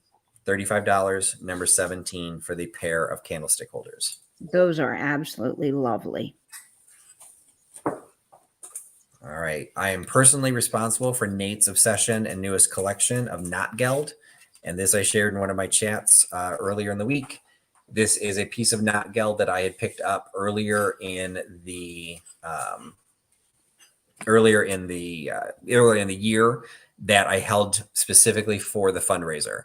$35, number 17 for the pair of candlestick holders. Those are absolutely lovely. All right. I am personally responsible for Nate's obsession and newest collection of knot geld. And this I shared in one of my chats earlier in the week. This is a piece of knot geld that I had picked up earlier in the year that I held specifically for the fundraiser.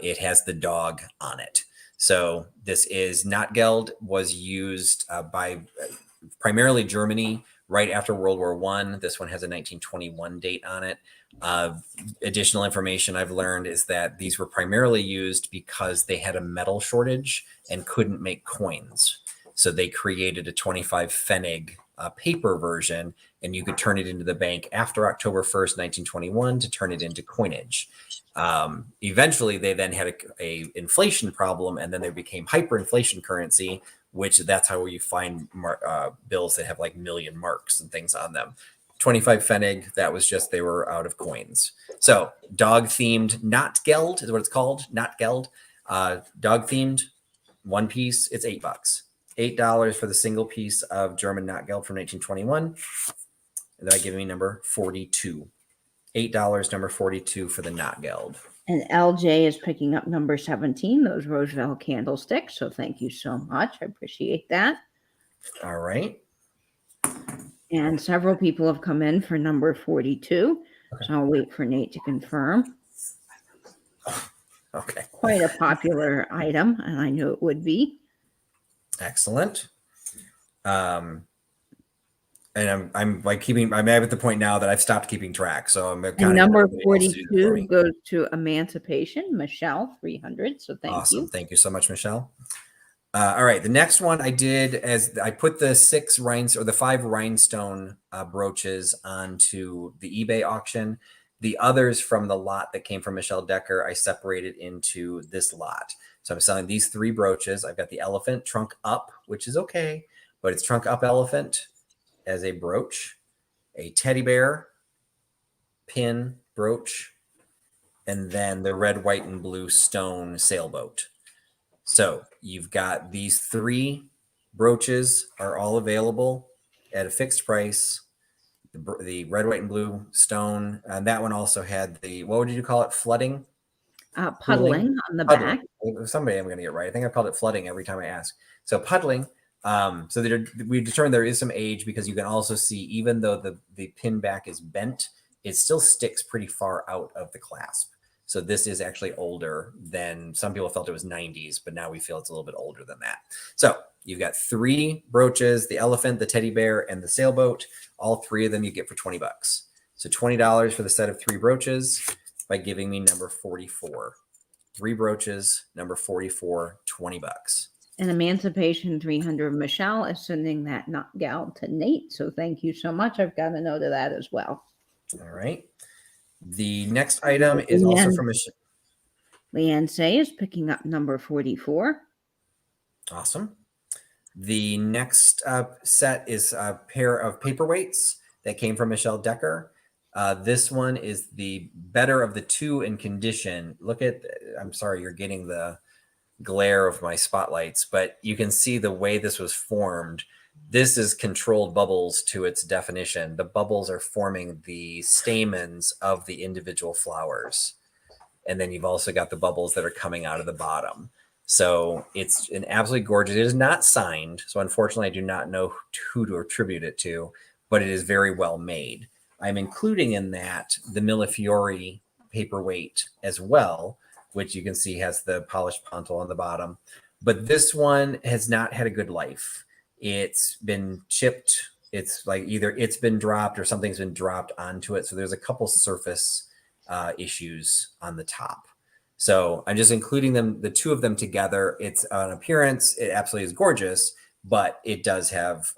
It has the dog on it. So this is knot geld, was used by primarily Germany right after World War I. This one has a 1921 date on it. Additional information I've learned is that these were primarily used because they had a metal shortage and couldn't make coins. So they created a 25 Pfennig paper version, and you could turn it into the bank after October 1st, 1921 to turn it into coinage. Eventually, they then had a inflation problem, and then they became hyperinflation currency, which that's how you find bills that have like million marks and things on them. 25 Pfennig, that was just, they were out of coins. So dog themed knot geld is what it's called, knot geld. Dog themed, one piece, it's $8. $8 for the single piece of German knot geld from 1921. And that giving me number 42. $8, number 42 for the knot geld. And LJ is picking up number 17, those Roseville candlesticks. So thank you so much. I appreciate that. All right. And several people have come in for number 42. Okay. So I'll wait for Nate to confirm. Okay. Quite a popular item, and I knew it would be. Excellent. And I'm at the point now that I've stopped keeping track. So I'm and number 42 goes to Emancipation, Michelle, 300. So thank you. Thank you so much, Michelle. All right. The next one I did as I put the 5 rhinestone brooches onto the eBay auction. The others from the lot that came from Michelle Decker, I separated into this lot. So I'm selling these 3 brooches. I've got the elephant trunk up, which is okay, but it's trunk up elephant as a brooch, a teddy bear pin brooch, and then the red, white, and blue stone sailboat. So you've got these 3 brooches are all available at a fixed price. The red, white, and blue stone, and that one also had the, what would you call it? Flooding? Puddling on the back. Somebody I'm going to get right. I think I've called it flooding every time I ask. So puddling. So we determined there is some age because you can also see, even though the pin back is bent, it still sticks pretty far out of the clasp. So this is actually older than, some people felt it was 90s, but now we feel it's a little bit older than that. So you've got 3 brooches, the elephant, the teddy bear, and the sailboat. All 3 of them you get for $20. So $20 for the set of 3 brooches by giving me number 44. 3 brooches, number 44, $20. And Emancipation 300, Michelle is sending that knot geld to Nate. So thank you so much. I've got a note of that as well. All right. The next item is also from Michelle. Leanne Say is picking up number 44. Awesome. The next set is a pair of paperweights that came from Michelle Decker. This one is the better of the 2 in condition. Look at, I'm sorry, you're getting the glare of my spotlights, but you can see the way this was formed. This is controlled bubbles to its definition. The bubbles are forming the stamens of the individual flowers. And then you've also got the bubbles that are coming out of the bottom. So it's an absolutely gorgeous. It is not signed. So unfortunately, I do not know who to attribute it to, but it is very well made. I'm including in that the Millefiori paperweight as well. which you can see has the polished pontal on the bottom. But this one has not had a good life. It's been chipped. It's like either it's been dropped or something's been dropped onto it. So there's a couple surface issues on the top. So I'm just including them, the two of them together. It's an appearance. It absolutely is gorgeous, but it does have,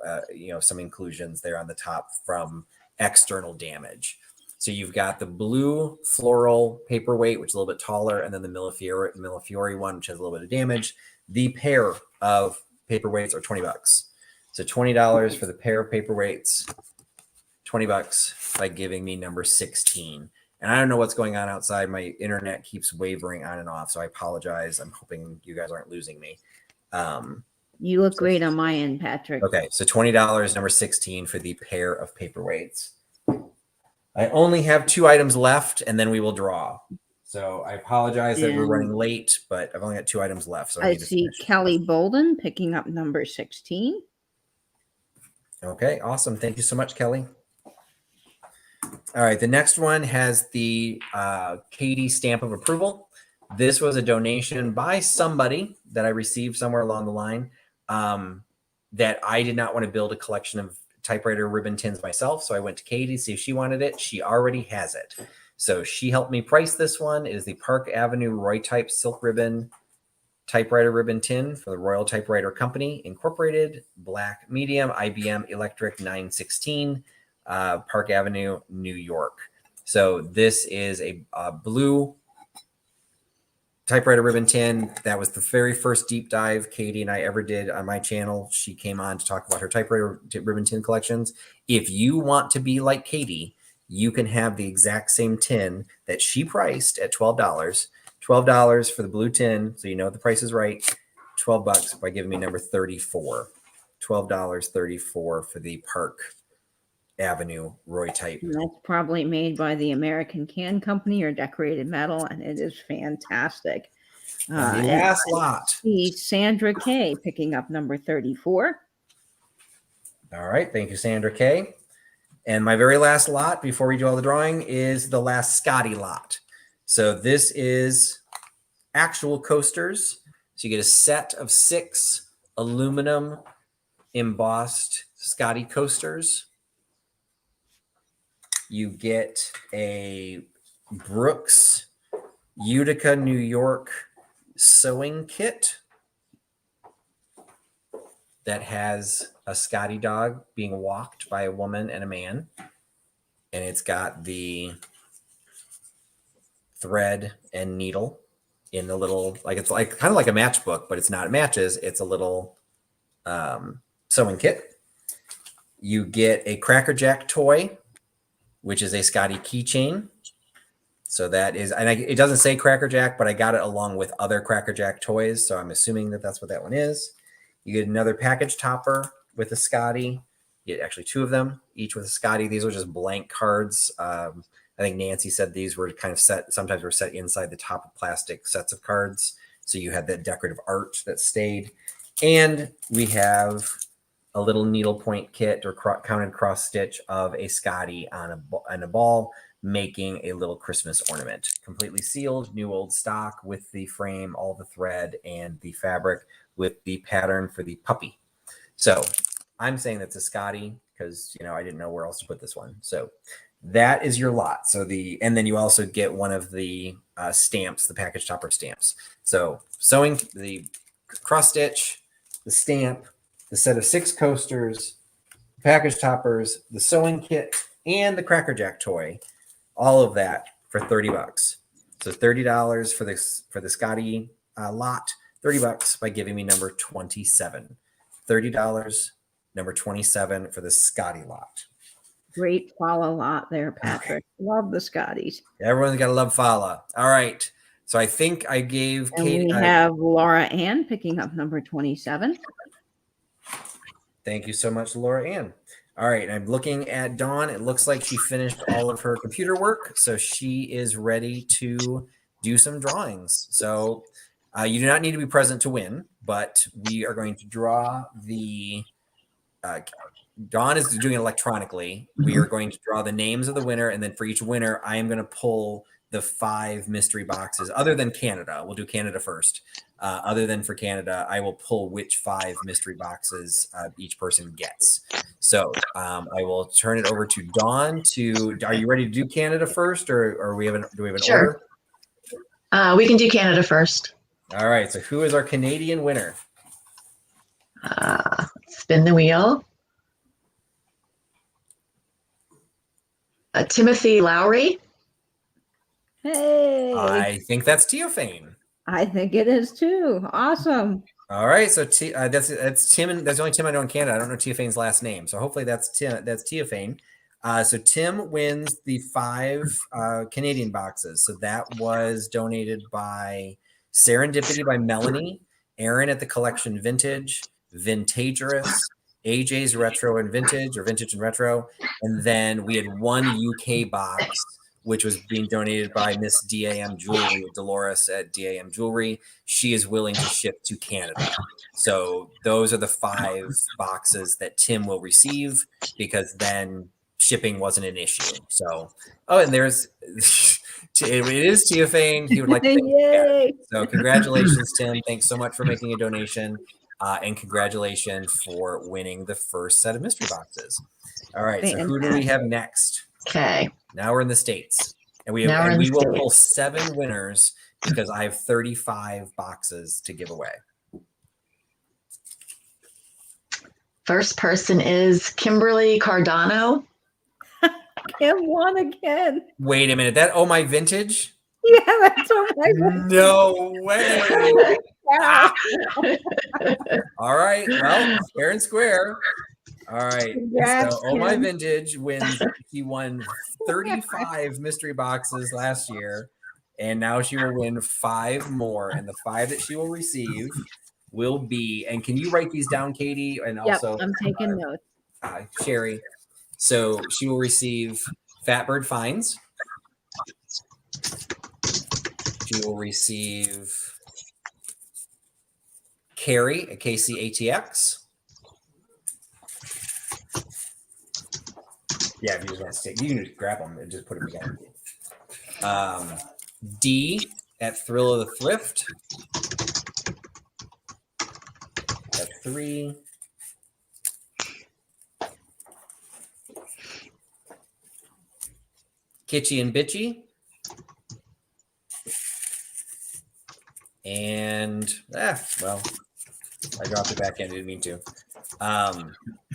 some inclusions there on the top from external damage. So you've got the blue floral paperweight, which is a little bit taller, and then the Millefiori one, which has a little bit of damage. The pair of paperweights are $20. So $20 for the pair of paperweights, $20 by giving me number 16. And I don't know what's going on outside. My internet keeps wavering on and off, so I apologize. I'm hoping you guys aren't losing me. You look great on my end, Patrick. Okay, so $20, number 16 for the pair of paperweights. I only have 2 items left, and then we will draw. So I apologize that we're running late, but I've only got 2 items left. So I see Kelly Bolden picking up number 16. Okay, awesome. Thank you so much, Kelly. All right, the next one has the Katie stamp of approval. This was a donation by somebody that I received somewhere along the line that I did not want to build a collection of typewriter ribbon tins myself. So I went to Katie to see if she wanted it. She already has it. So she helped me price this one. It is the Park Avenue Roy Type Silk Ribbon typewriter ribbon tin for the Royal Typewriter Company Incorporated, black medium, IBM Electric 916, Park Avenue, New York. So this is a blue typewriter ribbon tin. That was the very first deep dive Katie and I ever did on my channel. She came on to talk about her typewriter ribbon tin collections. If you want to be like Katie, you can have the exact same tin that she priced at $12. $12 for the blue tin, so you know the price is right. $12 by giving me number 34. $12.34 for the Park Avenue Roy Type. And that's probably made by the American Can Company or Decorated Metal, and it is fantastic. The last lot. See Sandra K picking up number 34. All right, thank you, Sandra K. And my very last lot before we do all the drawing is the last Scotty lot. So this is actual coasters. So you get a set of 6 aluminum embossed Scotty coasters. You get a Brooks Utica, New York sewing kit that has a Scotty dog being walked by a woman and a man. And it's got the thread and needle in the little, like it's like kind of like a matchbook, but it's not matches. It's a little sewing kit. You get a Cracker Jack toy, which is a Scotty keychain. So that is, and it doesn't say Cracker Jack, but I got it along with other Cracker Jack toys. So I'm assuming that that's what that one is. You get another package topper with a Scotty. You get actually 2 of them, each with a Scotty. These are just blank cards. I think Nancy said these were kind of set, sometimes were set inside the top of plastic sets of cards. So you had that decorative art that stayed. And we have a little needlepoint kit or counted cross stitch of a Scotty on a ball, making a little Christmas ornament. Completely sealed, new old stock with the frame, all the thread, and the fabric with the pattern for the puppy. So I'm saying that's a Scotty because, I didn't know where else to put this one. So that is your lot. So and then you also get one of the stamps, the package topper stamps. So sewing, the cross stitch, the stamp, the set of 6 coasters, package toppers, the sewing kit, and the Cracker Jack toy. All of that for $30. So $30 for the Scotty lot, $30 by giving me number 27. $30, number 27 for the Scotty lot. Great follow lot there, Patrick. Okay. Love the Scotties. Everyone's got to love follow. All right. So I think I gave Katie. We have Laura Ann picking up number 27. Thank you so much, Laura Ann. All right. I'm looking at Dawn. It looks like she finished all of her computer work. So she is ready to do some drawings. So you do not need to be present to win, but we are going to draw the Dawn is doing it electronically. We are going to draw the names of the winner, and then for each winner, I am going to pull the 5 mystery boxes, other than Canada. We'll do Canada first. Other than for Canada, I will pull which 5 mystery boxes each person gets. So I will turn it over to Dawn. Are you ready to do Canada first, or do we have an Sure. order? We can do Canada first. All right. So who is our Canadian winner? Spin the wheel. Timothy Lowry. Hey, I think that's Teofane. I think it is too. Awesome. All right, so that's Tim, and that's the only Tim I know in Canada. I don't know Teofane's last name, so hopefully that's Tim. That's Teofane. So Tim wins the 5 Canadian boxes. So that was donated by Serendipity by Melanie, Aaron at the Collection Vintage, Vintagerous, AJ's Retro and Vintage, or Vintage and Retro, and then we had 1 UK box, which was being donated by Miss DAM Jewelry, Dolores at DAM Jewelry. She is willing to ship to Canada. So those are the 5 boxes that Tim will receive, because then shipping wasn't an issue. So, and there's, it is Teofane. He would like to thank Yay. So congratulations, Tim. Thanks so much for making a donation. And congratulations for winning the first set of mystery boxes. All right, so who do we have next? Okay. Now we're in the States, and we will pull 7 winners, because I have 35 boxes to give away. First person is Kimberly Cardano. Kim won again. Wait a minute, my vintage? Yeah, that's all my No way. All right, well, fair and square. All right. Congrats, so my Kim. vintage wins. He won 35 mystery boxes last year, and now she will win 5 more. And the 5 that she will receive will be, and can you write these down, Katie? And also, I'm taking notes. Sherry. So she will receive Fatbird Finds. She will receive Carrie at KCATX. Yeah, if you just want to stick, you can just grab them and just put them together. D at Thrill of the Thrift. At 3. Kitschy and Bitchy. And, well, I dropped it back in. I didn't mean to.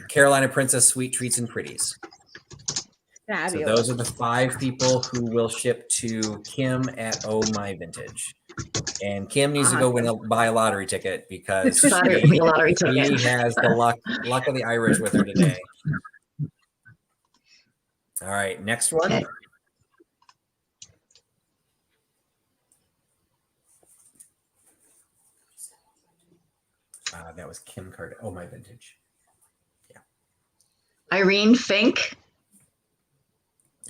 Carolina Princess Sweet Treats and Pretties. Fabulous. So those are the 5 people who will ship to Kim at Oh My Vintage. And Kim needs to go buy a lottery ticket, because she has the luck of the Irish with her today. All right, next one. Okay. That was Kim Carter. Oh My Vintage. Yeah. Irene Fink.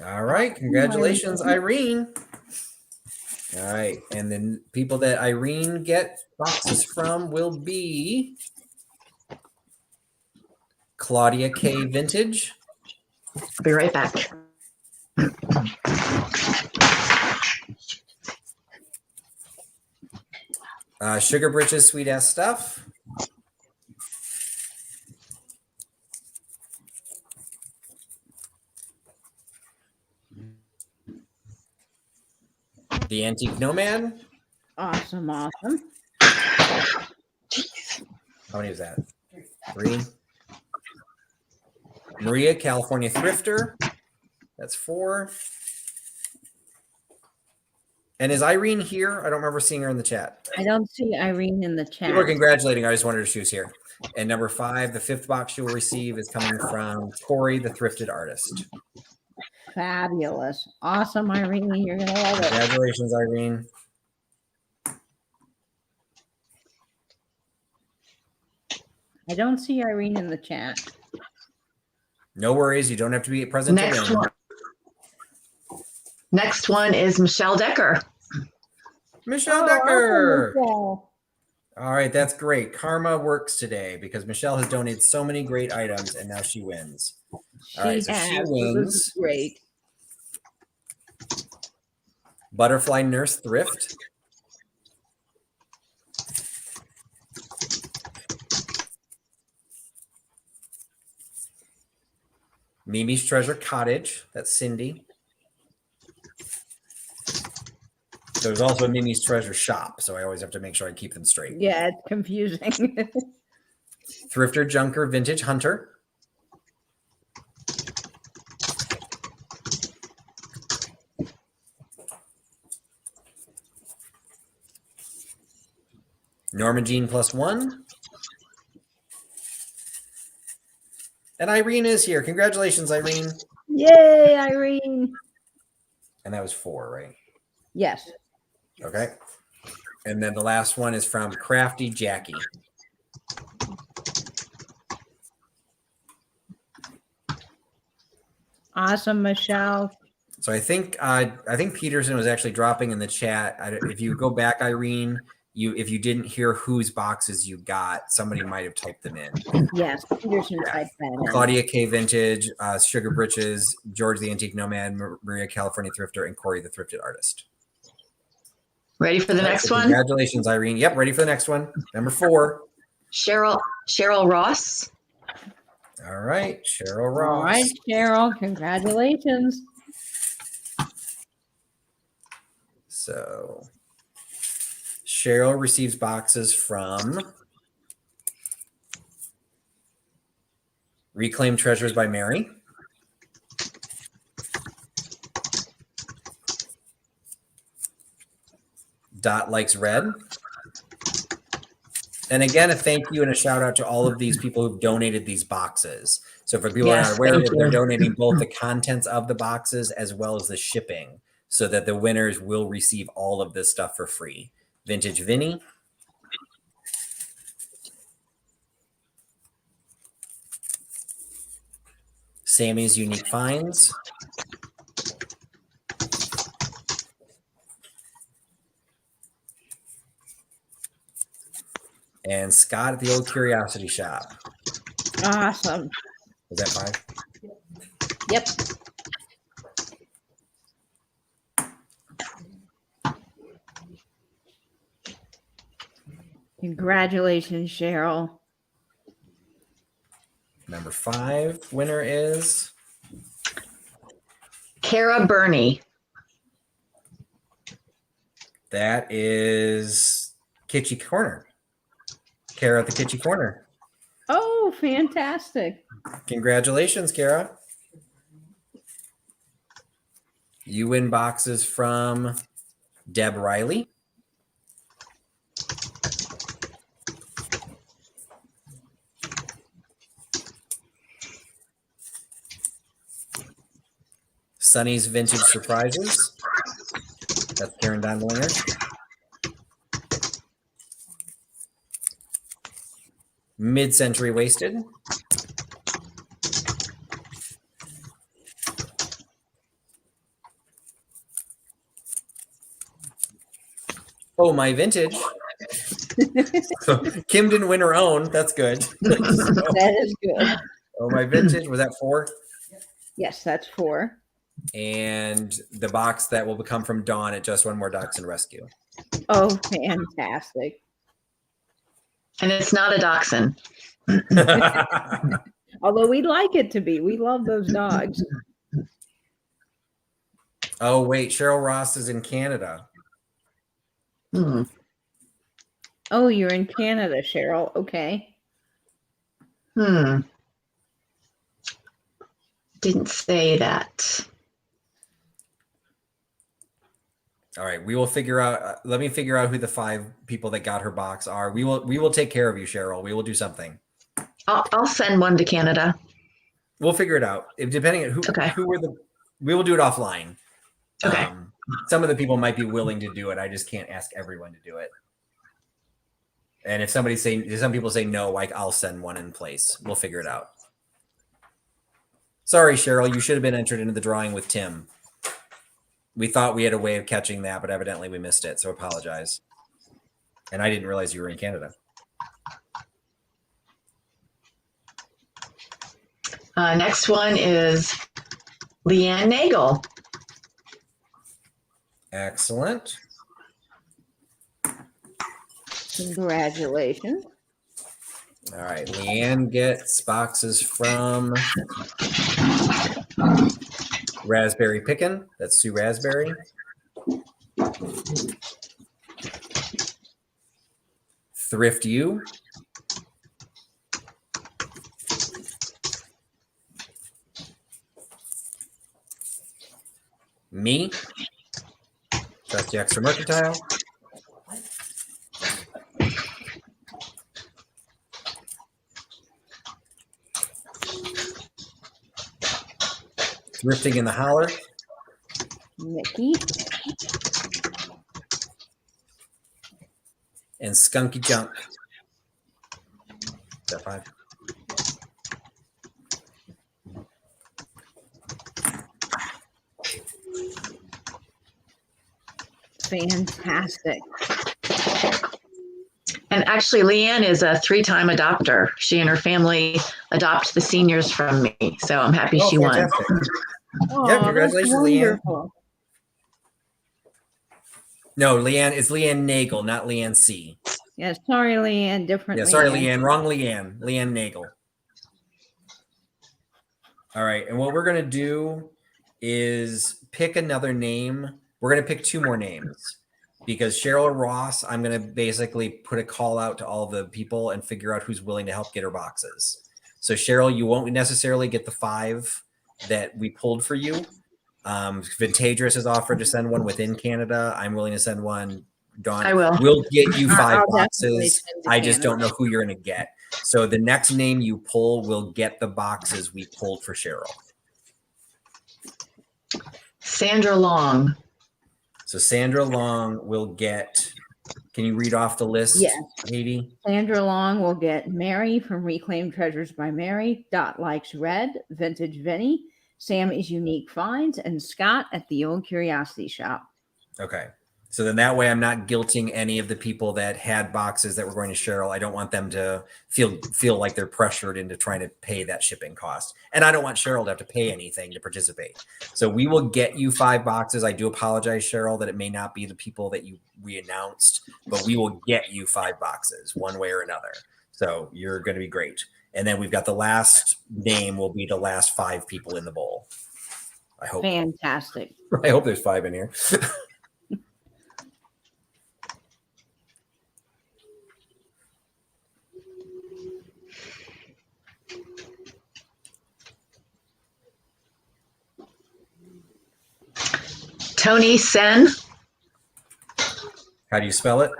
All right, congratulations, Irene. All right, and then people that Irene get boxes from will be Claudia K. Vintage. I'll be right back. Sugar Britches Sweet Ass Stuff. The Antique Nomad. Awesome. How many was that? 3. Maria, California Thrifter. That's 4. And is Irene here? I don't remember seeing her in the chat. I don't see Irene in the chat. People are congratulating her. I just wondered if she was here. And number 5, the 5th box she will receive is coming from Tori, the Thrifted Artist. Fabulous. Awesome, Irene. You're going to love it. Congratulations, Irene. I don't see Irene in the chat. No worries. You don't have to be present. Next one is Michelle Decker. Michelle Decker. Awesome. All right. That's great. Karma works today, because Michelle has donated so many great items, and now she wins. All right. So she wins. Great. Butterfly Nurse Thrift. Mimi's Treasure Cottage. That's Cindy. There's also Mimi's Treasure Shop, so I always have to make sure I keep them straight. Yeah, it's confusing. Thrifter Junker Vintage Hunter. Norma Jean +1. And Irene is here. Congratulations, Irene. Yay, Irene. And that was 4, right? Yes. Okay. And then the last one is from Crafty Jackie. Awesome, Michelle. So I think Peterson was actually dropping in the chat. If you go back, Irene, if you didn't hear whose boxes you got, somebody might have typed them in. Yes, Peterson typed that in. Claudia K. Vintage, Sugar Britches, George the Antique Nomad, Maria California Thrifter, and Corey the Thrifted Artist. Ready for the next one? Congratulations, Irene. Yep, ready for the next one. Number 4. Cheryl Ross. All right, Cheryl Ross. All right, Cheryl, congratulations. So Cheryl receives boxes from Reclaimed Treasures by Mary. Dot Likes Red. And again, a thank you and a shout out to all of these people who've donated these boxes. So for people who are not aware, they're donating both the contents of the boxes as well as the shipping so that the winners will receive all of this stuff for free. Vintage Vinny. Sammy's Unique Finds. And Scott at the Old Curiosity Shop. Awesome. Was that 5? Yep. Congratulations, Cheryl. Number 5 winner is Kara Burney. that is Kitschy Corner. Kara at the Kitschy Corner. Oh, fantastic. Congratulations, Kara. You win boxes from Deb Riley. Sunny's Vintage Surprises. That's Karen Dondelinger. Mid-Century Wasted. Oh, my vintage. So Kim didn't win her own. That's good. That is good. Oh, my vintage. Was that 4? Yes, that's 4. And the box that will come from Dawn at Just One More Dachshund Rescue. Oh, fantastic. And it's not a dachshund. Although we'd like it to be. We love those dogs. Oh, wait. Cheryl Ross is in Canada. Hmm. Oh, you're in Canada, Cheryl. Okay. Didn't say that. All right, we will figure out. Let me figure out who the 5 people that got her box are. We will take care of you, Cheryl. We will do something. I'll send one to Canada. We'll figure it out. Depending on who were the. We will do it offline. Okay. Some of the people might be willing to do it. I just can't ask everyone to do it. And if some people say no, like I'll send one in place. We'll figure it out. Sorry, Cheryl, you should have been entered into the drawing with Tim. We thought we had a way of catching that, but evidently we missed it. So apologize. And I didn't realize you were in Canada. Next one is Leanne Nagel. Excellent. Congratulations. All right. Leanne gets boxes from Raspberry Pickin'. That's Sue Raspberry. Thrift You. Me. Trusty Extra Mercantile. Thrifting in the Holler. Mickey. And Skunky Junk. Is that 5? Fantastic. And actually, Leanne is a 3-time adopter. She and her family adopt the seniors from me. So I'm happy she won. Fantastic. Oh, Yeah, congratulations, that's Leanne. wonderful. No, Leanne, it's Leanne Nagel, not Leanne C. Yeah, sorry, Leanne. Different. Yeah, sorry, Leanne. Wrong Leanne. Leanne Nagel. All right, and what we're going to do is pick another name. We're going to pick 2 more names because Cheryl or Ross, I'm going to basically put a call out to all the people and figure out who's willing to help get her boxes. So Cheryl, you won't necessarily get the 5 that we pulled for you. Vintageous has offered to send one within Canada. I'm willing to send one. Dawn, I will. We'll get you 5 I'll definitely boxes. send to I just don't Canada. know who you're going to get. So the next name you pull will get the boxes we pulled for Cheryl. Sandra Long. So Sandra Long will get. Can you read off the list? Yes. Sadie? Sandra Long will get Mary from Reclaimed Treasures by Mary, Dot Likes Red, Vintage Vinny, Sam is Unique Finds, and Scott at the Old Curiosity Shop. Okay. So then that way I'm not guilting any of the people that had boxes that were going to Cheryl. I don't want them to feel like they're pressured into trying to pay that shipping cost. And I don't want Cheryl to have to pay anything to participate. So we will get you 5 boxes. I do apologize, Cheryl, that it may not be the people that we announced, but we will get you 5 boxes one way or another. So you're going to be great. And then we've got the last name will be the last 5 people in the bowl. I hope. Fantastic. I hope there's 5 in here. Tony Sen. How do you spell it?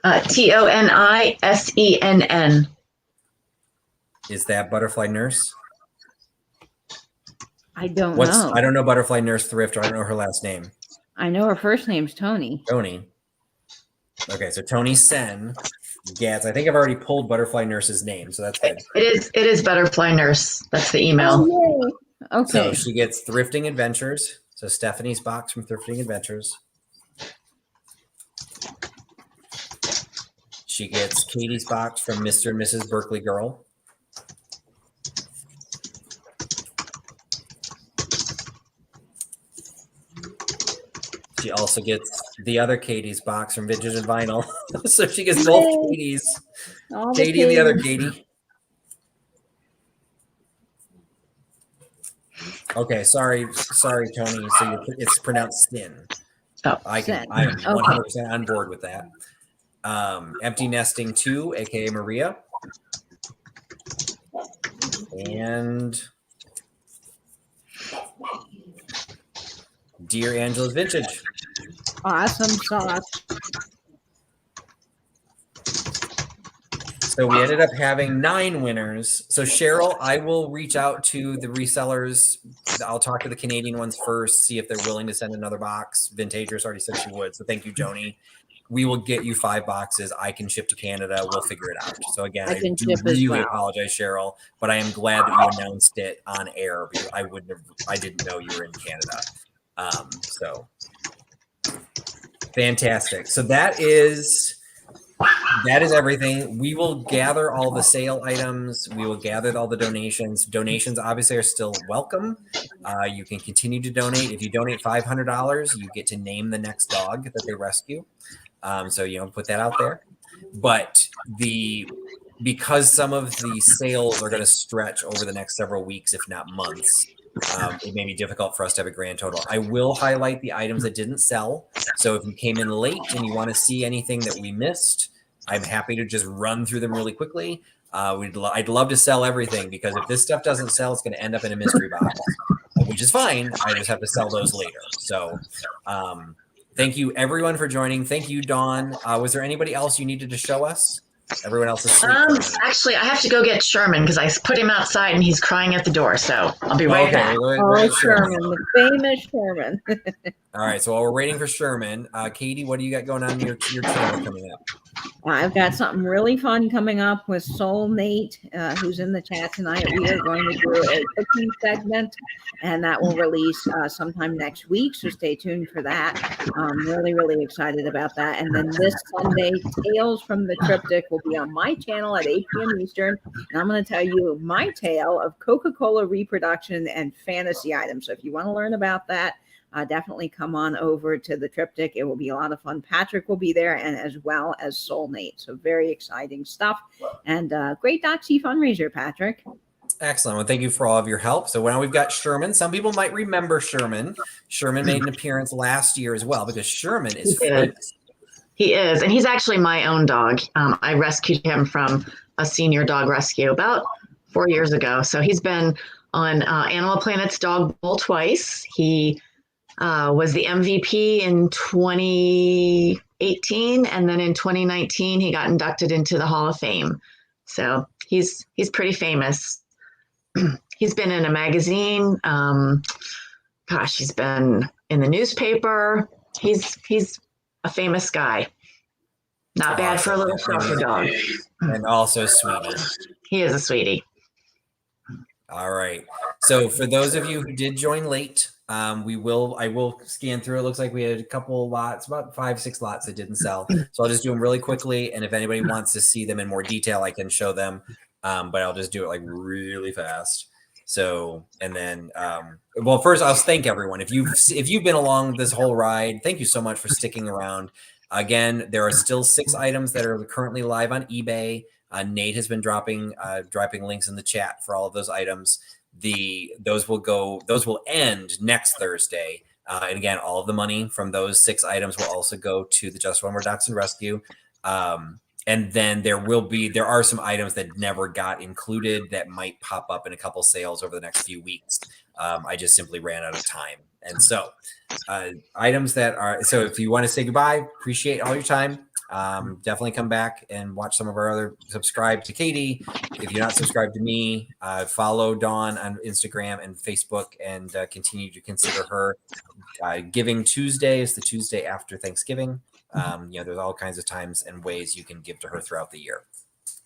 TONISENN. Is that Butterfly Nurse? I don't know. I don't know Butterfly Nurse Thrift. I don't know her last name. I know her first name's Tony. Tony. Okay, so Tony Sen gets. I think I've already pulled Butterfly Nurse's name, so that's good. It is Butterfly Nurse. That's the email. Oh, yay. Okay. So she gets Thrifting Adventures. So Stephanie's box from Thrifting Adventures. She gets Katie's box from Mr. and Mrs. Berkeley Girl. She also gets the other Katie's box from Vintage and Vinyl. So she gets both Katie's. All Katie and the other Katies. Katie. Okay, sorry, Tony. So it's pronounced Sin. Oh, I'm Sin. 100% on board with that. Empty Nesting 2, aka Maria, and Dear Angela's Vintage. Awesome sauce. So we ended up having 9 winners. So Cheryl, I will reach out to the resellers. I'll talk to the Canadian ones first, see if they're willing to send another box. Vintagers already said she would. So thank you, Joni. We will get you 5 boxes. I can ship to Canada. We'll figure it out. So again, I do really apologize, Cheryl, but I am glad that you announced it on air because I didn't know you were in Canada. So fantastic. So that is that is everything. We will gather all the sale items. We will gather all the donations. Donations obviously are still welcome. You can continue to donate. If you donate $500, you get to name the next dog that they rescue. So, put that out there. But because some of the sales are going to stretch over the next several weeks, if not months, it may be difficult for us to have a grand total. I will highlight the items that didn't sell. So if you came in late and you want to see anything that we missed, I'm happy to just run through them really quickly. I'd love to sell everything, because if this stuff doesn't sell, it's going to end up in a mystery box, which is fine. I just have to sell those later. So thank you everyone for joining. Thank you, Dawn. Was there anybody else you needed to show us? Everyone else is asleep. Actually, I have to go get Sherman because I put him outside and he's crying at the door. So I'll be right back. Oh, Sherman, the famous Sherman. All right. So while we're waiting for Sherman, Katie, what do you got going on in your channel coming up? I've got something really fun coming up with Soul Nate, who's in the chat tonight. We are going to do a cooking segment, and that will release sometime next week. So stay tuned for that. I'm really, really excited about that. And then this Sunday, Tales from the Triptych will be on my channel at 8 p.m. Eastern. And I'm going to tell you my tale of Coca-Cola reproduction and fantasy items. So if you want to learn about that, definitely come on over to the Triptych. It will be a lot of fun. Patrick will be there, and as well as Soulmate. So very exciting stuff, and great doxie fundraiser, Patrick. Excellent. Well, thank you for all of your help. So now we've got Sherman. Some people might remember Sherman. Sherman made an appearance last year as well, because Sherman is famous. He is, and he's actually my own dog. I rescued him from a senior dog rescue about 4 years ago. So he's been on Animal Planet's Dog Bowl twice. He was the MVP in 2018, and then in 2019 he got inducted into the Hall of Fame. So he's pretty famous. He's been in a magazine. He's been in the newspaper. He's a famous guy. Not bad for a little shelter dog. And also sweetie. He is a sweetie. All right. So for those of you who did join late, I will scan through. It looks like we had a couple lots, about 5-6 lots that didn't sell. So I'll just do them really quickly. And if anybody wants to see them in more detail, I can show them. But I'll just do it like really fast. So, and then, first I'll thank everyone. If you've been along this whole ride, thank you so much for sticking around. Again, there are still 6 items that are currently live on eBay. Nate has been dropping links in the chat for all of those items. Those will end next Thursday. And again, all of the money from those 6 items will also go to the Just One More Dachshund Rescue. And then there are some items that never got included that might pop up in a couple sales over the next few weeks. I just simply ran out of time. And so items that are, so if you want to say goodbye, appreciate all your time. Definitely come back and watch some of our other, subscribe to Katie. If you're not subscribed to me, follow Dawn on Instagram and Facebook, and continue to consider her. Giving Tuesday is the Tuesday after Thanksgiving. There's all kinds of times and ways you can give to her throughout the year.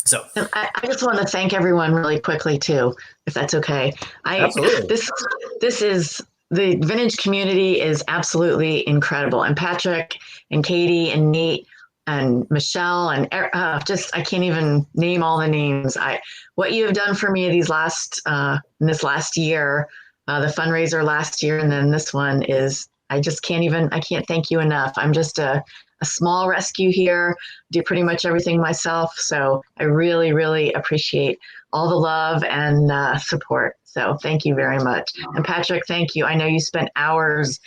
So I just want to thank everyone really quickly too, if that's okay. Absolutely. This is, the vintage community is absolutely incredible. And Patrick and Katie and Nate and Michelle and I can't even name all the names. What you have done for me this last year, the fundraiser last year, and then this one is, I can't thank you enough. I'm just a small rescue here, do pretty much everything myself. So I really, really appreciate all the love and support. So thank you very much. And Patrick, thank you. I know you spent hours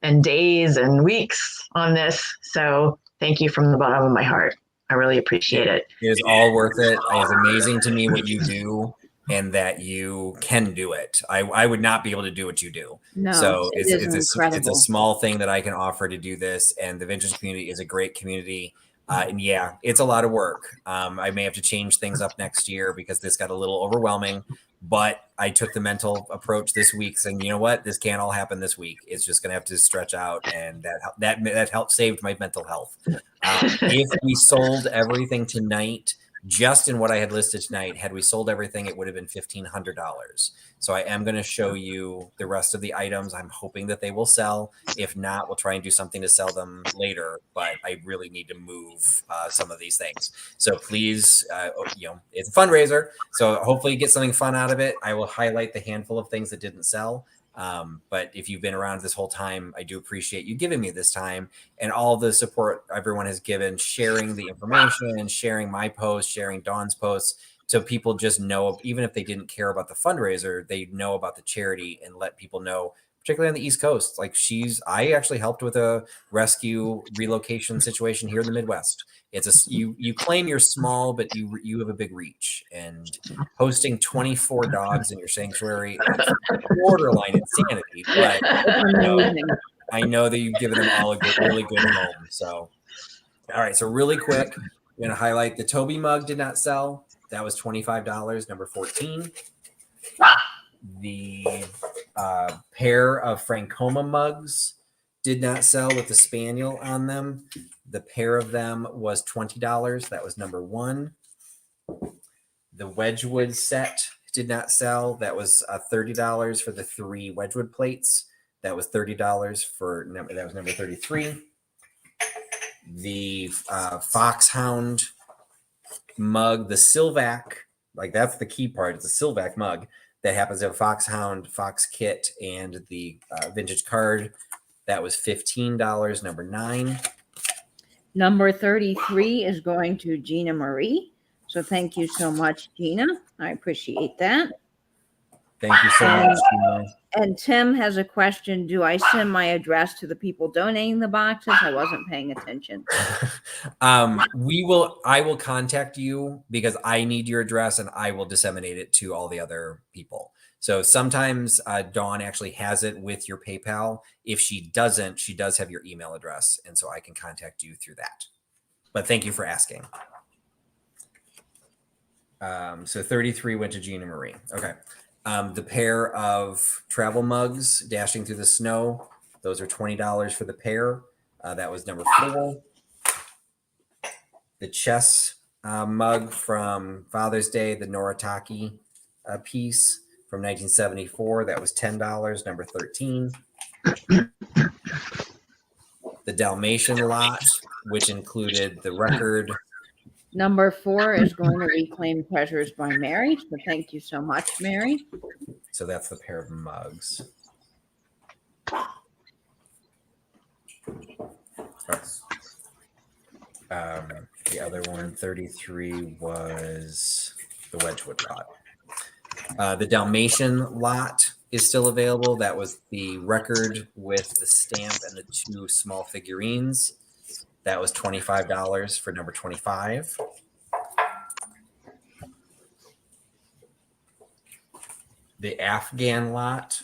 and days and weeks on this. So thank you from the bottom of my heart. I really appreciate it. It is all worth it. It's amazing to me what you do, and that you can do it. I would not be able to do what you do. No, so it's incredible. a small thing that I can offer to do this. And the vintage community is a great community. And yeah, it's a lot of work. I may have to change things up next year because this got a little overwhelming, but I took the mental approach this week saying, you know what, this can't all happen this week. It's just going to have to stretch out. And that helped saved my mental health. If we sold everything tonight, just in what I had listed tonight, had we sold everything, it would have been $1,500. So I am going to show you the rest of the items. I'm hoping that they will sell. If not, we'll try and do something to sell them later, but I really need to move some of these things. So please, it's a fundraiser. So hopefully you get something fun out of it. I will highlight the handful of things that didn't sell. But if you've been around this whole time, I do appreciate you giving me this time and all the support everyone has given, sharing the information, sharing my posts, sharing Dawn's posts. So people just know, even if they didn't care about the fundraiser, they know about the charity and let people know, particularly on the East Coast. Like I actually helped with a rescue relocation situation here in the Midwest. It's you claim you're small, but you have a big reach, and hosting 24 dogs in your sanctuary, it's borderline insanity. But I know that you've given them all a really good home. So, all right. So really quick, I'm going to highlight the Toby mug did not sell. That was $25, number 14. The pair of Francoma mugs did not sell with the spaniel on them. The pair of them was $20. That was number 1. The Wedgewood set did not sell. That was $30 for the 3 Wedgewood plates. That was $30 that was number 33. The Foxhound mug, the silvac, like that's the key part. It's a silvac mug that happens to have Foxhound, Fox Kit, and the vintage card. That was $15, number 9. Number 33 is going to Gina Marie. So thank you so much, Gina. I appreciate that. Thank you so much, Gina. And Tim has a question. Do I send my address to the people donating the boxes? I wasn't paying attention. I will contact you because I need your address and I will disseminate it to all the other people. So sometimes Dawn actually has it with your PayPal. If she doesn't, she does have your email address. And so I can contact you through that. But thank you for asking. So 33 went to Gina Marie. Okay. The pair of travel mugs dashing through the snow, those are $20 for the pair. That was number 4. The chess mug from Father's Day, the Noritake piece from 1974, that was $10, number 13. The Dalmatian lot, which included the record. Number 4 is going to Reclaim Treasures by Mary. So thank you so much, Mary. So that's the pair of mugs. The other one, 33, was the Wedgewood lot. The Dalmatian lot is still available. That was the record with the stamp and the 2 small figurines. That was $25 for number 25. The Afghan lot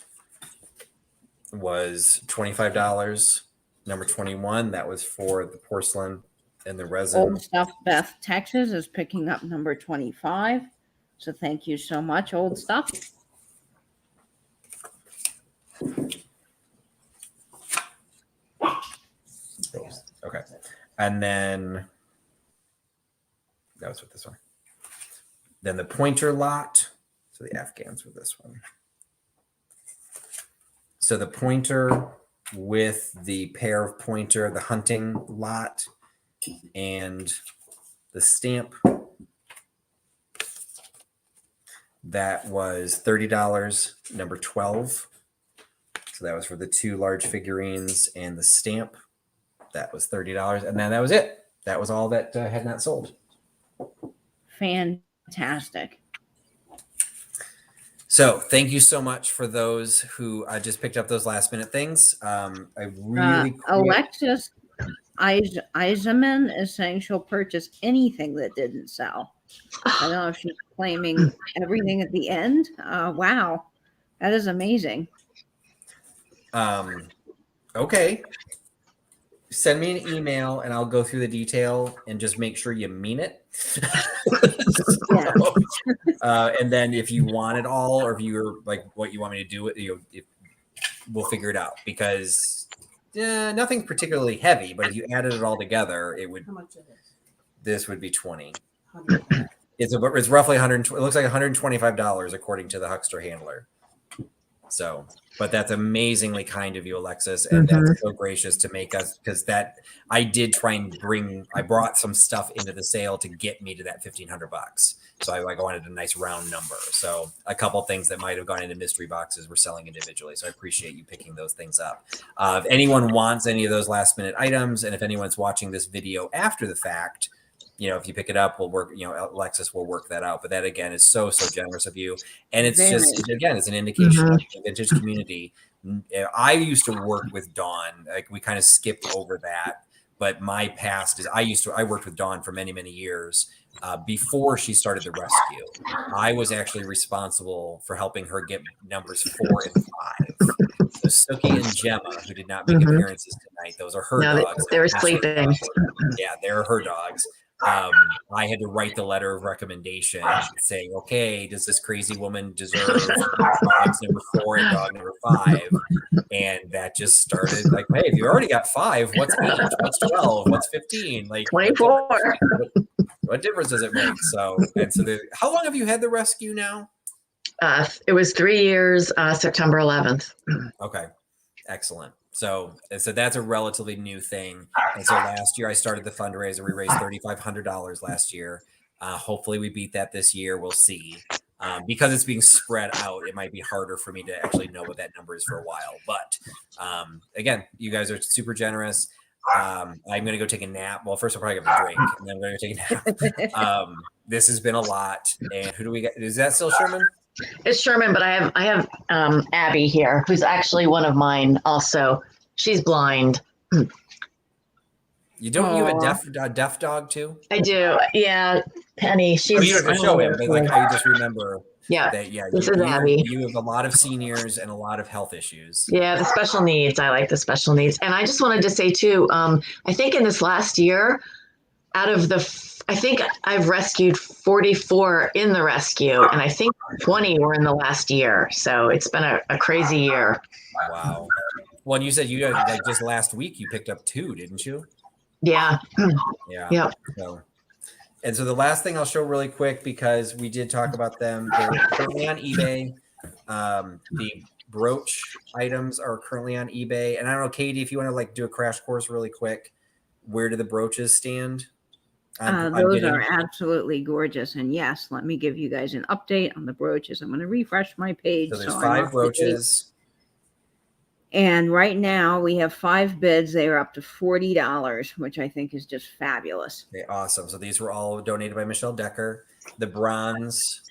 was $25. Number 21, that was for the porcelain and the resin. Old Stuff Beth, Texas is picking up number 25. So thank you so much, Old Stuff. Okay. And then that was with this one. Then the pointer lot. So the Afghans were this one. So the pointer with the pair of pointer, the hunting lot, and the stamp. That was $30, number 12. So that was for the 2 large figurines and the stamp. That was $30. And then that was it. That was all that had not sold. Fantastic. So thank you so much for those who just picked up those last minute things. I really Alexis Eisenman is saying she'll purchase anything that didn't sell. I don't know if she's claiming everything at the end. Wow, that is amazing. Okay. Send me an email and I'll go through the detail and just make sure you mean it. And then if you want it all, or if you're like what you want me to do, we'll figure it out, because nothing's particularly heavy, but if you added it all together, it would. How much is it? This would be 20. It's roughly 120. It looks like $125 according to the huckster handler. So, but that's amazingly kind of you, Alexis, and that's so gracious to make us, because that I did try and I brought some stuff into the sale to get me to that $1,500. So I wanted a nice round number. So a couple things that might have gone into mystery boxes we're selling individually. So I appreciate you picking those things up. If anyone wants any of those last minute items, and if anyone's watching this video after the fact, if you pick it up, we'll work, Alexis will work that out. But that, again, is so generous of you. And it's just, again, it's an indication of the vintage community. I used to work with Dawn. Like, we kind of skipped over that. But my past is I worked with Dawn for many, many years before she started the rescue. I was actually responsible for helping her get numbers 4 and 5. So Sookie and Gemma, who did not make appearances tonight, those are her dogs. They were sleeping. Yeah, they're her dogs. I had to write the letter of recommendation saying, okay, does this crazy woman deserve dogs number 4 and dog number 5? And that just started like, hey, if you already got 5, what's 8? What's 12? What's 15? Like 24. What difference does it make? So how long have you had the rescue now? It was 3 years, September 11th. Okay, excellent. So that's a relatively new thing. And so last year I started the fundraiser. We raised $3,500 last year. Hopefully we beat that this year. We'll see. Because it's being spread out, it might be harder for me to actually know what that number is for a while. But again, you guys are super generous. I'm going to go take a nap. Well, first I'll probably have a drink, and then I'm going to take a nap. This has been a lot. And who do we get? Is that still Sherman? It's Sherman, but I have Abby here, who's actually one of mine also. She's blind. You have a deaf dog too? I do. Yeah, Penny. She's. You don't have to show him, but like I just remember. Yeah. That, this is Abby. You have a lot of seniors and a lot of health issues. Yeah, the special needs. I like the special needs, and I just wanted to say too. I think in this last year, out of I think I've rescued 44 in the rescue, and I think 20 were in the last year. So it's been a crazy year. Wow. Well, and you said you like just last week you picked up 2, didn't you? Yeah. Yeah. Yeah. So the last thing I'll show really quick, because we did talk about them. They're currently on eBay. The brooch items are currently on eBay. And I don't know, Katie, if you want to like do a crash course really quick, where do the brooches stand? Those are absolutely gorgeous. And yes, let me give you guys an update on the brooches. I'm going to refresh my page. So there's 5 brooches. And right now we have 5 bids. They are up to $40, which I think is just fabulous. Okay, awesome. So these were all donated by Michelle Decker. The bronze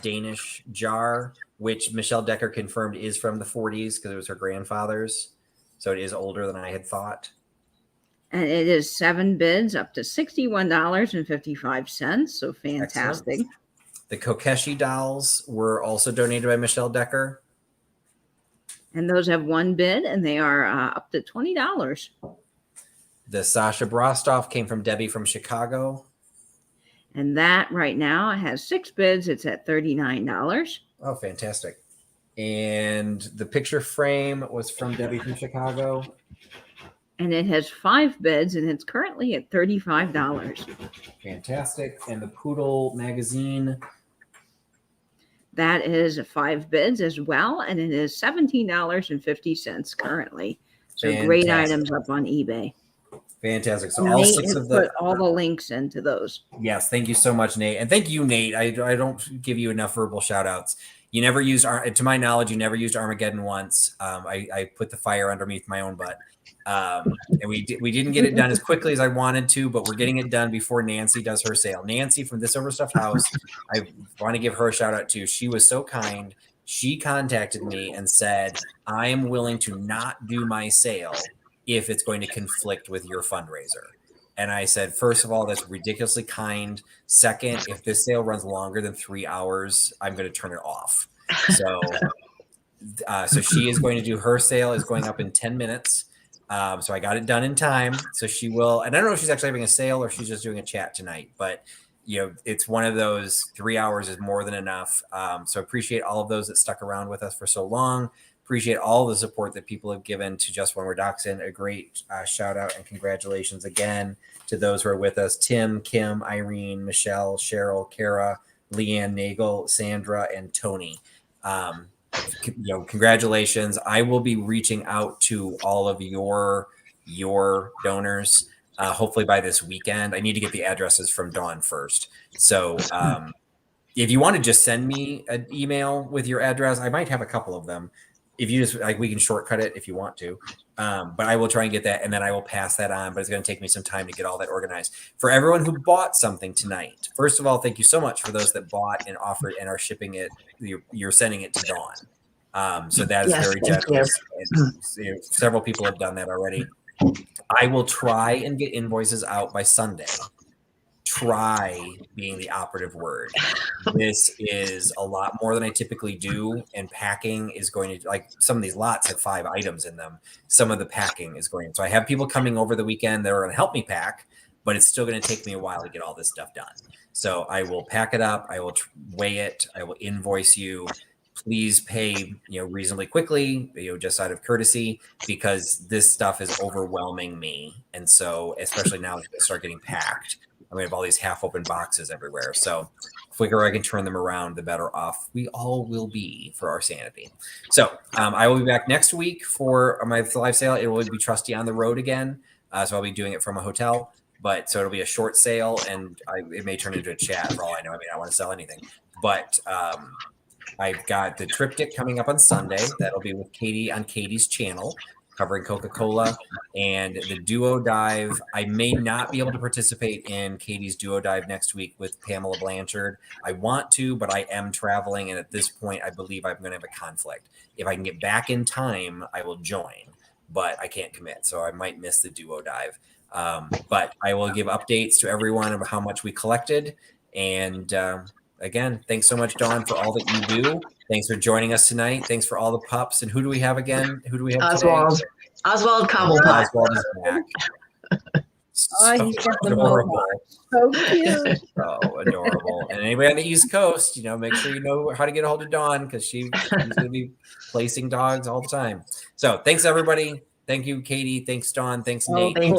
Danish jar, which Michelle Decker confirmed is from the 40s because it was her grandfather's. So it is older than I had thought. And it is 7 bids up to $61.55. So fantastic. Excellent. The Kokeshi dolls were also donated by Michelle Decker. And those have 1 bid, and they are up to $20. The Sasha Brostoff came from Debbie from Chicago. And that right now has 6 bids. It's at $39. Oh, fantastic. And the picture frame was from Debbie from Chicago. And it has 5 bids, and it's currently at $35. Fantastic. And the Poodle magazine. That is 5 bids as well, and it is $17.50 currently. So Fantastic. Great items up on eBay. Fantastic. So Nate all 6 of the put all the links into those. Yes, thank you so much, Nate, and thank you, Nate. I don't give you enough verbal shout outs. You never used, to my knowledge, you never used Armageddon once. I put the fire underneath my own butt. And we didn't get it done as quickly as I wanted to, but we're getting it done before Nancy does her sale. Nancy from This Overstuffed House, I want to give her a shout out too. She was so kind. She contacted me and said, I am willing to not do my sale if it's going to conflict with your fundraiser. And I said, first of all, that's ridiculously kind. Second, if this sale runs longer than 3 hours, I'm going to turn it off. So she is going to do her sale is going up in 10 minutes. So I got it done in time. So she will, and I don't know if she's actually having a sale or she's just doing a chat tonight, but it's one of those 3 hours is more than enough. So appreciate all of those that stuck around with us for so long. appreciate all the support that people have given to Just One Word Dachshund. A great shout out and congratulations again to those who are with us: Tim, Kim, Irene, Michelle, Cheryl, Kara, Leanne, Nagel, Sandra, and Tony. Congratulations. I will be reaching out to all of your donors hopefully by this weekend. I need to get the addresses from Dawn first. So if you want to just send me an email with your address, I might have a couple of them. If you just we can shortcut it if you want to. But I will try and get that, and then I will pass that on. But it's going to take me some time to get all that organized. For everyone who bought something tonight, first of all, thank you so much for those that bought and offered and are shipping it. You're sending it to Dawn. So that is very generous. And, several people have done that already. I will try and get invoices out by Sunday. Try being the operative word. This is a lot more than I typically do, and packing is going to, like, some of these lots have 5 items in them. Some of the packing is going, so I have people coming over the weekend that are going to help me pack, but it's still going to take me a while to get all this stuff done. So I will pack it up, I will weigh it, I will invoice you. Please pay, reasonably quickly, just out of courtesy, because this stuff is overwhelming me. And so, especially now as I start getting packed, I'm going to have all these half-open boxes everywhere. So the quicker I can turn them around, the better off we all will be for our sanity. So I will be back next week for my live sale. It will be Trusty on the road again. So I'll be doing it from a hotel. So it'll be a short sale, and it may turn into a chat for all I know. I mean, I don't want to sell anything. But I've got the triptych coming up on Sunday. That'll be with Katie on Katie's channel, covering Coca-Cola, and the duo dive. I may not be able to participate in Katie's duo dive next week with Pamela Blanchard. I want to, but I am traveling, and at this point, I believe I'm going to have a conflict. If I can get back in time, I will join, but I can't commit, so I might miss the duo dive. But I will give updates to everyone of how much we collected, and again, thanks so much, Dawn, for all that you do. Thanks for joining us tonight. Thanks for all the pups. And who do we have again? Who do we have Oswald. today? Oswald Cobblepot. Oswald is back. So he's got the adorable. So cute. So adorable. And anybody on the East Coast, make sure you know how to get a hold of Dawn, because she's going to be placing dogs all the time. So thanks, everybody. Thank you, Katie. Thanks, Dawn. Thanks, Nate. Thank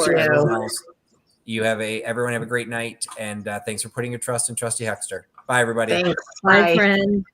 you. Everyone have a great night. And thanks for putting your trust in Trusty Huckster. Bye, everybody. Thanks. Bye, Bye. friend.